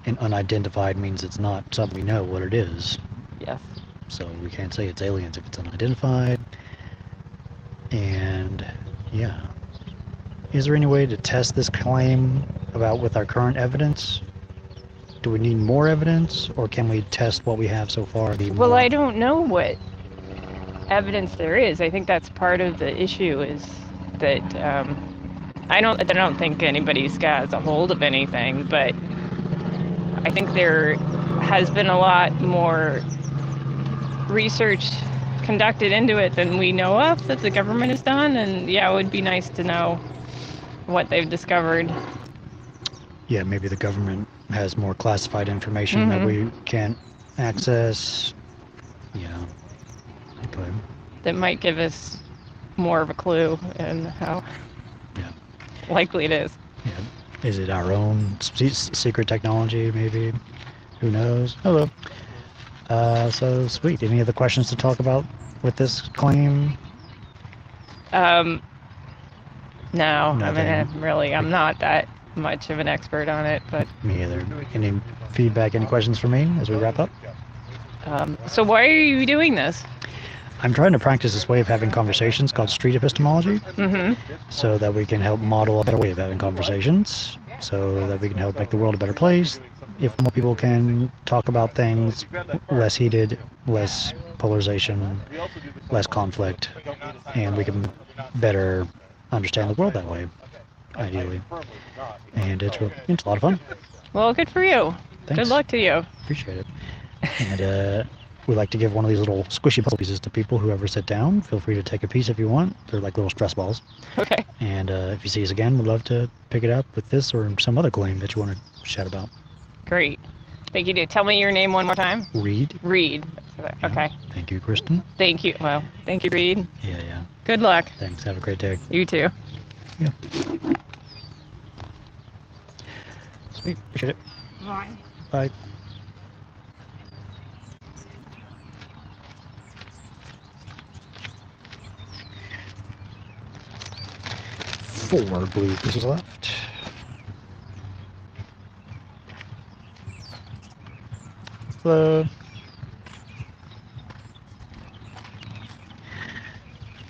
Speaker 1: And unidentified means it's not something we know what it is.
Speaker 4: yes.
Speaker 1: So we can't say it's aliens if it's unidentified. And yeah. Is there any way to test this claim with our current evidence? Do we need more evidence, or can we test what we have so far?
Speaker 4: Well, I don't know what evidence there is. I think that's part of the issue is that I don't think anybody's got a hold of anything, but I think there has been a lot more research conducted into it than we know of that the government has done, and yeah, it would be nice to know what they've discovered.
Speaker 1: Yeah, maybe the government has more classified information that we can't access. Yeah. Okay.
Speaker 4: That might give us more of a clue in how likely it is.
Speaker 1: Yeah. Is it our own secret technology, maybe? Who knows? Hello. So sweet. Any other questions to talk about with this claim?
Speaker 4: No,
Speaker 1: Nothing.
Speaker 4: I'm not that much of an expert on it, but
Speaker 1: Me either. Any feedback, any questions for me as we wrap up?
Speaker 4: so why are you doing this?
Speaker 1: I'm trying to practice this way of having conversations called street epistemology, so that we can help model a better way of having conversations, so that we can help make the world a better place. If more people can talk about things less heated, less polarization, less conflict, and we can better understand the world that way, ideally. And it's a lot of fun.
Speaker 4: Well, good for you.
Speaker 1: Thanks.
Speaker 4: Good luck to you.
Speaker 1: Appreciate it. And we like to give one of these little squishy puzzle pieces to people who ever sit down. Feel free to take a piece if you want. They're like little stress balls.
Speaker 4: Okay.
Speaker 1: And if you see us again, we'd love to pick it up with this or some other claim that you want to chat about.
Speaker 4: Great. Thank you. Tell me your name one more time.
Speaker 1: Reed.
Speaker 4: Reed. Okay.
Speaker 1: Thank you, Kristen.
Speaker 4: Thank you. Well, thank you, Reed.
Speaker 1: Yeah.
Speaker 4: Good luck.
Speaker 1: Thanks. Have a great day.
Speaker 4: You too.
Speaker 1: Yeah. Sweet. Appreciate it.
Speaker 8: Bye.
Speaker 1: Bye. Four blue pieces left. Hello.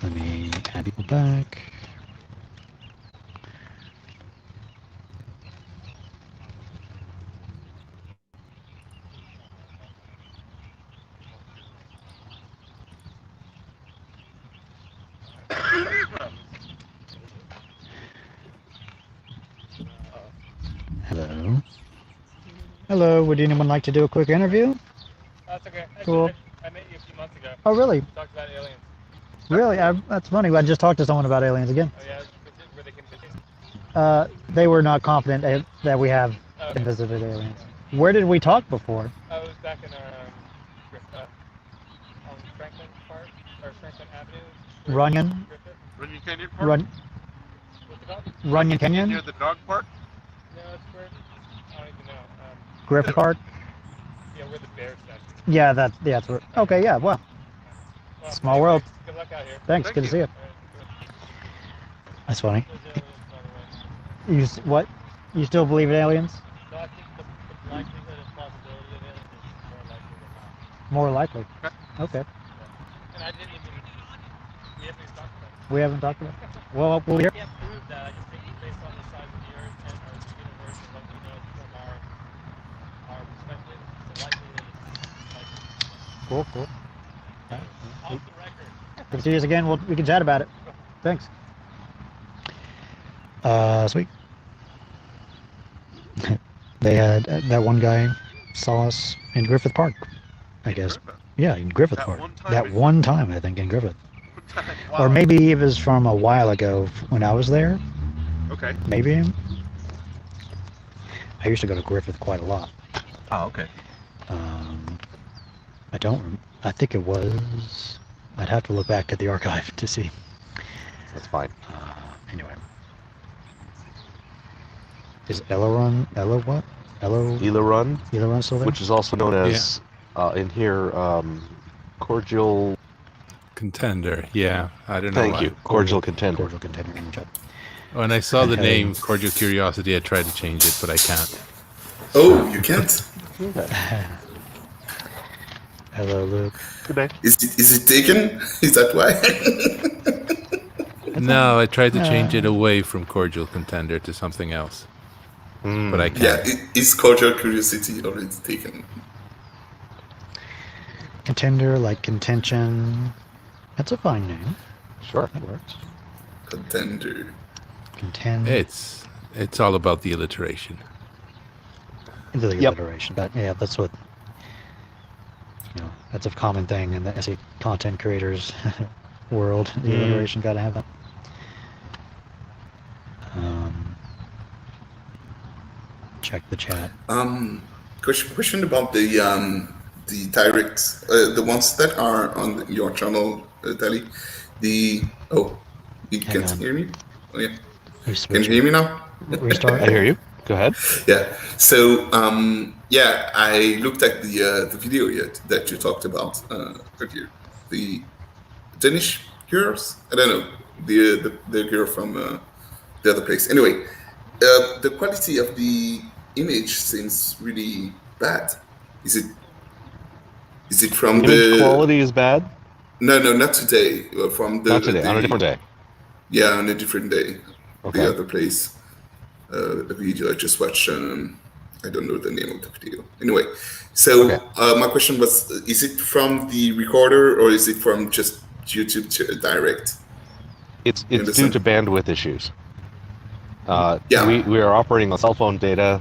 Speaker 1: Let me add people back. Hello. Hello, would anyone like to do a quick interview?
Speaker 11: That's okay. Actually,
Speaker 1: Cool.
Speaker 11: I met you a few months ago.
Speaker 1: Oh, really?
Speaker 11: We talked about aliens.
Speaker 1: Really? That's funny. I just talked to someone about aliens again.
Speaker 11: Oh, yeah? Were they convincing?
Speaker 1: They were not confident that we have visited aliens. Where did we talk before?
Speaker 11: I was back in on Franklin Park, or Franklin Avenue.
Speaker 1: Runyon?
Speaker 7: Runyon Canyon Park?
Speaker 11: What's it called?
Speaker 1: Runyon Canyon?
Speaker 7: Near the dog park?
Speaker 11: No, it's where, I don't even know.
Speaker 1: Griffith Park?
Speaker 11: Yeah, where the bear statue.
Speaker 1: Yeah, that's where. Okay, yeah, well. Small world.
Speaker 11: Good luck out here.
Speaker 1: Thanks, good to see you. That's funny. What? You still believe in aliens?
Speaker 11: So I think the likelihood of possibility of aliens is
Speaker 1: More likely. Okay.
Speaker 11: and I didn't even, we haven't even talked about it.
Speaker 1: We haven't talked about it. Well, we'll hear.
Speaker 11: I can't prove that. I just think based on the size of the Earth and our universe and what we know from our perspective, the likelihood is likely.
Speaker 1: Cool.
Speaker 11: Off the record.
Speaker 1: Good to see you again. We can chat about it. Thanks. Sweet. They had that one guy saw us in Griffith Park, I guess. Yeah, in Griffith Park. That one time, I think, in Griffith. Or maybe it was from a while ago when I was there.
Speaker 2: Okay.
Speaker 1: Maybe. I used to go to Griffith quite a lot.
Speaker 2: Oh, okay.
Speaker 1: I don't. I think it was. I'd have to look back at the archive to see.
Speaker 2: That's fine.
Speaker 1: Anyway. Is Elorun, what?
Speaker 2: Elorun,
Speaker 1: Elorun still there?
Speaker 2: which is also known as, in here, Cordial.
Speaker 6: Contender, yeah. I don't know.
Speaker 2: Thank you. Cordial Contender.
Speaker 1: Cordial Contender in the chat.
Speaker 6: When I saw the name Cordial Curiosity, I tried to change it, but I can't.
Speaker 12: Oh, you can't?
Speaker 1: Hello, Luke.
Speaker 2: Good day.
Speaker 12: Is it taken? Is that why?
Speaker 6: No, I tried to change it away from Cordial Contender to something else. But I can't.
Speaker 12: Yeah, is Cordial Curiosity already taken?
Speaker 1: Contender, like contention. That's a fine name.
Speaker 2: Sure, it works.
Speaker 12: Contender.
Speaker 1: Contend.
Speaker 6: It's all about the alliteration.
Speaker 1: The alliteration. But yeah, that's what. That's a common thing in the SE content creators world. The alliteration, gotta have that. Check the chat.
Speaker 12: Question about the directs, the ones that are on your channel, Tally. You can't hear me? Oh yeah. Can you hear me now?
Speaker 1: Restart.
Speaker 2: I hear you. Go ahead.
Speaker 12: Yeah. So I looked at the video that you talked about earlier. The Danish girls. I don't know the girl from the other place. Anyway, the quality of the image seems really bad. Is it from
Speaker 2: Image quality is bad?
Speaker 12: No, not today. From the
Speaker 2: Not today. On a different day.
Speaker 12: Yeah, on a different day.
Speaker 2: Okay.
Speaker 12: The other place. The video I just watched. I don't know the name of the video. Anyway, so my question was: is it from the recorder or is it from just YouTube direct?
Speaker 2: It's due to bandwidth issues. We are operating on cell phone data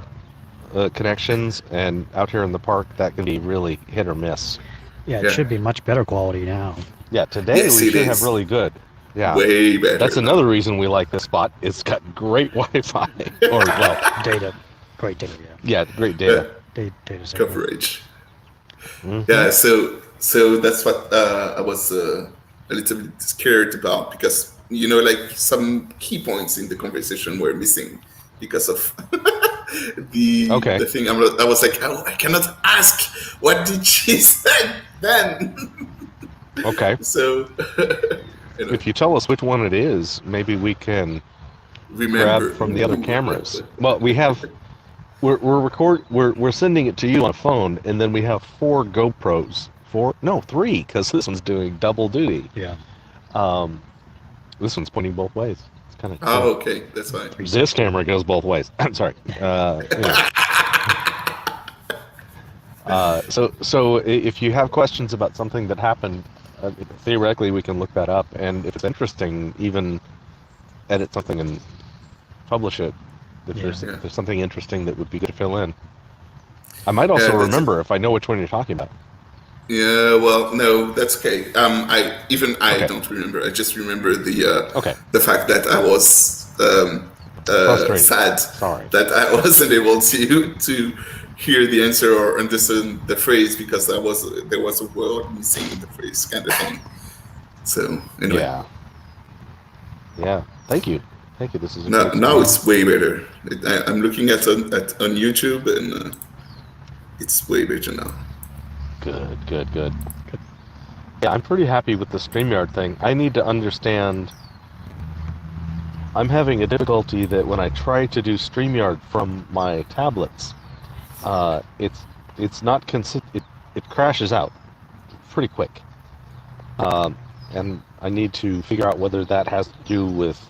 Speaker 2: connections, and out here in the park, that can be really hit or miss.
Speaker 1: Yeah, it should be much better quality now.
Speaker 2: Yeah, today we should have really good. Yeah,
Speaker 12: way better.
Speaker 2: That's another reason we like this spot. It's got great Wi-Fi or
Speaker 1: data, great data.
Speaker 2: Yeah, great data.
Speaker 1: Data
Speaker 12: coverage. Yeah, so that's what I was a little bit scared about, because like some key points in the conversation were missing because of the thing. I was like, oh, I cannot ask. What did she say then?
Speaker 2: Okay.
Speaker 12: So.
Speaker 2: If you tell us which one it is, maybe we can grab from the other cameras. Well, we're sending it to you on a phone, and then we have 4 GoPros. 3, because this one's doing double duty.
Speaker 1: Yeah.
Speaker 2: This one's pointing both ways. It's kind of cool.
Speaker 12: Oh, okay, that's fine.
Speaker 2: This camera goes both ways. I'm sorry. So if you have questions about something that happened, theoretically we can look that up, and if it's interesting, even edit something and publish it. If there's something interesting that would be good to fill in. I might also remember if I know which one you're talking about.
Speaker 12: Yeah, well, no, that's okay. I don't remember. I just remember the fact that I was sad that I wasn't able to hear the answer or understand the phrase, because there was a word missing in the phrase, kind of thing. So anyway. Yeah. Thank you. This is now it's way better. I'm looking at on YouTube, and it's way better now.
Speaker 2: Good. Yeah, I'm pretty happy with the StreamYard thing. I need to understand. I'm having a difficulty that when I try to do StreamYard from my tablets, it's not consistent. It crashes out pretty quick, and I need to figure out whether that has to do with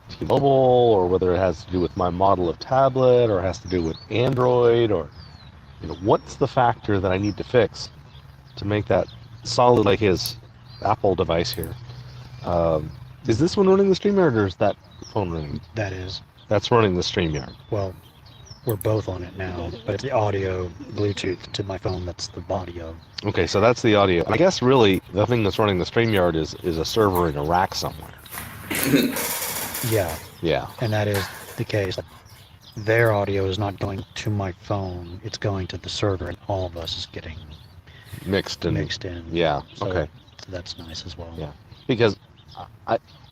Speaker 2: T-Mobile, or whether it has to do with my model of tablet, or has to do with Android, or what's the factor that I need to fix to make that solid like his Apple device here. Is this one running the StreamYard, or is that phone running?
Speaker 1: That is.
Speaker 2: That's running the StreamYard.
Speaker 1: Well, we're both on it now, but it's the audio Bluetooth to my phone that's the audio.
Speaker 2: Okay, so that's the audio. I guess really the thing that's running the StreamYard is a server in a rack somewhere.
Speaker 1: Yeah,
Speaker 2: Yeah.
Speaker 1: and that is the case. Their audio is not going to my phone, it's going to the server, and all of us is getting
Speaker 2: Mixed in. Yeah.
Speaker 1: So,
Speaker 2: Okay.
Speaker 1: so that's nice as well.
Speaker 2: Yeah. Because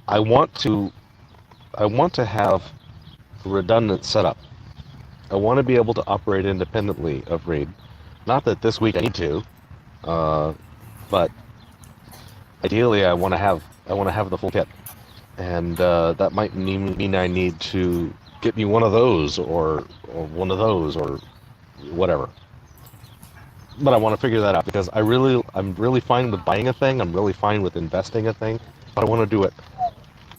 Speaker 2: I want to have a redundant setup. I want to be able to operate independently of Reed. Not that this week I need to, but ideally I want to have the full kit, and that might mean I need to get me one of those or one of those or whatever. But I want to figure that out because I'm really fine with buying a thing. I'm really fine with investing a thing, but I want to do it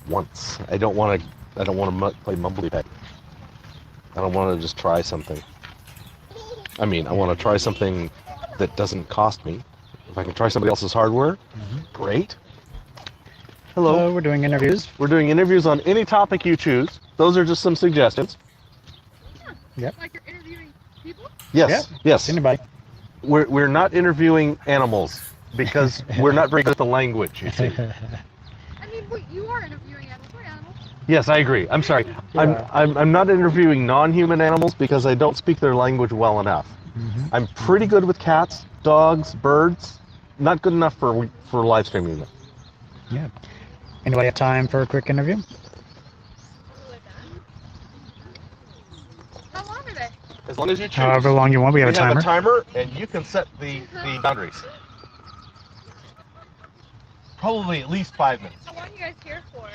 Speaker 2: once. I don't want to play Mumbley Peg. I don't want to just try something. I mean, I want to try something that doesn't cost me. If I can try somebody else's hardware, great. Hello.
Speaker 1: We're doing interviews.
Speaker 2: We're doing interviews on any topic you choose. Those are just some suggestions.
Speaker 1: Yep.
Speaker 13: Like you're interviewing people?
Speaker 2: Yes.
Speaker 1: Yeah.
Speaker 2: Yes.
Speaker 1: Anybody.
Speaker 2: We're not interviewing animals because we're not very good at the language, you see.
Speaker 13: I mean, wait, you are interviewing animals. We're animals.
Speaker 2: Yes, I agree. I'm sorry.
Speaker 1: Yeah.
Speaker 2: I'm not interviewing non-human animals because I don't speak their language well enough. I'm pretty good with cats, dogs, birds. Not good enough for live streaming them.
Speaker 1: Yeah. Anybody have time for a quick interview?
Speaker 13: How long are they?
Speaker 2: As long as you choose.
Speaker 1: However long you want. We have a timer.
Speaker 2: have a timer, and you can set the boundaries. Probably at least 5 minutes.
Speaker 13: How long are you guys here for?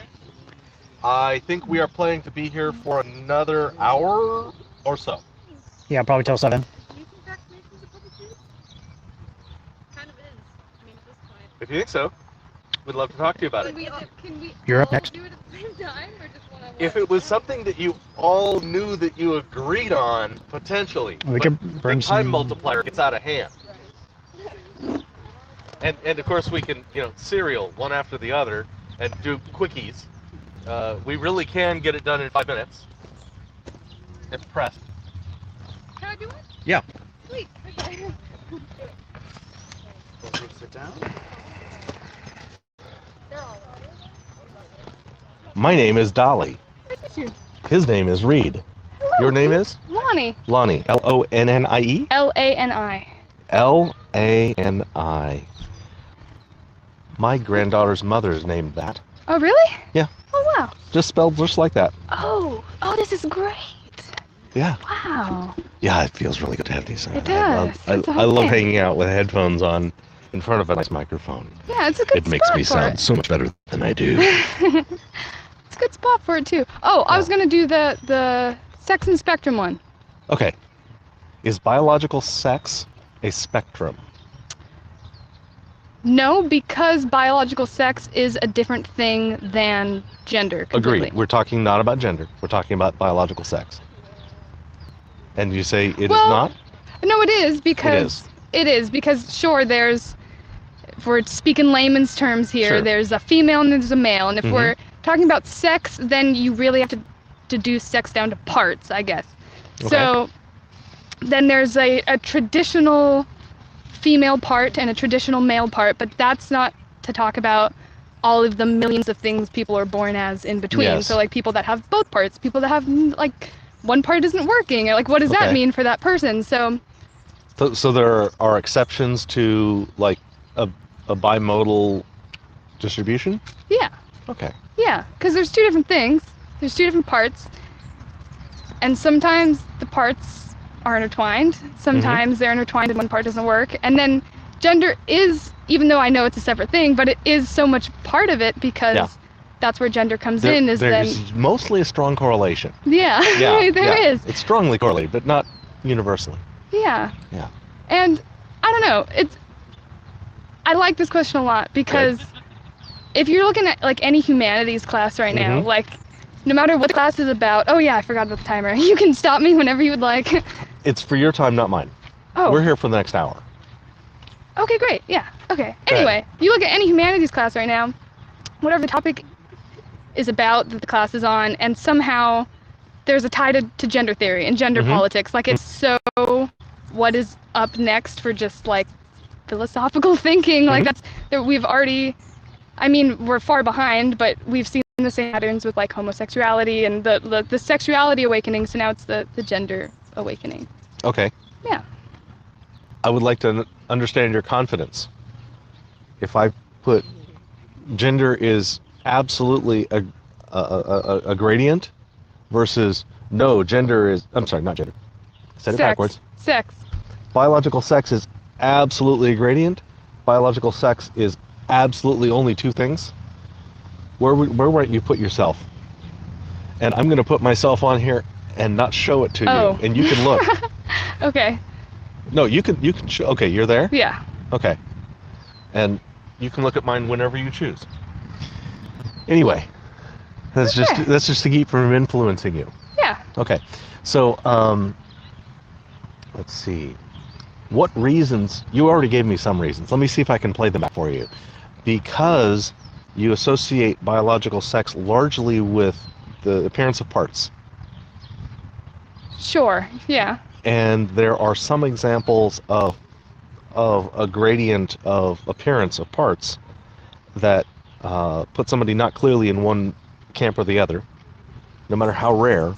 Speaker 2: I think we are planning to be here for another hour or so.
Speaker 1: Yeah, probably till 7.
Speaker 13: Do you think vaccination's a public use? Kind of is. I mean, at this point.
Speaker 2: If you think so, we'd love to talk to you about it.
Speaker 13: Can we
Speaker 1: You're up
Speaker 13: all
Speaker 1: next.
Speaker 13: do it at the same time, or just one-on-one?
Speaker 2: If it was something that you all knew that you agreed on, potentially.
Speaker 1: We
Speaker 2: but
Speaker 1: could bring
Speaker 2: the time
Speaker 1: some-
Speaker 2: multiplier gets out of hand. And of course we can, serial one after the other and do quickies. We really can get it done in 5 minutes. If pressed.
Speaker 13: Can I do it?
Speaker 2: Yeah.
Speaker 13: Sweet. Okay.
Speaker 1: Sit down.
Speaker 2: My name is Dolly. His name is Reed. Your name is?
Speaker 13: Lani.
Speaker 2: Lani. Lonnie?
Speaker 13: Lani.
Speaker 2: Lani. My granddaughter's mother is named that.
Speaker 13: Oh, really?
Speaker 2: Yeah.
Speaker 13: Oh, wow.
Speaker 2: Just spelled just like that.
Speaker 13: Oh, this is great.
Speaker 2: Yeah.
Speaker 13: Wow.
Speaker 2: Yeah, it feels really good to have these.
Speaker 13: It does. It's a
Speaker 2: I
Speaker 13: whole
Speaker 2: love
Speaker 13: thing.
Speaker 2: hanging out with headphones on in front of a nice microphone.
Speaker 13: Yeah, it's a good
Speaker 2: It makes
Speaker 13: spot
Speaker 2: me
Speaker 13: for
Speaker 2: sound
Speaker 13: it.
Speaker 2: so much better than I do.
Speaker 13: It's a good spot for it, too. Oh, I was going to do the sex and spectrum one.
Speaker 2: Okay. Is biological sex a spectrum?
Speaker 13: No, because biological sex is a different thing than gender. Completely.
Speaker 2: Agreed. We're talking not about gender. We're talking about biological sex. And you say it is
Speaker 13: Well,
Speaker 2: not?
Speaker 13: No, it is because sure, there's, if we're speaking layman's terms here,
Speaker 2: Sure.
Speaker 13: there's a female and there's a male, and if
Speaker 2: Mhm.
Speaker 13: we're talking about sex, then you really have to deduce sex down to parts, I guess. So then there's a traditional female part and a traditional male part, but that's not to talk about all of the millions of things people are born as in between.
Speaker 2: Yes.
Speaker 13: So like people that have both parts, people that have like one part isn't working, or like what does that
Speaker 2: Okay.
Speaker 13: mean for that person? So
Speaker 2: So there are exceptions to like a bimodal distribution?
Speaker 13: yeah,
Speaker 2: Okay.
Speaker 13: yeah, because there's two different things. There's two different parts, and sometimes the parts are intertwined. Sometimes they're intertwined and one part doesn't work. And then gender is, even though I know it's a separate thing, but it is so much part of it because
Speaker 2: Yeah.
Speaker 13: that's where gender comes in. Is then
Speaker 2: There's mostly a strong correlation.
Speaker 13: yeah,
Speaker 2: Yeah,
Speaker 13: there
Speaker 2: yeah.
Speaker 13: is.
Speaker 2: It's strongly correlated, but not universally.
Speaker 13: Yeah.
Speaker 2: Yeah.
Speaker 13: And I don't know. I like this question a lot because if you're looking at like any humanities class right now,
Speaker 2: Mhm.
Speaker 13: like no matter what the class is about, oh yeah, I forgot about the timer. You can stop me whenever you would like.
Speaker 2: It's for your time, not mine.
Speaker 13: Oh.
Speaker 2: We're here for the next hour.
Speaker 13: Okay, great. Yeah. Okay.
Speaker 2: Go ahead.
Speaker 13: Anyway, you look at any humanities class right now, whatever the topic is about that the class is on, and somehow there's a tie to gender theory and gender politics. Like, it's so what is up next for just like philosophical thinking. Like, we've already, I mean, we're far behind, but we've seen the same patterns with like homosexuality and the sexuality awakening. So now it's the gender awakening.
Speaker 2: Okay.
Speaker 13: Yeah.
Speaker 2: I would like to understand your confidence. If I put gender is absolutely a gradient versus no, gender is, I'm sorry, not gender. Said it backwards.
Speaker 13: Sex.
Speaker 2: Biological sex is absolutely a gradient. Biological sex is absolutely only two things. Where might you put yourself? And I'm going to put myself on here and not show it to you, and you can look.
Speaker 13: Okay.
Speaker 2: No, you can show. Okay, you're there?
Speaker 13: Yeah.
Speaker 2: Okay. And you can look at mine whenever you choose. Anyway, that's just to keep from influencing you.
Speaker 13: Yeah.
Speaker 2: Okay. So, let's see. What reasons? You already gave me some reasons. Let me see if I can play them back for you. Because you associate biological sex largely with the appearance of parts.
Speaker 13: Sure. Yeah.
Speaker 2: And there are some examples of a gradient of appearance of parts that put somebody not clearly in one camp or the other, no matter how rare.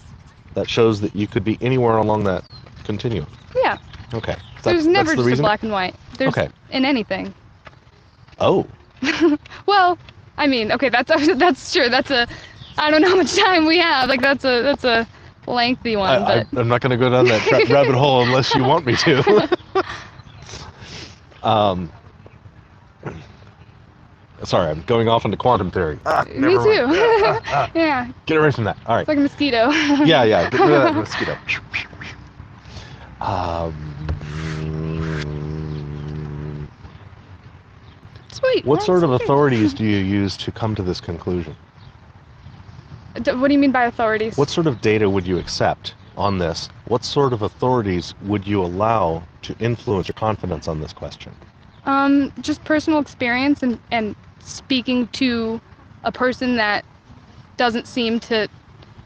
Speaker 2: That shows that you could be anywhere along that continuum.
Speaker 13: Yeah.
Speaker 2: Okay.
Speaker 13: There's never just a black and white. There's in anything.
Speaker 2: Oh.
Speaker 13: Well, I mean, okay, that's true. That's I don't know how much time we have. Like, that's a lengthy one. But
Speaker 2: I'm not going to go down that rabbit hole unless you want me to. Sorry, I'm going off into quantum theory.
Speaker 13: Me too. Yeah.
Speaker 2: Get away from that. All right.
Speaker 13: It's like a mosquito.
Speaker 2: Yeah. Get rid of that mosquito.
Speaker 13: Sweet.
Speaker 2: What sort of authorities do you use to come to this conclusion?
Speaker 13: What do you mean by authorities?
Speaker 2: What sort of data would you accept on this? What sort of authorities would you allow to influence your confidence on this question?
Speaker 13: Just personal experience and speaking to a person that doesn't seem to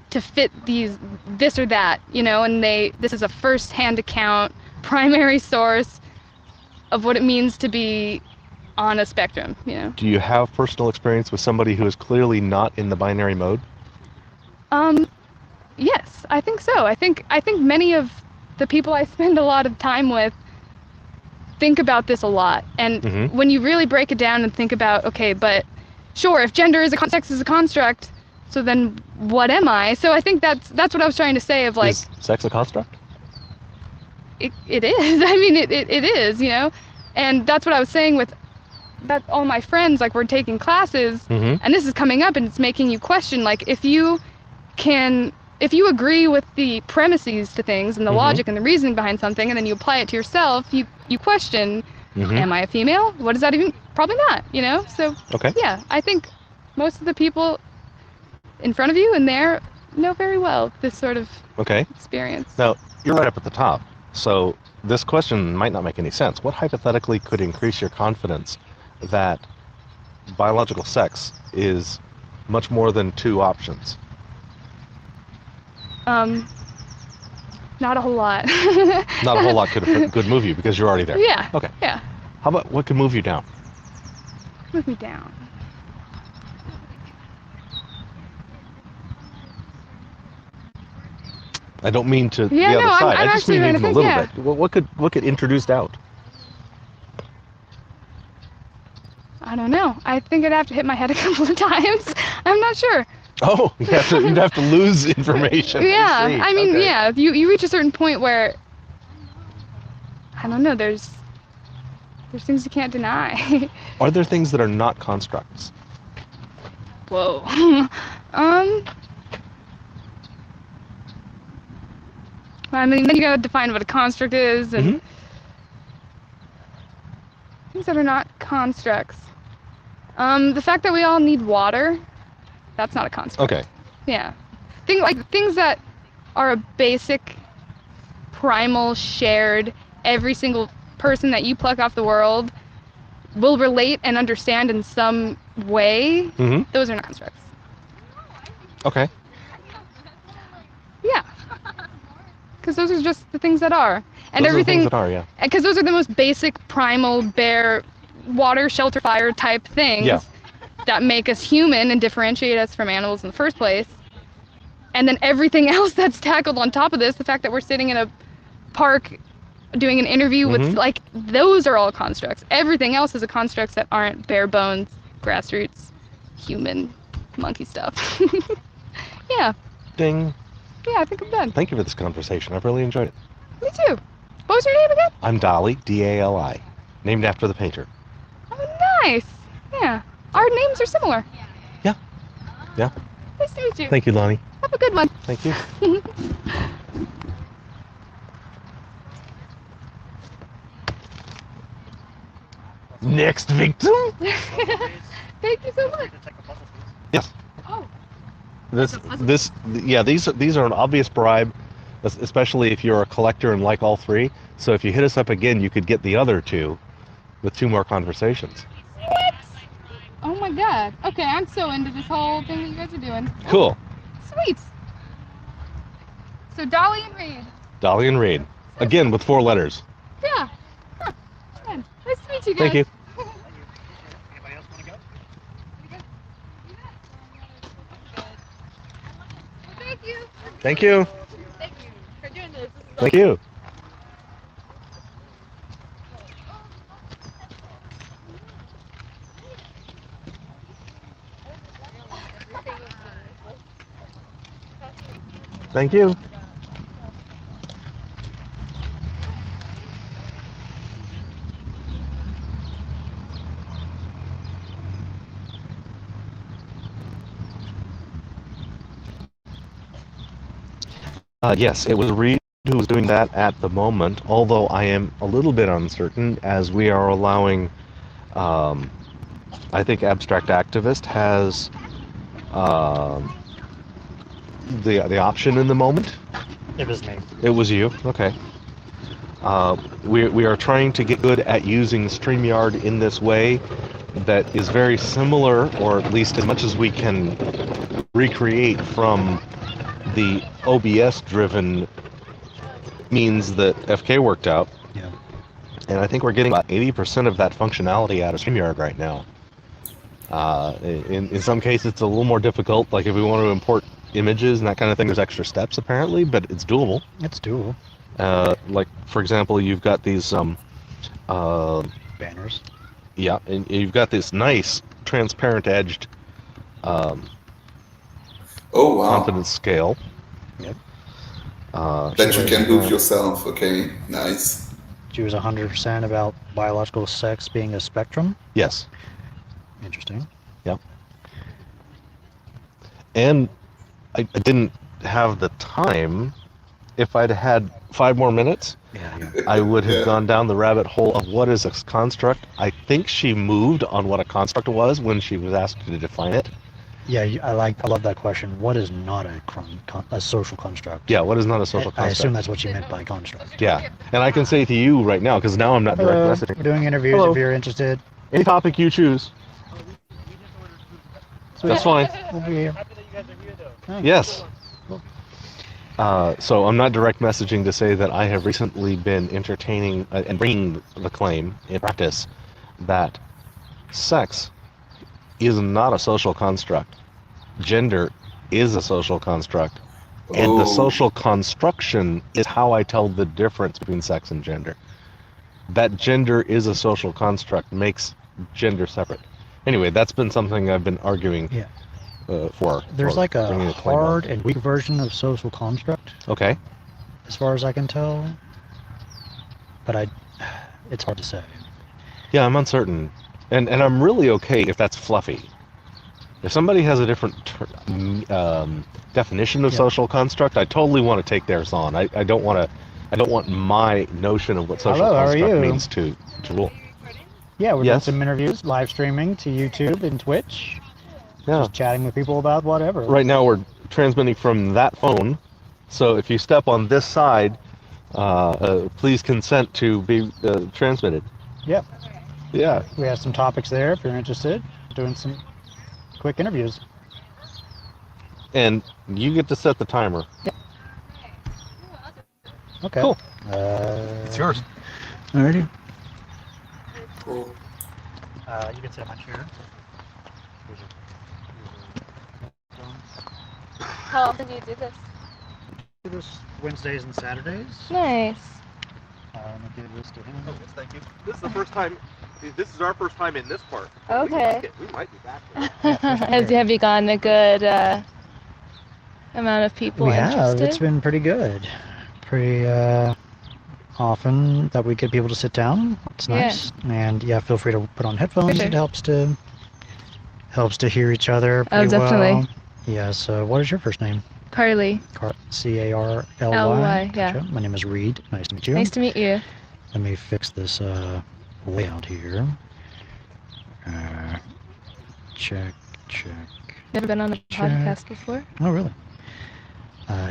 Speaker 13: fit this or that, you know, and this is a first-hand account, primary source of what it means to be on a spectrum, you know.
Speaker 2: Do you have personal experience with somebody who is clearly not in the binary mode?
Speaker 13: Yes, I think so. I think many of the people I spend a lot of time with think about this a lot. And when you really break it down and think about, okay, but sure, if gender is sex is a construct, so then what am I? So I think that's what I was trying to say of like...
Speaker 2: Is sex a construct?
Speaker 13: It is. I mean, it is, you know? And that's what I was saying with that all my friends, like, we're taking classes, and this is coming up and it's making you question, like, if you agree with the premises to things and the logic and the reasoning behind something, and then you apply it to yourself, you question, am I a female? What does that even... Probably not, you know? So, yeah, I think most of the people in front of you and there know very well this sort of experience.
Speaker 2: Now, you're right up at the top. So this question might not make any sense. What hypothetically could increase your confidence that biological sex is much more than two options?
Speaker 13: Not a whole lot.
Speaker 2: Not a whole lot could move you because you're already there.
Speaker 13: Yeah.
Speaker 2: Okay.
Speaker 13: Yeah.
Speaker 2: How about what could move you down?
Speaker 13: Move me down.
Speaker 2: I don't mean to the
Speaker 13: Yeah,
Speaker 2: other
Speaker 13: no,
Speaker 2: side.
Speaker 13: I'm
Speaker 2: I just mean
Speaker 13: actually
Speaker 2: even a
Speaker 13: trying to
Speaker 2: little
Speaker 13: think,
Speaker 2: bit. What could introduce doubt?
Speaker 13: I don't know. I think I'd have to hit my head a couple of times. I'm not sure.
Speaker 2: Oh, you'd have to lose information.
Speaker 13: Yeah, I mean, yeah, you reach a certain point where, I don't know, there's things you can't deny.
Speaker 2: Are there things that are not constructs?
Speaker 13: Whoa. I mean, then you gotta define what a construct is, and things that are not constructs. The fact that we all need water, that's not a construct.
Speaker 2: Okay.
Speaker 13: Yeah. Things that are a basic, primal, shared, every single person that you pluck off the world will relate and understand in some way, those are not constructs.
Speaker 2: Okay.
Speaker 13: Yeah, because those are just the things that are. And
Speaker 2: Those
Speaker 13: everything.
Speaker 2: are the things that are, yeah.
Speaker 13: Because those are the most basic, primal, bare, water, shelter, fire type things
Speaker 2: Yeah.
Speaker 13: that make us human and differentiate us from animals in the first place. And then everything else that's tackled on top of this, the fact that we're sitting in a park doing an interview with, like, those are all constructs. Everything else is a constructs that aren't bare bones, grassroots, human, monkey stuff. Yeah.
Speaker 2: Ding.
Speaker 13: Yeah, I think I'm done.
Speaker 2: Thank you for this conversation. I've really enjoyed it.
Speaker 13: Me too. What was your name again?
Speaker 2: I'm Dali, D-A-L-I, named after the painter.
Speaker 13: Oh, nice. Yeah. Our names are similar.
Speaker 2: Yeah. Yeah.
Speaker 13: Nice to meet you.
Speaker 2: Thank you, Lani.
Speaker 13: Have a good one.
Speaker 2: Thank you. Next victim?
Speaker 13: Thank you so much.
Speaker 2: Yes.
Speaker 13: Oh.
Speaker 2: These are an obvious bribe, especially if you're a collector and like all three. So if you hit us up again, you could get the other two with 2 more conversations.
Speaker 13: What? Oh my god. Okay, I'm so into this whole thing that you guys are doing.
Speaker 2: Cool.
Speaker 13: Sweet. So Dolly and Reed.
Speaker 2: Dolly and Reed. Again, with 4 letters.
Speaker 13: Yeah. Huh. Fun. Nice to meet you guys.
Speaker 2: Thank you.
Speaker 11: Anybody else want to go?
Speaker 13: Thank you.
Speaker 2: Thank you.
Speaker 13: Thank you for doing this.
Speaker 2: Thank you. Thank you. Yes, it was Reed who was doing that at the moment, although I am a little bit uncertain as we are allowing, I think Abstract Activist has the option in the moment.
Speaker 1: It was me.
Speaker 2: It was you, okay. We are trying to get good at using StreamYard in this way that is very similar, or at least as much as we can recreate from the OBS-driven means that FK worked out.
Speaker 1: Yeah.
Speaker 2: And I think we're getting about 80% of that functionality out of StreamYard right now. In some cases, it's a little more difficult. Like if we want to import images and that kind of thing, there's extra steps apparently, but it's doable.
Speaker 1: It's doable.
Speaker 2: Like for example, you've got these
Speaker 1: banners.
Speaker 2: Yeah, and you've got this nice transparent edged confidence scale.
Speaker 1: Yep.
Speaker 12: That you can move yourself. Okay, nice.
Speaker 1: She was 100% about biological sex being a spectrum.
Speaker 2: Yes.
Speaker 1: Interesting.
Speaker 2: Yep. And I didn't have the time. If I'd had 5 more minutes, I would have gone down the rabbit hole of what is a construct. I think she moved on what a construct was when she was asked to define it.
Speaker 1: Yeah, I love that question. What is not a social construct?
Speaker 2: Yeah, what is not a social construct?
Speaker 1: I assume that's what you meant by construct.
Speaker 2: Yeah, and I can say to you right now, because now I'm not direct messaging.
Speaker 1: We're doing interviews.
Speaker 2: Hello.
Speaker 1: If you're interested.
Speaker 2: Any topic you choose. That's fine.
Speaker 1: We'll be here.
Speaker 2: Yes. So I'm not direct messaging to say that I have recently been entertaining and bringing the claim in practice that sex is not a social construct. Gender is a social construct. And the social construction is how I tell the difference between sex and gender. That gender is a social construct makes gender separate. Anyway, that's been something I've been arguing for.
Speaker 1: There's
Speaker 2: for
Speaker 1: like a
Speaker 2: bringing claim
Speaker 1: hard
Speaker 2: on.
Speaker 1: and weak version of social construct.
Speaker 2: Okay.
Speaker 1: As far as I can tell. But it's hard to say.
Speaker 2: Yeah, I'm uncertain. And I'm really okay if that's fluffy. If somebody has a different definition of social construct, I totally want to take theirs on. I don't want my notion of what social
Speaker 1: Hello, how are
Speaker 2: construct
Speaker 1: you?
Speaker 2: means to rule.
Speaker 1: Yeah, we're
Speaker 2: Yes.
Speaker 1: doing some interviews, live streaming to YouTube and Twitch.
Speaker 2: Yeah.
Speaker 1: Just chatting with people about whatever.
Speaker 2: Right now we're transmitting from that phone, so if you step on this side, please consent to be transmitted.
Speaker 1: Yep.
Speaker 2: Yeah.
Speaker 1: We have some topics there if you're interested. Doing some quick interviews.
Speaker 2: And you get to set the timer.
Speaker 1: Okay.
Speaker 2: Cool.
Speaker 1: It's
Speaker 2: yours.
Speaker 1: Alrighty.
Speaker 12: Cool.
Speaker 1: You can sit on my chair.
Speaker 13: How often do you do this?
Speaker 1: Do this Wednesdays and Saturdays.
Speaker 13: Nice.
Speaker 1: I'm gonna give this to him.
Speaker 7: Oh, yes, thank you. This is the first time. This is our first time in this part.
Speaker 13: Okay.
Speaker 7: We might be back there.
Speaker 13: Have you gotten a good amount of people
Speaker 1: We have.
Speaker 13: interested?
Speaker 1: It's been pretty good. Pretty often that we get people to sit down. It's nice. And yeah, feel free to put on headphones.
Speaker 13: sure.
Speaker 1: It helps to hear each other pretty
Speaker 13: definitely.
Speaker 1: well. Yes. What is your first name?
Speaker 13: Carly.
Speaker 1: C-A-R-L-Y.
Speaker 13: L-Y, yeah.
Speaker 1: Gotcha. My name is Reed. Nice to meet you.
Speaker 13: Nice to meet you.
Speaker 1: Let me fix this layout here. Check.
Speaker 13: Never been on a
Speaker 1: Check.
Speaker 13: podcast before?
Speaker 1: Oh, really?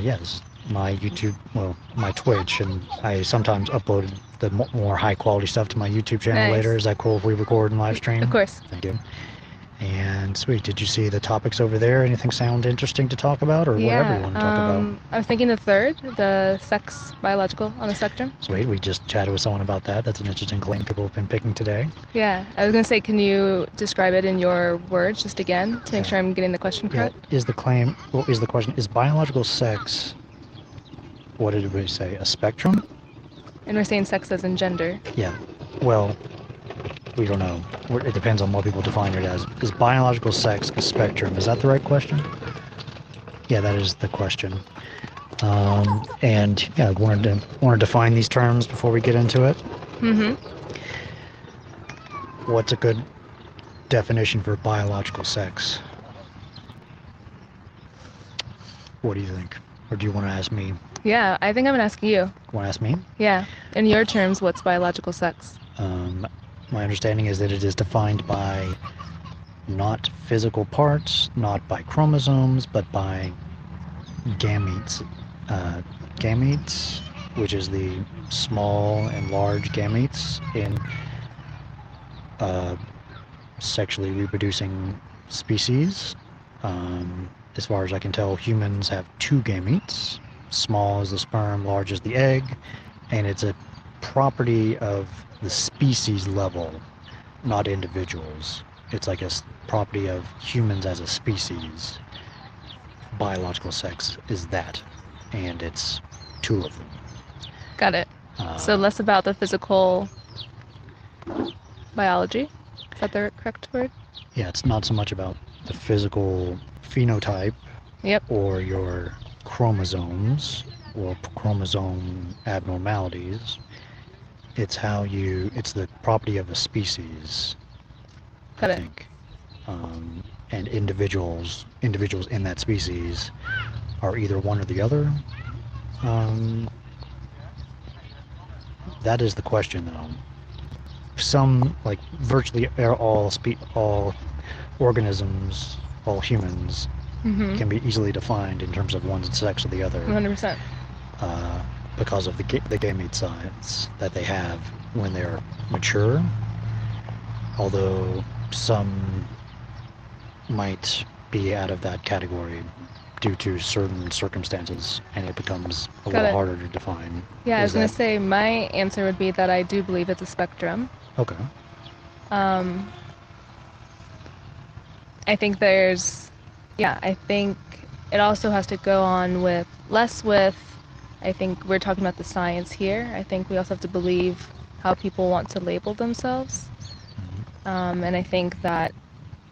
Speaker 1: Yes. My YouTube, well, my Twitch, and I sometimes upload the more high quality stuff to my YouTube channel
Speaker 13: Nice.
Speaker 1: later. Is that cool if we record and live stream?
Speaker 13: Of course.
Speaker 1: Thank you. And sweet, did you see the topics over there? Anything sound interesting to talk about, or whatever you want to talk about?
Speaker 13: I was thinking the third, the sex biological on the spectrum.
Speaker 1: Sweet, we just chatted with someone about that. That's an interesting claim people have been picking today.
Speaker 13: Yeah, I was gonna say, can you describe it in your words just again to make sure I'm getting the question
Speaker 1: Yeah,
Speaker 13: correct?
Speaker 1: is the question, is biological sex, what did we say, a spectrum?
Speaker 13: And we're saying sex as in gender.
Speaker 1: Yeah, well, we don't know. It depends on what people define it as. Is biological sex a spectrum? Is that the right question? Yeah, that is the question. And yeah, I wanted to define these terms before we get into it.
Speaker 13: Mm-hmm.
Speaker 1: What's a good definition for biological sex? What do you think? Or do you want to ask me?
Speaker 13: Yeah, I think I'm gonna ask you.
Speaker 1: Want to ask me?
Speaker 13: Yeah, in your terms, what's biological sex?
Speaker 1: My understanding is that it is defined by not physical parts, not by chromosomes, but by gametes. Gametes, which is the small and large gametes in sexually reproducing species. As far as I can tell, humans have two gametes. Small is the sperm, large is the egg, and it's a property of the species level, not individuals. It's like a property of humans as a species. Biological sex is that, and it's two of them.
Speaker 13: Got it. So less about the physical biology. Is that the correct word?
Speaker 1: Yeah, it's not so much about the physical phenotype
Speaker 13: Yep.
Speaker 1: or your chromosomes or chromosome abnormalities. It's it's the property of a species,
Speaker 13: Got
Speaker 1: I
Speaker 13: it.
Speaker 1: think. And individuals in that species are either one or the other. That is the question, though. Some, like virtually all organisms, all humans,
Speaker 13: Mm-hmm.
Speaker 1: can be easily defined in terms of one's sex or the other.
Speaker 13: 100%.
Speaker 1: Because of the gamete size that they have when they're mature. Although some might be out of that category due to certain circumstances, and it becomes a
Speaker 13: Got
Speaker 1: little
Speaker 13: it.
Speaker 1: harder to define.
Speaker 13: Yeah, I was
Speaker 1: Is
Speaker 13: gonna
Speaker 1: that-
Speaker 13: say my answer would be that I do believe it's a spectrum.
Speaker 1: Okay.
Speaker 13: I think I think it also has to go on with I think we're talking about the science here. I think we also have to believe how people want to label themselves. And I think that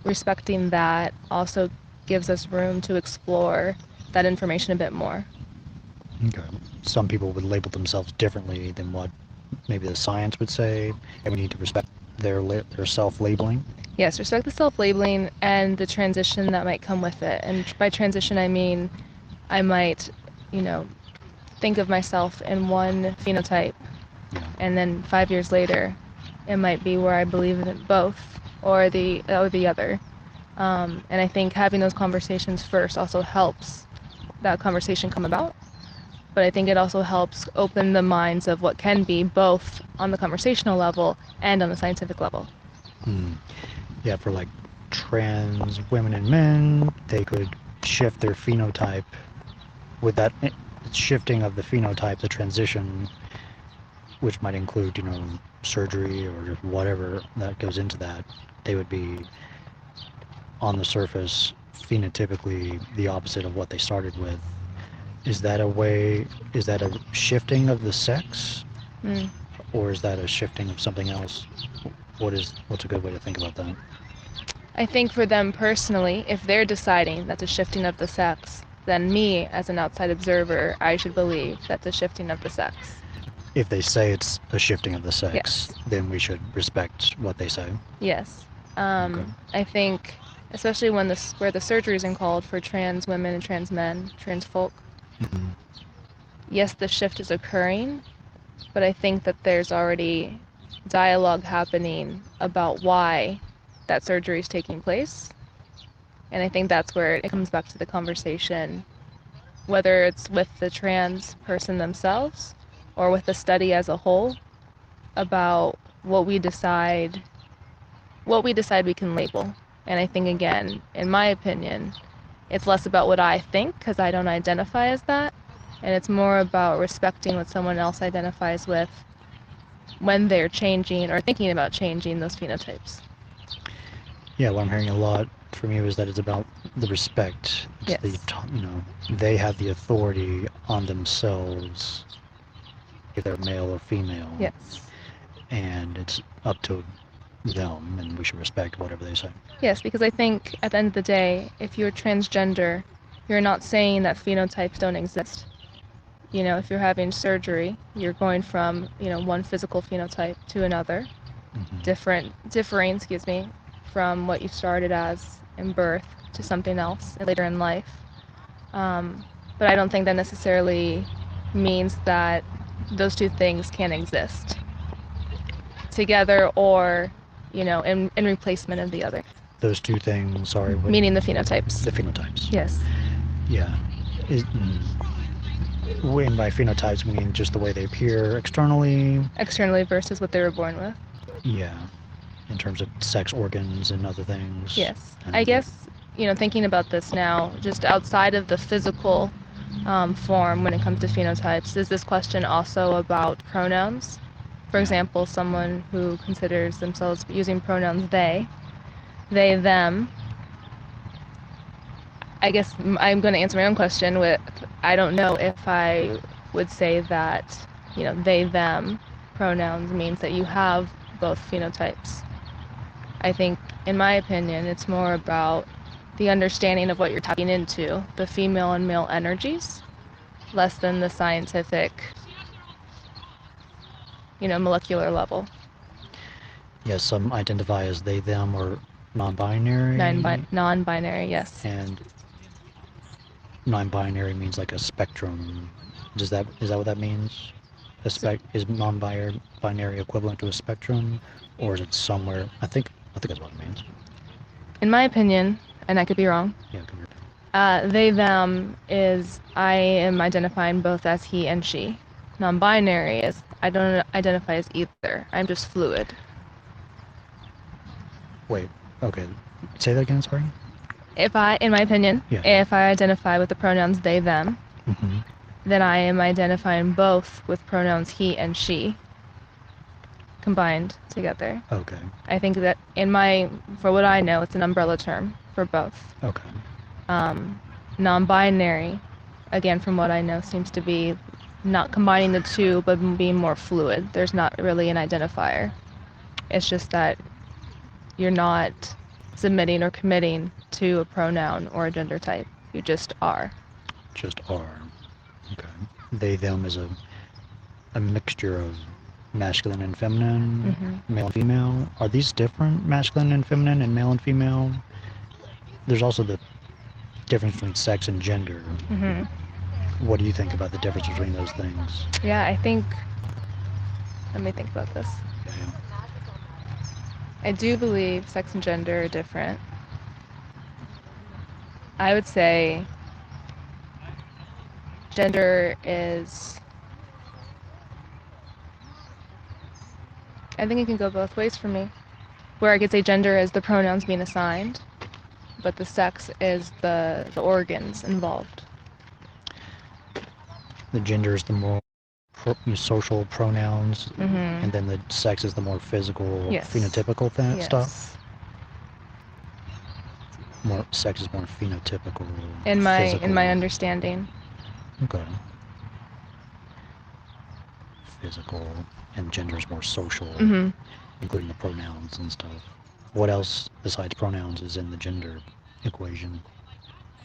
Speaker 13: respecting that also gives us room to explore that information a bit more.
Speaker 1: Okay. Some people would label themselves differently than what maybe the science would say, and we need to respect their self-labeling.
Speaker 13: Yes, respect the self-labeling and the transition that might come with it. And by transition, I mean I might, think of myself in one phenotype, and then 5 years later, it might be where I believe in both or the other. And I think having those conversations first also helps that conversation come about. But I think it also helps open the minds of what can be both on the conversational level and on the scientific level.
Speaker 1: Yeah, for like trans women and men, they could shift their phenotype. Would that shifting of the phenotype, the transition, which might include, surgery or whatever that goes into that, they would be on the surface phenotypically the opposite of what they started with. Is that a shifting of the sex? Or is that a shifting of something else? What's a good way to think about that?
Speaker 4: I think for them personally, if they're deciding that's a shifting of the sex, then me, as an outside observer, I should believe that's a shifting of the sex.
Speaker 1: If they say it's a shifting of the sex,
Speaker 4: Yes.
Speaker 1: then we should respect what they say.
Speaker 4: Yes.
Speaker 1: Okay.
Speaker 4: I think, especially where the surgery is called for trans women and trans men, trans folk, yes, the shift is occurring, but I think that there's already dialogue happening about why that surgery is taking place. And I think that's where it comes back to the conversation, whether it's with the trans person themselves or with the study as a whole, about what we decide we can label. And I think, again, in my opinion, it's less about what I think, because I don't identify as that, and it's more about respecting what someone else identifies with when they're changing or thinking about changing those phenotypes.
Speaker 1: Yeah, what I'm hearing a lot from you is that it's about the respect. It's
Speaker 4: Yes.
Speaker 1: They have the authority on themselves if they're male or female.
Speaker 4: Yes.
Speaker 1: And it's up to them, and we should respect whatever they say.
Speaker 4: Yes, because I think at the end of the day, if you're transgender, you're not saying that phenotypes don't exist. If you're having surgery, you're going from, one physical phenotype to another, differing, from what you started as in birth to something else later in life. But I don't think that necessarily means that those two things can exist together or, in replacement of the other.
Speaker 1: Those two things, sorry.
Speaker 4: Meaning the phenotypes.
Speaker 1: The phenotypes.
Speaker 4: Yes.
Speaker 1: Yeah. When by phenotypes, we mean just the way they appear externally?
Speaker 4: Externally versus what they were born with.
Speaker 1: Yeah. In terms of sex organs and other things.
Speaker 4: Yes. I guess, thinking about this now, just outside of the physical form when it comes to phenotypes, is this question also about pronouns? For example, someone who considers themselves using pronouns they, them. I guess I'm going to answer my own question with, I don't know if I would say that, they, them pronouns means that you have both phenotypes. I think, in my opinion, it's more about the understanding of what you're tapping into, the female and male energies, less than the scientific, molecular level.
Speaker 1: Yes, some identify as they, them, or non-binary.
Speaker 4: Non-binary, yes.
Speaker 1: And non-binary means like a spectrum. Is that what that means? Is non-binary equivalent to a spectrum, or is it somewhere? I think that's what it means.
Speaker 4: In my opinion, and I could be wrong.
Speaker 1: Yeah,
Speaker 4: they, them is I am identifying both as he and she. Non-binary is I don't identify as either. I'm just fluid.
Speaker 1: Wait. Okay. Say that again. Sorry.
Speaker 4: In my opinion, if I identify with the pronouns they, them, then I am identifying both with pronouns he and she combined together.
Speaker 1: Okay.
Speaker 4: I think that for what I know, it's an umbrella term for both.
Speaker 1: Okay.
Speaker 4: Non-binary, again, from what I know, seems to be not combining the two, but being more fluid. There's not really an identifier. It's just that you're not submitting or committing to a pronoun or a gender type. You just are.
Speaker 1: Just are. Okay. They, them is a mixture of masculine and feminine, male and female. Are these different, masculine and feminine and male and female? There's also the difference between sex and gender. What do you think about the difference between those things?
Speaker 4: Yeah, I think, let me think about this. I do believe sex and gender are different. I would say gender is, I think it can go both ways for me. Where I could say gender is the pronouns being assigned, but the sex is the organs involved.
Speaker 1: the gender is the more social pronouns, and then the sex is the more physical,
Speaker 4: Yes.
Speaker 1: phenotypical
Speaker 4: Yes.
Speaker 1: stuff. More sex is more phenotypical.
Speaker 4: In my
Speaker 1: physical.
Speaker 4: understanding.
Speaker 1: Okay. Physical, and gender is more social, including the pronouns and stuff. What else besides pronouns is in the gender equation?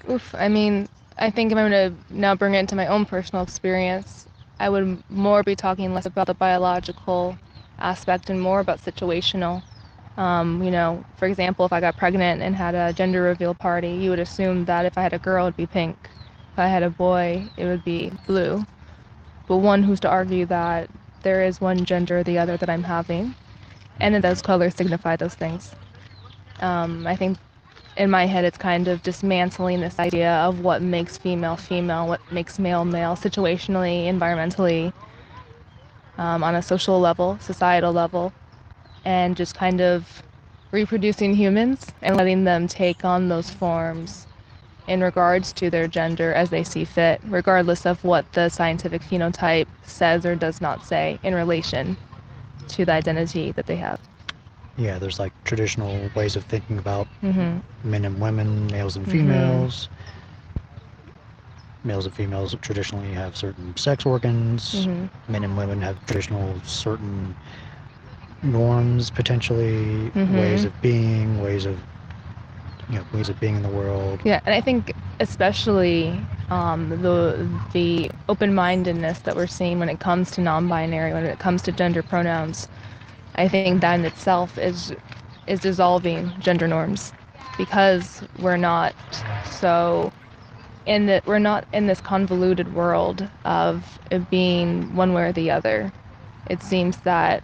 Speaker 4: Oof. I mean, I think if I'm going to now bring it into my own personal experience, I would more be talking less about the biological aspect and more about situational. You know, for example, if I got pregnant and had a gender reveal party, you would assume that if I had a girl, it'd be pink. If I had a boy, it would be blue. But one who's to argue that there is one gender or the other that I'm having, and that those colors signify those things. I think in my head it's kind of dismantling this idea of what makes female female, what makes male male, situationally, environmentally, on a social level, societal level, and just kind of reproducing humans and letting them take on those forms in regards to their gender as they see fit, regardless of what the scientific phenotype says or does not say in relation to the identity that they have.
Speaker 1: Yeah, there's like traditional ways of thinking about men and women, males and females. Males and females traditionally have certain sex organs. Men and women have traditional certain norms, potentially, ways of being, ways of being in the world.
Speaker 4: Yeah, and I think especially the open-mindedness that we're seeing when it comes to non-binary, when it comes to gender pronouns, I think that in itself is dissolving gender norms, because we're not in this convoluted world of it being one way or the other. It seems that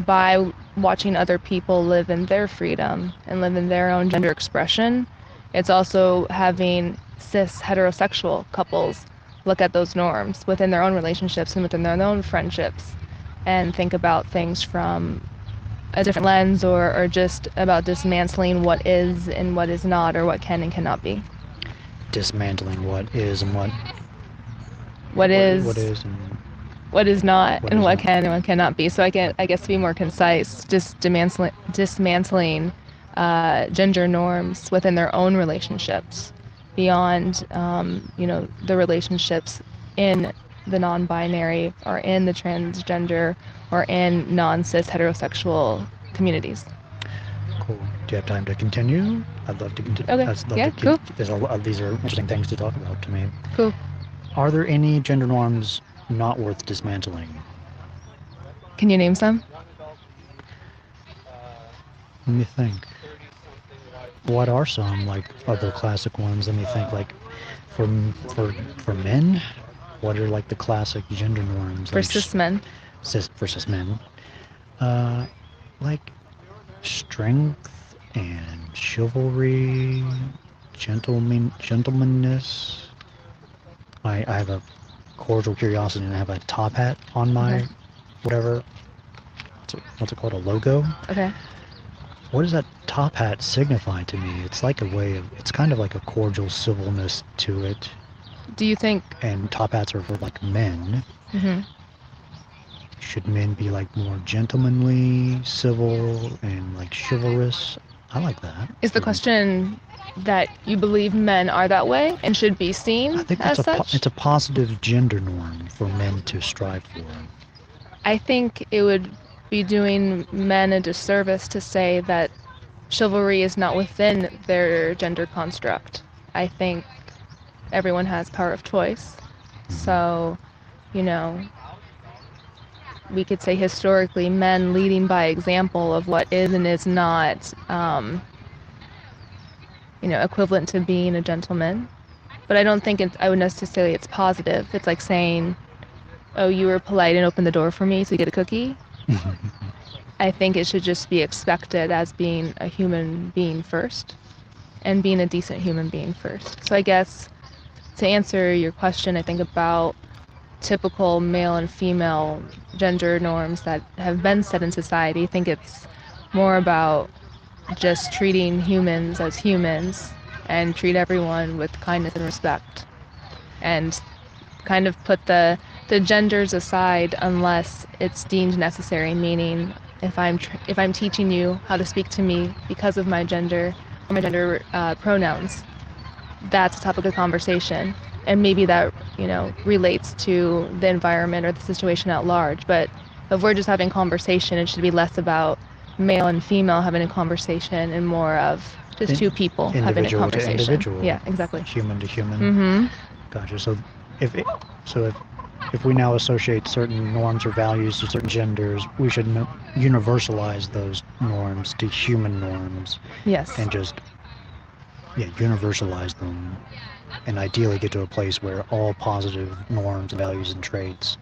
Speaker 4: by watching other people live in their freedom and live in their own gender expression, it's also having cis heterosexual couples look at those norms within their own relationships and within their own friendships and think about things from a different lens, or just about dismantling what is and what is not, or what can and cannot be.
Speaker 1: Dismantling what is and what
Speaker 4: is
Speaker 1: and
Speaker 4: what is not,
Speaker 1: what
Speaker 4: and
Speaker 1: is
Speaker 4: what
Speaker 1: not.
Speaker 4: can and what cannot be. So I guess to be more concise, just dismantling gender norms within their own relationships, beyond the relationships in the non-binary or in the transgender or in non-cis heterosexual communities.
Speaker 1: Cool. Do you have time to continue? I'd love to continue.
Speaker 4: Okay. Cool.
Speaker 1: There's a lot. These are interesting things to talk about to me.
Speaker 4: Cool.
Speaker 1: Are there any gender norms not worth dismantling?
Speaker 4: Can you name some?
Speaker 1: Let me think. What are some, like, other classic ones? Let me think. Like, for men, what are like the classic gender norms?
Speaker 4: For
Speaker 1: like,
Speaker 4: cis men.
Speaker 1: For cis men. Like strength and chivalry, gentlemanness. I have a cordial curiosity, and I have a top hat on my whatever. What's it called? A logo?
Speaker 4: Okay.
Speaker 1: What does that top hat signify to me? It's like a way of, it's kind of like a cordial civilness to it.
Speaker 4: Do you think...
Speaker 1: And top hats are for like men. Should men be like more gentlemanly, civil, and like chivalrous? I like that.
Speaker 4: Is the question that you believe men are that way and should be seen
Speaker 1: I think
Speaker 4: as such?
Speaker 1: it's a positive gender norm for men to strive for.
Speaker 4: I think it would be doing men a disservice to say that chivalry is not within their gender construct. I think everyone has power of choice. So, we could say historically men leading by example of what is and is not, equivalent to being a gentleman. But I don't think I would necessarily it's positive. It's like saying, oh, you were polite and opened the door for me, so you get a cookie. I think it should just be expected as being a human being first and being a decent human being first. So I guess to answer your question, I think about typical male and female gender norms that have been set in society. I think it's more about just treating humans as humans and treat everyone with kindness and respect, and kind of put the
Speaker 14: the genders aside unless it's deemed necessary, meaning if I'm teaching you how to speak to me because of my gender or my gender pronouns, that's a topic of conversation, and maybe that relates to the environment or the situation at large. But if we're just having conversation, it should be less about male and female having a conversation and more of just two people having a
Speaker 1: Individual to
Speaker 14: conversation.
Speaker 1: individual.
Speaker 14: Yeah, exactly.
Speaker 1: Human to human.
Speaker 14: Mm-hmm.
Speaker 1: Gotcha. So if we now associate certain norms or values to certain genders, we should universalize those norms to human norms.
Speaker 14: Yes.
Speaker 1: And just universalize them, and ideally get to a place where all positive norms, values, and traits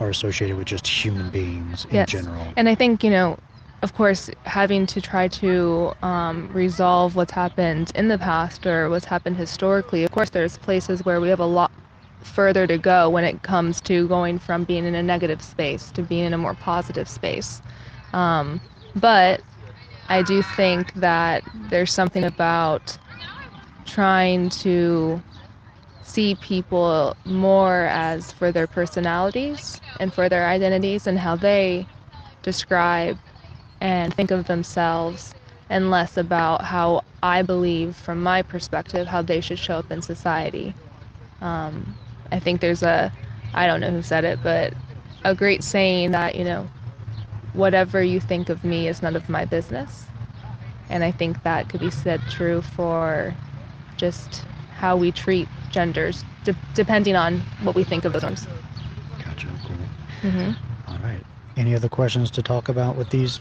Speaker 1: are associated with just human beings in general.
Speaker 14: And I think, of course, having to try to resolve what's happened in the past or what's happened historically, of course, there's places where we have a lot further to go when it comes to going from being in a negative space to being in a more positive space. But I do think that there's something about trying to see people more as for their personalities and for their identities and how they describe and think of themselves, and less about how I believe, from my perspective, how they should show up in society. I think there's I don't know who said it, but a great saying that, whatever you think of me is none of my business. And I think that could be said true for just how we treat genders, depending on what we think of those norms.
Speaker 1: Gotcha. Cool.
Speaker 14: Mm-hmm.
Speaker 1: All right. Any other questions to talk about with these,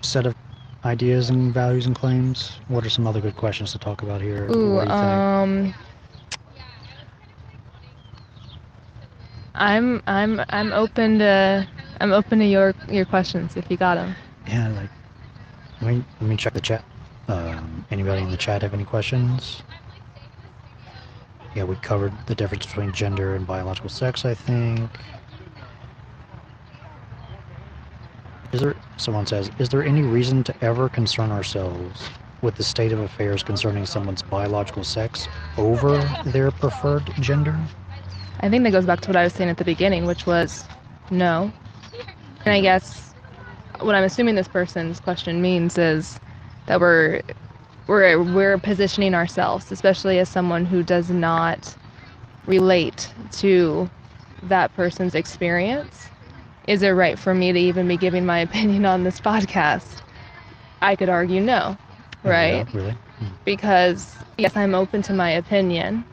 Speaker 1: set of ideas and values and claims? What are some other good questions to talk about here?
Speaker 14: Ooh,
Speaker 1: what do you think?
Speaker 14: I'm open to your questions if you got them.
Speaker 1: Yeah, let me check the chat. Anybody in the chat have any questions? Yeah, we covered the difference between gender and biological sex, I think. Someone says, is there any reason to ever concern ourselves with the state of affairs concerning someone's biological sex over their preferred gender?
Speaker 14: I think that goes back to what I was saying at the beginning, which was no. And I guess what I'm assuming this person's question means is that we're positioning ourselves, especially as someone who does not relate to that person's experience. Is it right for me to even be giving my opinion on this podcast? I could argue no, right?
Speaker 1: Yeah, really?
Speaker 14: Because yes, I'm open to my opinion,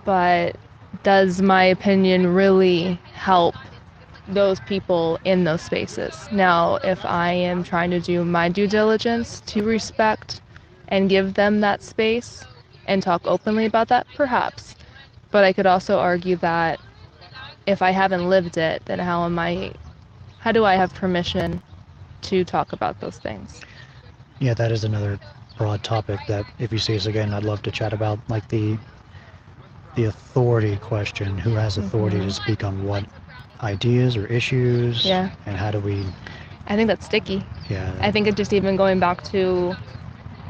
Speaker 14: but does my opinion really help those people in those spaces? Now, if I am trying to do my due diligence to respect and give them that space and talk openly about that, perhaps. But I could also argue that if I haven't lived it, then how do I have permission to talk about those things?
Speaker 1: Yeah, that is another broad topic that if you see us again, I'd love to chat about, like the authority question. Who has authority to speak on what ideas or issues?
Speaker 14: Yeah.
Speaker 1: And how do we...
Speaker 14: I think that's sticky.
Speaker 1: Yeah.
Speaker 14: I think it just even going back to,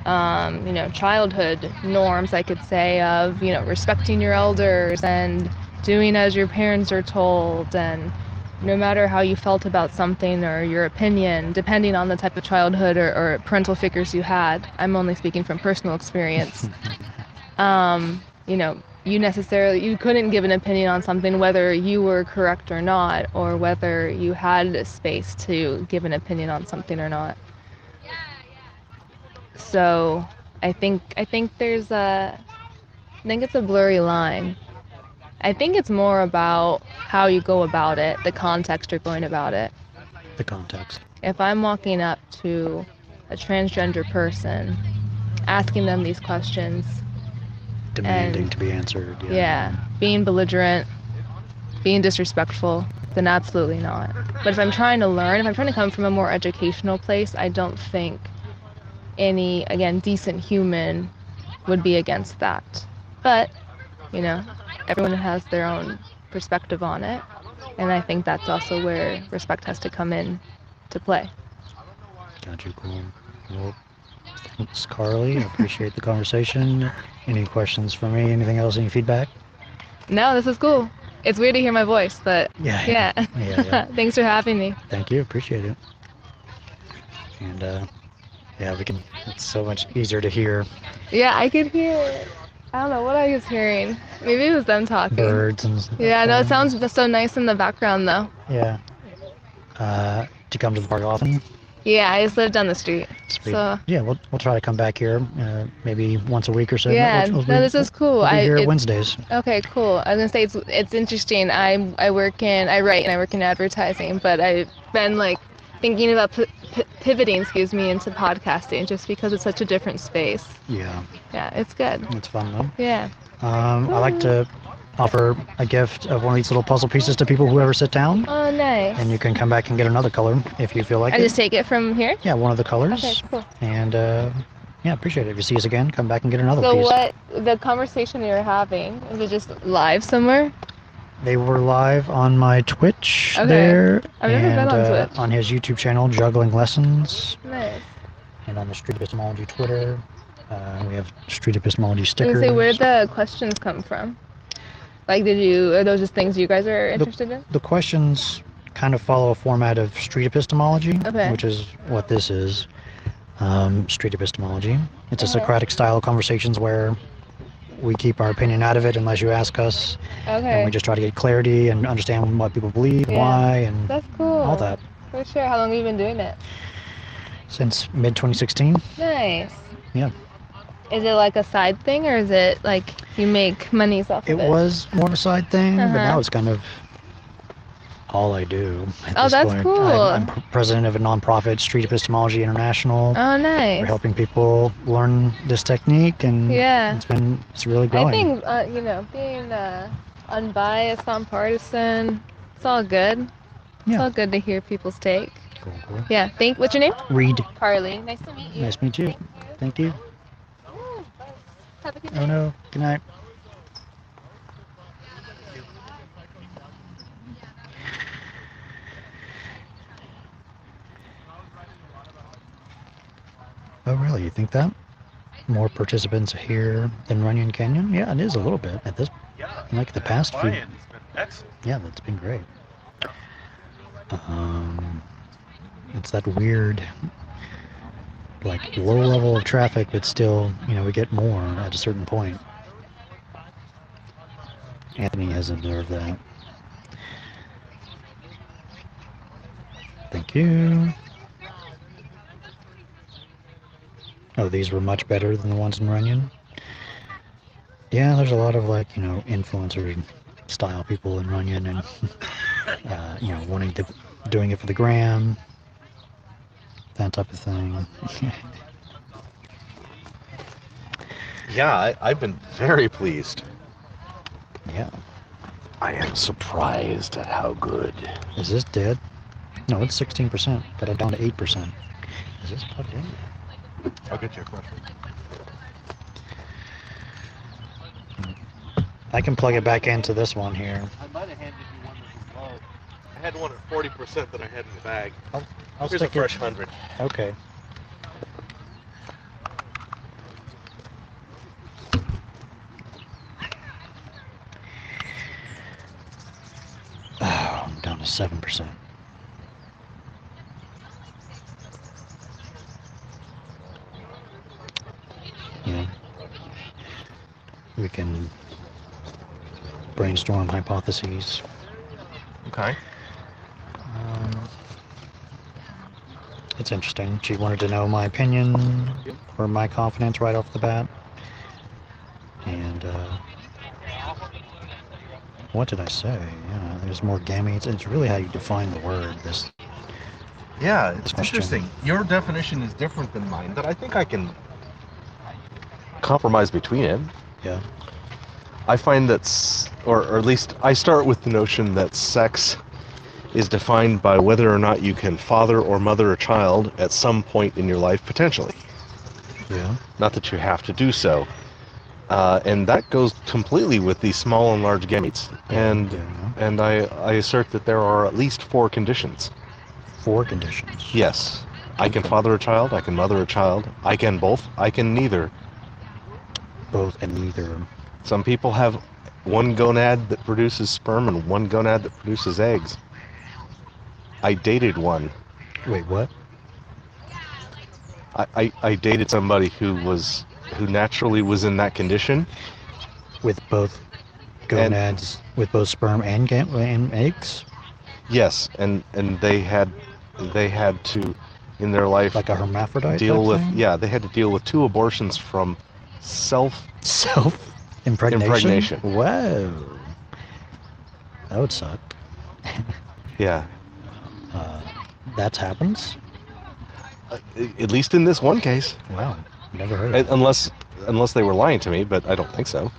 Speaker 14: childhood norms, I could say, of, respecting your elders and doing as your parents are told, and no matter how you felt about something or your opinion, depending on the type of childhood or parental figures you had, I'm only speaking from personal experience, you couldn't give an opinion on something whether you were correct or not, or whether you had a space to give an opinion on something or not. So I think it's a blurry line. I think it's more about how you go about it, the context you're going about it.
Speaker 1: The context.
Speaker 14: If I'm walking up to a transgender person, asking them these questions,
Speaker 1: demanding to be answered.
Speaker 14: Yeah, being belligerent, being disrespectful, then absolutely not. But if I'm trying to learn, if I'm trying to come from a more educational place, I don't think any, again, decent human would be against that. But, everyone has their own perspective on it, and I think that's also where respect has to come in to play.
Speaker 1: Gotcha, cool. Well, thanks, Carly. I appreciate the conversation. Any questions for me? Anything else? Any feedback?
Speaker 14: No, this is cool. It's weird to hear my voice, but
Speaker 1: Yeah.
Speaker 14: yeah.
Speaker 1: Yeah.
Speaker 14: Thanks for having me.
Speaker 1: Thank you. Appreciate it. And yeah, it's so much easier to hear
Speaker 14: Yeah, I could hear. I don't know what I was hearing. Maybe it was them talking.
Speaker 1: birds and stuff.
Speaker 14: Yeah, no, it sounds so nice in the background though.
Speaker 1: Yeah. Do you come to the park often?
Speaker 14: Yeah, I just live down the street.
Speaker 1: Sweet.
Speaker 14: So
Speaker 1: Yeah, we'll try to come back here maybe once a week or so.
Speaker 14: yeah,
Speaker 1: We'll
Speaker 14: no, this is cool.
Speaker 1: We'll be here
Speaker 14: it-
Speaker 1: Wednesdays.
Speaker 14: Okay, cool. I was gonna say it's interesting. I write and I work in advertising, but I've been like thinking about pivoting, into podcasting just because it's such a different space.
Speaker 1: Yeah,
Speaker 14: Yeah, it's good.
Speaker 1: it's fun though.
Speaker 14: Yeah.
Speaker 1: I like to offer a gift of one of these little puzzle pieces to people who ever sit down,
Speaker 14: Oh, nice.
Speaker 1: and you can come back and get another color if you feel like
Speaker 14: I
Speaker 1: it.
Speaker 14: just take it from here.
Speaker 1: Yeah, one of the colors.
Speaker 14: Okay, cool.
Speaker 1: And yeah, appreciate it. If you see us again, come back and get another
Speaker 14: So
Speaker 1: piece.
Speaker 14: what the conversation you were having, is it just live somewhere?
Speaker 1: They were live on my Twitch
Speaker 14: Okay.
Speaker 1: there,
Speaker 14: I've never been
Speaker 1: and
Speaker 14: on Twitch.
Speaker 1: on his YouTube channel, Juggling Lessons,
Speaker 14: Nice.
Speaker 1: and on the Street Epistemology Twitter. We have Street Epistemology
Speaker 14: I was
Speaker 1: stickers.
Speaker 14: gonna say, where did the questions come from? Like, are those just things you guys are interested in?
Speaker 1: The questions kind of follow a format of Street Epistemology,
Speaker 14: Okay.
Speaker 1: which is what this is. Street Epistemology. It's a
Speaker 14: Okay.
Speaker 1: Socratic style of conversations where we keep our opinion out of it unless you ask us, and
Speaker 14: Okay.
Speaker 1: we just try to get clarity and understand what people believe, and
Speaker 14: Yeah.
Speaker 1: why, and
Speaker 14: That's cool.
Speaker 1: all that.
Speaker 14: For sure. How long have you been doing it?
Speaker 1: Since mid-2016.
Speaker 14: Nice.
Speaker 1: Yeah.
Speaker 14: Is it like a side thing, or is it like you make monies off
Speaker 1: It
Speaker 14: of it?
Speaker 1: was more of a side thing, but
Speaker 14: Uh-huh.
Speaker 1: now it's kind of all I do at
Speaker 14: Oh,
Speaker 1: this
Speaker 14: that's
Speaker 1: point.
Speaker 14: cool.
Speaker 1: I'm president of a nonprofit, Street Epistemology International.
Speaker 14: Oh, nice.
Speaker 1: We're helping people learn this technique, and
Speaker 14: Yeah.
Speaker 1: it's really growing.
Speaker 14: I think being unbiased, nonpartisan, it's all good. It's
Speaker 1: Yeah.
Speaker 14: all good to hear people's take.
Speaker 1: Cool.
Speaker 14: Yeah. What's your name?
Speaker 1: Read.
Speaker 14: Carly. Nice to meet you.
Speaker 1: Nice to meet you. Thank you.
Speaker 14: Have a good
Speaker 1: Oh no. Good night. Oh really? You think that? More participants here than Runyon Canyon? Yeah, it is a little bit at this. Like the past few.
Speaker 7: Ryan's been excellent.
Speaker 1: Yeah, that's been great. It's that weird, like low level of traffic, but still, we get more at a certain point. Anthony has observed that. Thank you. Oh, these were much better than the ones in Runyon. Yeah, there's a lot of influencer style people in Runyon, and doing it for the gram, that type of thing.
Speaker 2: Yeah, I've been very pleased.
Speaker 1: Yeah.
Speaker 10: I am surprised at how good.
Speaker 1: Is this dead? No, it's 16%. Got it down to 8%. Is this plugged in?
Speaker 2: I'll get you a question.
Speaker 1: I can plug it back into this one here.
Speaker 7: I might have handed you one that was low. I had one at 40% that I had in the bag.
Speaker 1: I'll
Speaker 7: Here's a
Speaker 1: stick
Speaker 7: fresh
Speaker 1: it.
Speaker 7: 100.
Speaker 1: Okay. Oh, I'm down to 7%. We can brainstorm hypotheses.
Speaker 2: Okay.
Speaker 1: It's interesting. She wanted to know my opinion or my confidence right off the bat. And what did I say? Yeah, there's more gametes. It's really how you define the word.
Speaker 2: Yeah, it's
Speaker 1: question.
Speaker 2: interesting. Your definition is different than mine, but I think I can compromise between it.
Speaker 1: Yeah.
Speaker 2: I find or at least I start with the notion that sex is defined by whether or not you can father or mother a child at some point in your life, potentially.
Speaker 1: Yeah.
Speaker 2: Not that you have to do so. And that goes completely with the small and large gametes. And I assert that there are at least 4 conditions.
Speaker 1: 4 conditions?
Speaker 2: Yes. I can father a child, I can mother a child, I can both, I can neither.
Speaker 1: Both and neither.
Speaker 2: Some people have one gonad that produces sperm and one gonad that produces eggs. I dated one.
Speaker 1: Wait, what?
Speaker 2: I dated somebody who naturally was in that condition.
Speaker 1: With both gonads, with both sperm and eggs?
Speaker 2: Yes, and they had to, in their life,
Speaker 1: like a hermaphrodite
Speaker 2: deal with
Speaker 1: thing?
Speaker 2: they had to deal with 2 abortions from self
Speaker 1: impregnation. Whoa, that would suck.
Speaker 2: Yeah,
Speaker 1: that happens.
Speaker 2: At least in this one case.
Speaker 1: Wow, never heard of that.
Speaker 2: Unless they were lying to me, but I don't think so.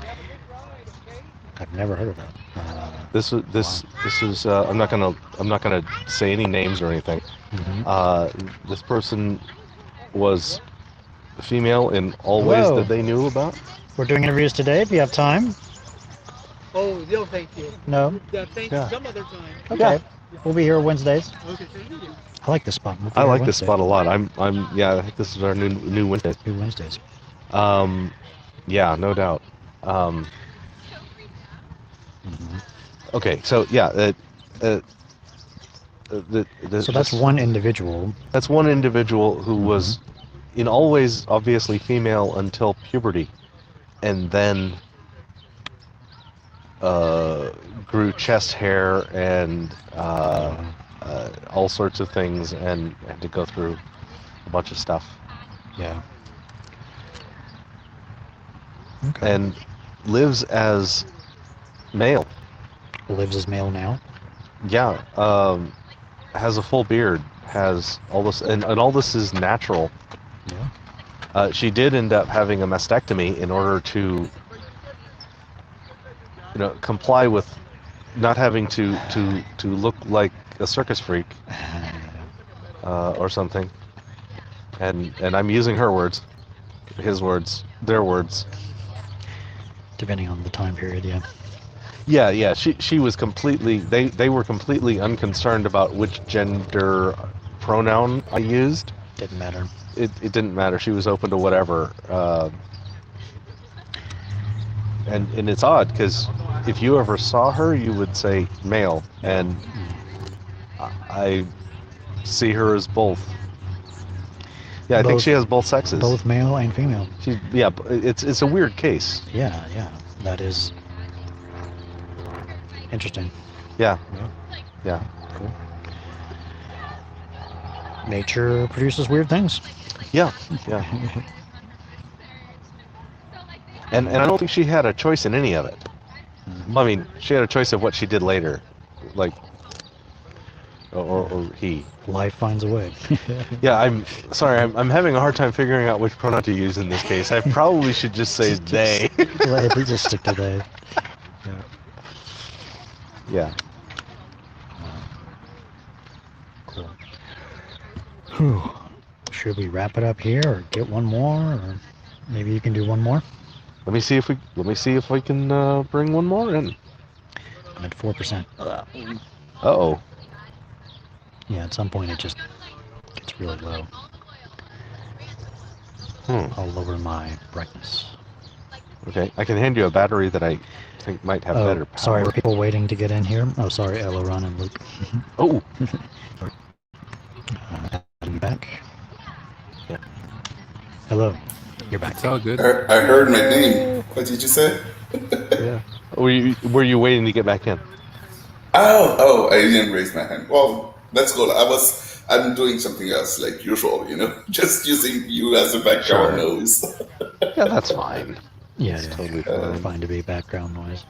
Speaker 1: I've never heard of that.
Speaker 2: This is I'm not gonna say any names or anything.
Speaker 1: Mm-hmm.
Speaker 2: This person was female in all ways that they knew about.
Speaker 1: We're doing interviews today. If you have time.
Speaker 11: Oh, no, thank you.
Speaker 1: No.
Speaker 11: Yeah, thank you. Some other time.
Speaker 1: Okay. We'll be here Wednesdays.
Speaker 11: Okay, thank you.
Speaker 1: I like this spot.
Speaker 2: I like this spot a lot. I think this is our new Wednesday.
Speaker 1: New Wednesdays.
Speaker 2: Yeah, no doubt. Okay, so yeah,
Speaker 1: so that's one individual.
Speaker 2: That's one individual who was, in all ways, obviously female until puberty, and then grew chest hair and all sorts of things, and had to go through a bunch of stuff.
Speaker 1: Yeah. Okay.
Speaker 2: And lives as male.
Speaker 1: Lives as male now?
Speaker 2: Yeah. Has a full beard. Has all this, and all this is natural.
Speaker 1: Yeah.
Speaker 2: She did end up having a mastectomy in order to, comply with not having to look like a circus freak or something. And I'm using her words, his words, their words.
Speaker 1: Depending on the time period, yeah.
Speaker 2: Yeah. She was completely. They were completely unconcerned about which gender pronoun I used.
Speaker 1: Didn't matter.
Speaker 2: It didn't matter. She was open to whatever. And it's odd because if you ever saw her, you would say male, and I see her as both. Yeah, I think she has both sexes.
Speaker 1: Both male and female.
Speaker 2: It's a weird case.
Speaker 1: Yeah, that is interesting.
Speaker 2: Yeah.
Speaker 1: Cool. Nature produces weird things.
Speaker 2: Yeah. And I don't think she had a choice in any of it. I mean, she had a choice of what she did later, like, or he.
Speaker 1: Life finds a way.
Speaker 2: Yeah, I'm sorry. I'm having a hard time figuring out which pronoun to use in this case. I probably should just say they.
Speaker 1: Just stick to they.
Speaker 2: Yeah.
Speaker 1: Cool. Whew. Should we wrap it up here, or get one more, or maybe you can do one more?
Speaker 2: Let me see if we can bring one more in.
Speaker 1: I'm at 4%.
Speaker 2: Uh-oh.
Speaker 1: Yeah, at some point it just gets really low. I'll lower my brightness.
Speaker 2: Okay, I can hand you a battery that I think might have better power.
Speaker 1: Sorry, were people waiting to get in here? Oh, sorry, Elorun and Luke.
Speaker 2: Oh!
Speaker 1: I'm back. Yeah. Hello, you're back.
Speaker 6: It's all good.
Speaker 12: I heard my name. What did you say?
Speaker 2: Yeah. Were you waiting to get back in?
Speaker 12: Oh, I didn't raise my hand. Well, that's cool. I'm doing something else like usual, just using you as a background noise.
Speaker 2: Yeah, that's fine.
Speaker 1: Yeah,
Speaker 2: it's totally
Speaker 1: fine to be background noise.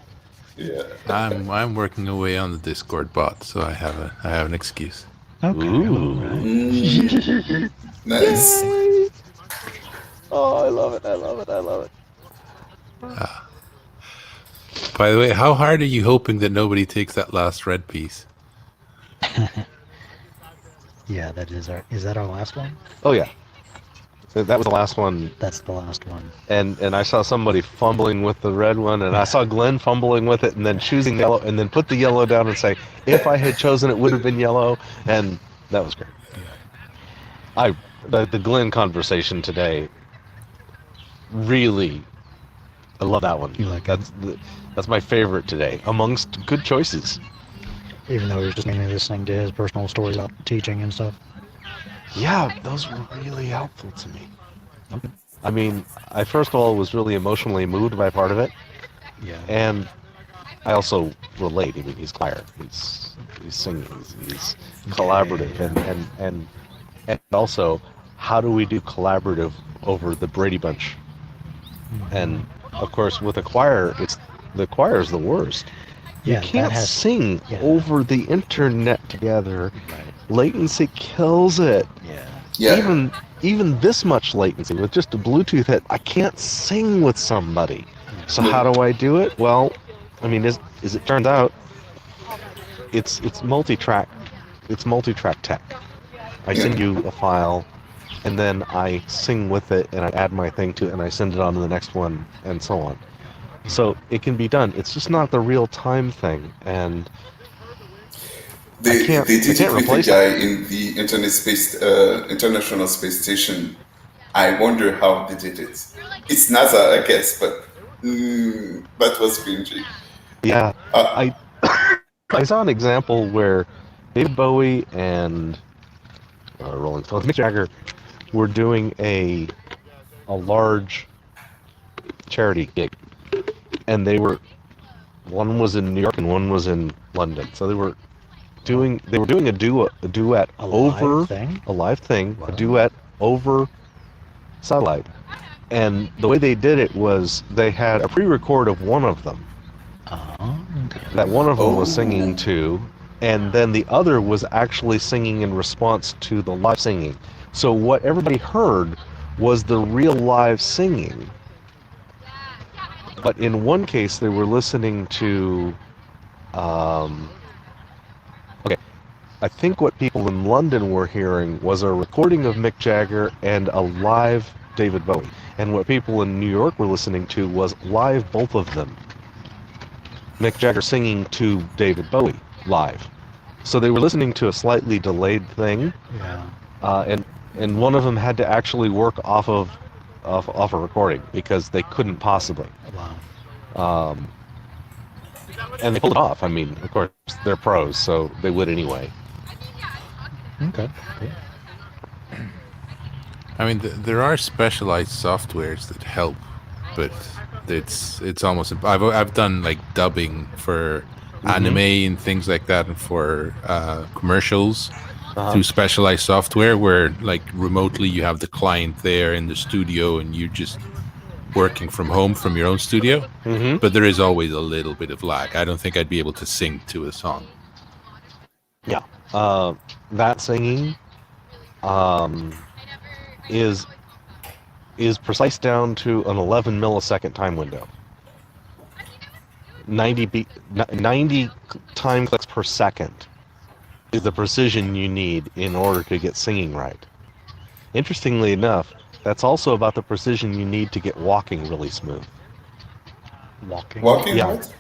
Speaker 12: Yeah.
Speaker 6: I'm working away on the Discord bot, so I have an excuse.
Speaker 1: Okay.
Speaker 2: Ooh.
Speaker 12: Right. Nice.
Speaker 2: Yay. Oh, I love it.
Speaker 6: By the way, how hard are you hoping that nobody takes that last red piece?
Speaker 1: Yeah, is that our last one?
Speaker 2: Oh yeah. That was the last one.
Speaker 1: That's the last one.
Speaker 2: And I saw somebody fumbling with the red one, and I saw Glen fumbling with it, and then choosing yellow, and then put the yellow down and say, if I had chosen it would have been yellow, and that was great. The Glen conversation today really I love that one.
Speaker 1: You like
Speaker 2: that's my favorite today, amongst good choices.
Speaker 1: Even though he was just mainly listening to his personal stories about teaching and stuff.
Speaker 2: Yeah, those were really helpful to me.
Speaker 1: Okay.
Speaker 2: I mean, I first of all was really emotionally moved by part of it,
Speaker 1: Yeah.
Speaker 2: and I also relate. I mean, he's choir, he's singing, he's collaborative, and also, how do we do collaborative over the Brady Bunch? And of course, with a choir, the choir is the worst.
Speaker 1: Yeah,
Speaker 2: You can't sing over the internet together.
Speaker 1: Right.
Speaker 2: Latency kills it.
Speaker 12: Yeah.
Speaker 2: Even this much latency with just a Bluetooth hit, I can't sing with somebody. So how do I do it? Well, I mean, as it turns out, it's multi-track. It's multi-track tech. I send you a file, and then I sing with it, and I add my thing to it, and I send it on to the next one, and so on. So it can be done. It's just not the real-time thing, and
Speaker 12: They did it with the
Speaker 2: replace
Speaker 12: guy in the International Space Station. I wonder how they did it. It's NASA, I guess, but that was cringy.
Speaker 2: Yeah, I saw an example where David Bowie and Rolling Stones, Mick Jagger, were doing a large charity gig, and one was in New York and one was in London. So they were doing a duet over a live thing, a duet over satellite. And the way they did it was they had a pre-record of one of them that one of them was singing to, and then the other was actually singing in response to the live singing. So what everybody heard was the real live singing. But in one case, they were listening to, I think what people in London were hearing was a recording of Mick Jagger and a live David Bowie. And what people in New York were listening to was live, both of them. Mick Jagger singing to David Bowie live. So they were listening to a slightly delayed thing.
Speaker 1: Yeah.
Speaker 2: And one of them had to actually work off a recording because they couldn't possibly.
Speaker 1: Wow.
Speaker 2: And they pulled it off. I mean, of course, they're pros, so they would anyway.
Speaker 1: Okay. Cool.
Speaker 6: I mean, there are specialized softwares that help, but it's almost. I've done like dubbing for anime and things like that, and for commercials through specialized software, where like remotely you have the client there in the studio, and you're just working from home from your own studio. But there is always a little bit of lag. I don't think I'd be able to sing to a song.
Speaker 2: Yeah, that singing is precise down to an 11 millisecond time window. 90 time clicks per second is the precision you need in order to get singing right. Interestingly enough, that's also about the precision you need to get walking really smooth.
Speaker 12: Walking?
Speaker 2: Yeah.
Speaker 12: Right?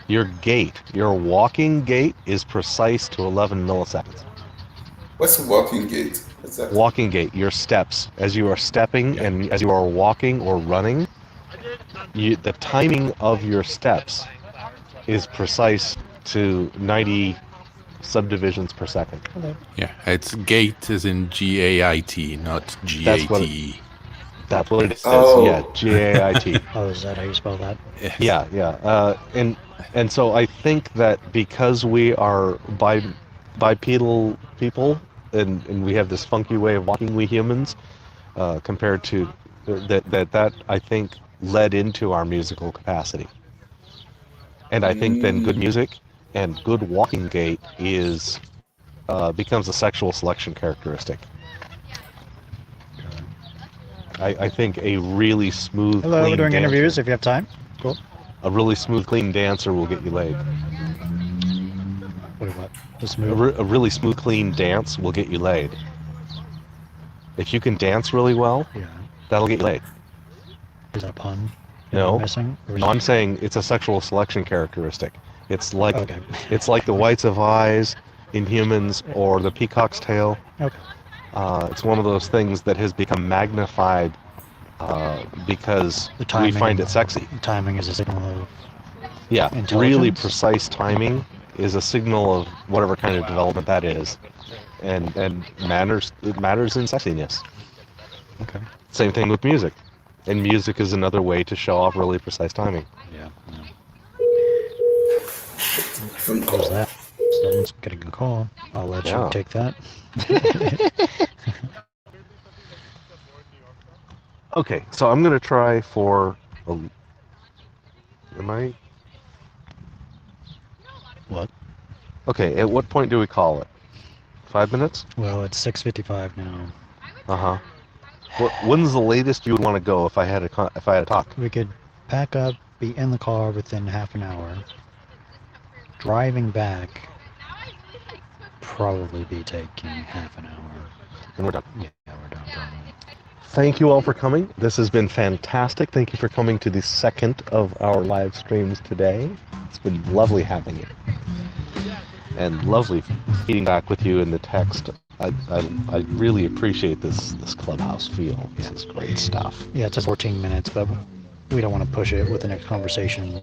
Speaker 2: Your walking gait is precise to 11 milliseconds.
Speaker 12: What's a walking gait? What's that?
Speaker 2: Walking gait, your steps. As you are stepping and as you are walking or running, the timing of your steps is precise to 90 subdivisions per second.
Speaker 6: Yeah, it's gait as in G-A-I-T, not G-A-T.
Speaker 2: That's what it says.
Speaker 12: Oh.
Speaker 2: Yeah, G-A-I-T.
Speaker 1: Oh, is that how you spell that?
Speaker 2: Yeah. And so I think that because we are bipedal people and we have this funky way of walking, we humans, compared to that I think led into our musical capacity. And I think then good music and good walking gait becomes a sexual selection characteristic. I think a really smooth,
Speaker 1: Hello,
Speaker 2: clean
Speaker 1: we're doing
Speaker 2: dancer,
Speaker 1: interviews if you have time. Cool.
Speaker 2: a really smooth, clean dancer will get you laid.
Speaker 1: What? The
Speaker 2: A
Speaker 1: smooth?
Speaker 2: really smooth, clean dance will get you laid. If you can dance really well,
Speaker 1: Yeah.
Speaker 2: that'll get you laid.
Speaker 1: Is that a pun?
Speaker 2: No,
Speaker 1: Missing? Or is
Speaker 2: no,
Speaker 1: it-
Speaker 2: I'm saying it's a sexual selection characteristic. It's like
Speaker 1: Okay.
Speaker 2: it's like the whites of eyes in humans or the peacock's tail.
Speaker 1: Okay.
Speaker 2: It's one of those things that has become magnified because
Speaker 1: The
Speaker 2: we
Speaker 1: timing.
Speaker 2: find it sexy.
Speaker 1: Timing is a signal of
Speaker 2: Yeah, really
Speaker 1: intelligence.
Speaker 2: precise timing is a signal of whatever kind of development that is, and matters. It matters in sexiness.
Speaker 1: Okay.
Speaker 2: Same thing with music, and music is another way to show off really precise timing.
Speaker 1: Yeah.
Speaker 12: Phone
Speaker 1: Who's
Speaker 12: call.
Speaker 1: that? Someone's getting a call. I'll let
Speaker 2: Yeah.
Speaker 1: you take that.
Speaker 2: Okay, so I'm gonna try for. Am I?
Speaker 1: What?
Speaker 2: Okay, at what point do we call it? 5 minutes?
Speaker 1: Well, it's 6:55 now.
Speaker 2: Uh huh. When's the latest you would want to go if I had a talk?
Speaker 1: We could pack up, be in the car within half an hour. Driving back, probably be taking half an hour.
Speaker 2: And we're done.
Speaker 1: Yeah, we're done. Probably.
Speaker 2: Thank you all for coming. This has been fantastic. Thank you for coming to the second of our live streams today. It's been lovely having you. And lovely meeting back with you in the text. I really appreciate this clubhouse feel. This is great stuff.
Speaker 1: Yeah, it's just 14 minutes, but we don't want to push it with the next conversation.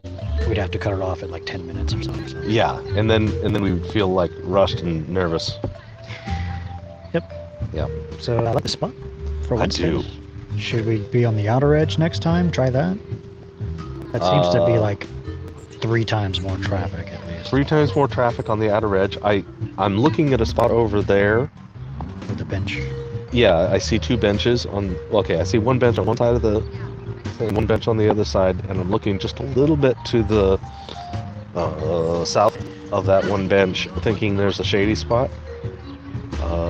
Speaker 1: We'd have to cut it off at like 10 minutes or something. So.
Speaker 2: Yeah, and then we would feel like rushed and nervous.
Speaker 1: Yep.
Speaker 2: Yeah.
Speaker 1: So I like the spot for
Speaker 2: I
Speaker 1: Wednesday.
Speaker 2: do.
Speaker 1: Should we be on the outer edge next time? Try that? That seems to be like 3 times more traffic at least.
Speaker 2: 3 times more traffic on the outer edge. I'm looking at a spot over there.
Speaker 1: With the bench.
Speaker 2: Yeah, I see 2 benches on. Okay, I see 1 bench on one side of the thing, 1 bench on the other side, and I'm looking just a little bit to the south of that 1 bench, thinking there's a shady spot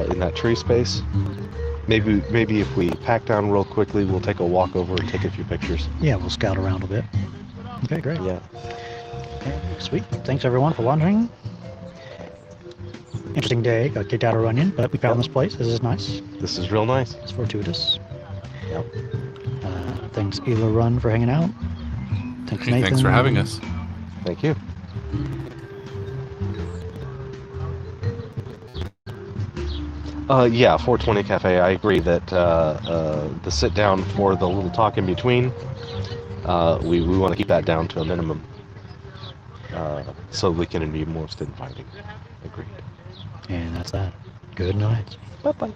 Speaker 2: in that tree space. Maybe if we pack down real quickly, we'll take a walk over and take a few pictures.
Speaker 1: Yeah, we'll scout around a bit. Okay, great.
Speaker 2: Yeah.
Speaker 1: Okay, sweet. Thanks everyone for watching. Interesting day. Got kicked out of Runyon, but we found this place. This is nice.
Speaker 2: This is real nice.
Speaker 1: It's fortuitous.
Speaker 2: Yep.
Speaker 1: Thanks Elorun for hanging out. Thanks
Speaker 6: Hey,
Speaker 1: Nathan.
Speaker 6: thanks for having us.
Speaker 2: Thank you. Yeah, 420 Cafe. I agree that the sit down for the little talk in between, we want to keep that down to a minimum, so we can be most inviting. Agreed.
Speaker 1: And that's that. Good night.
Speaker 2: Bye bye.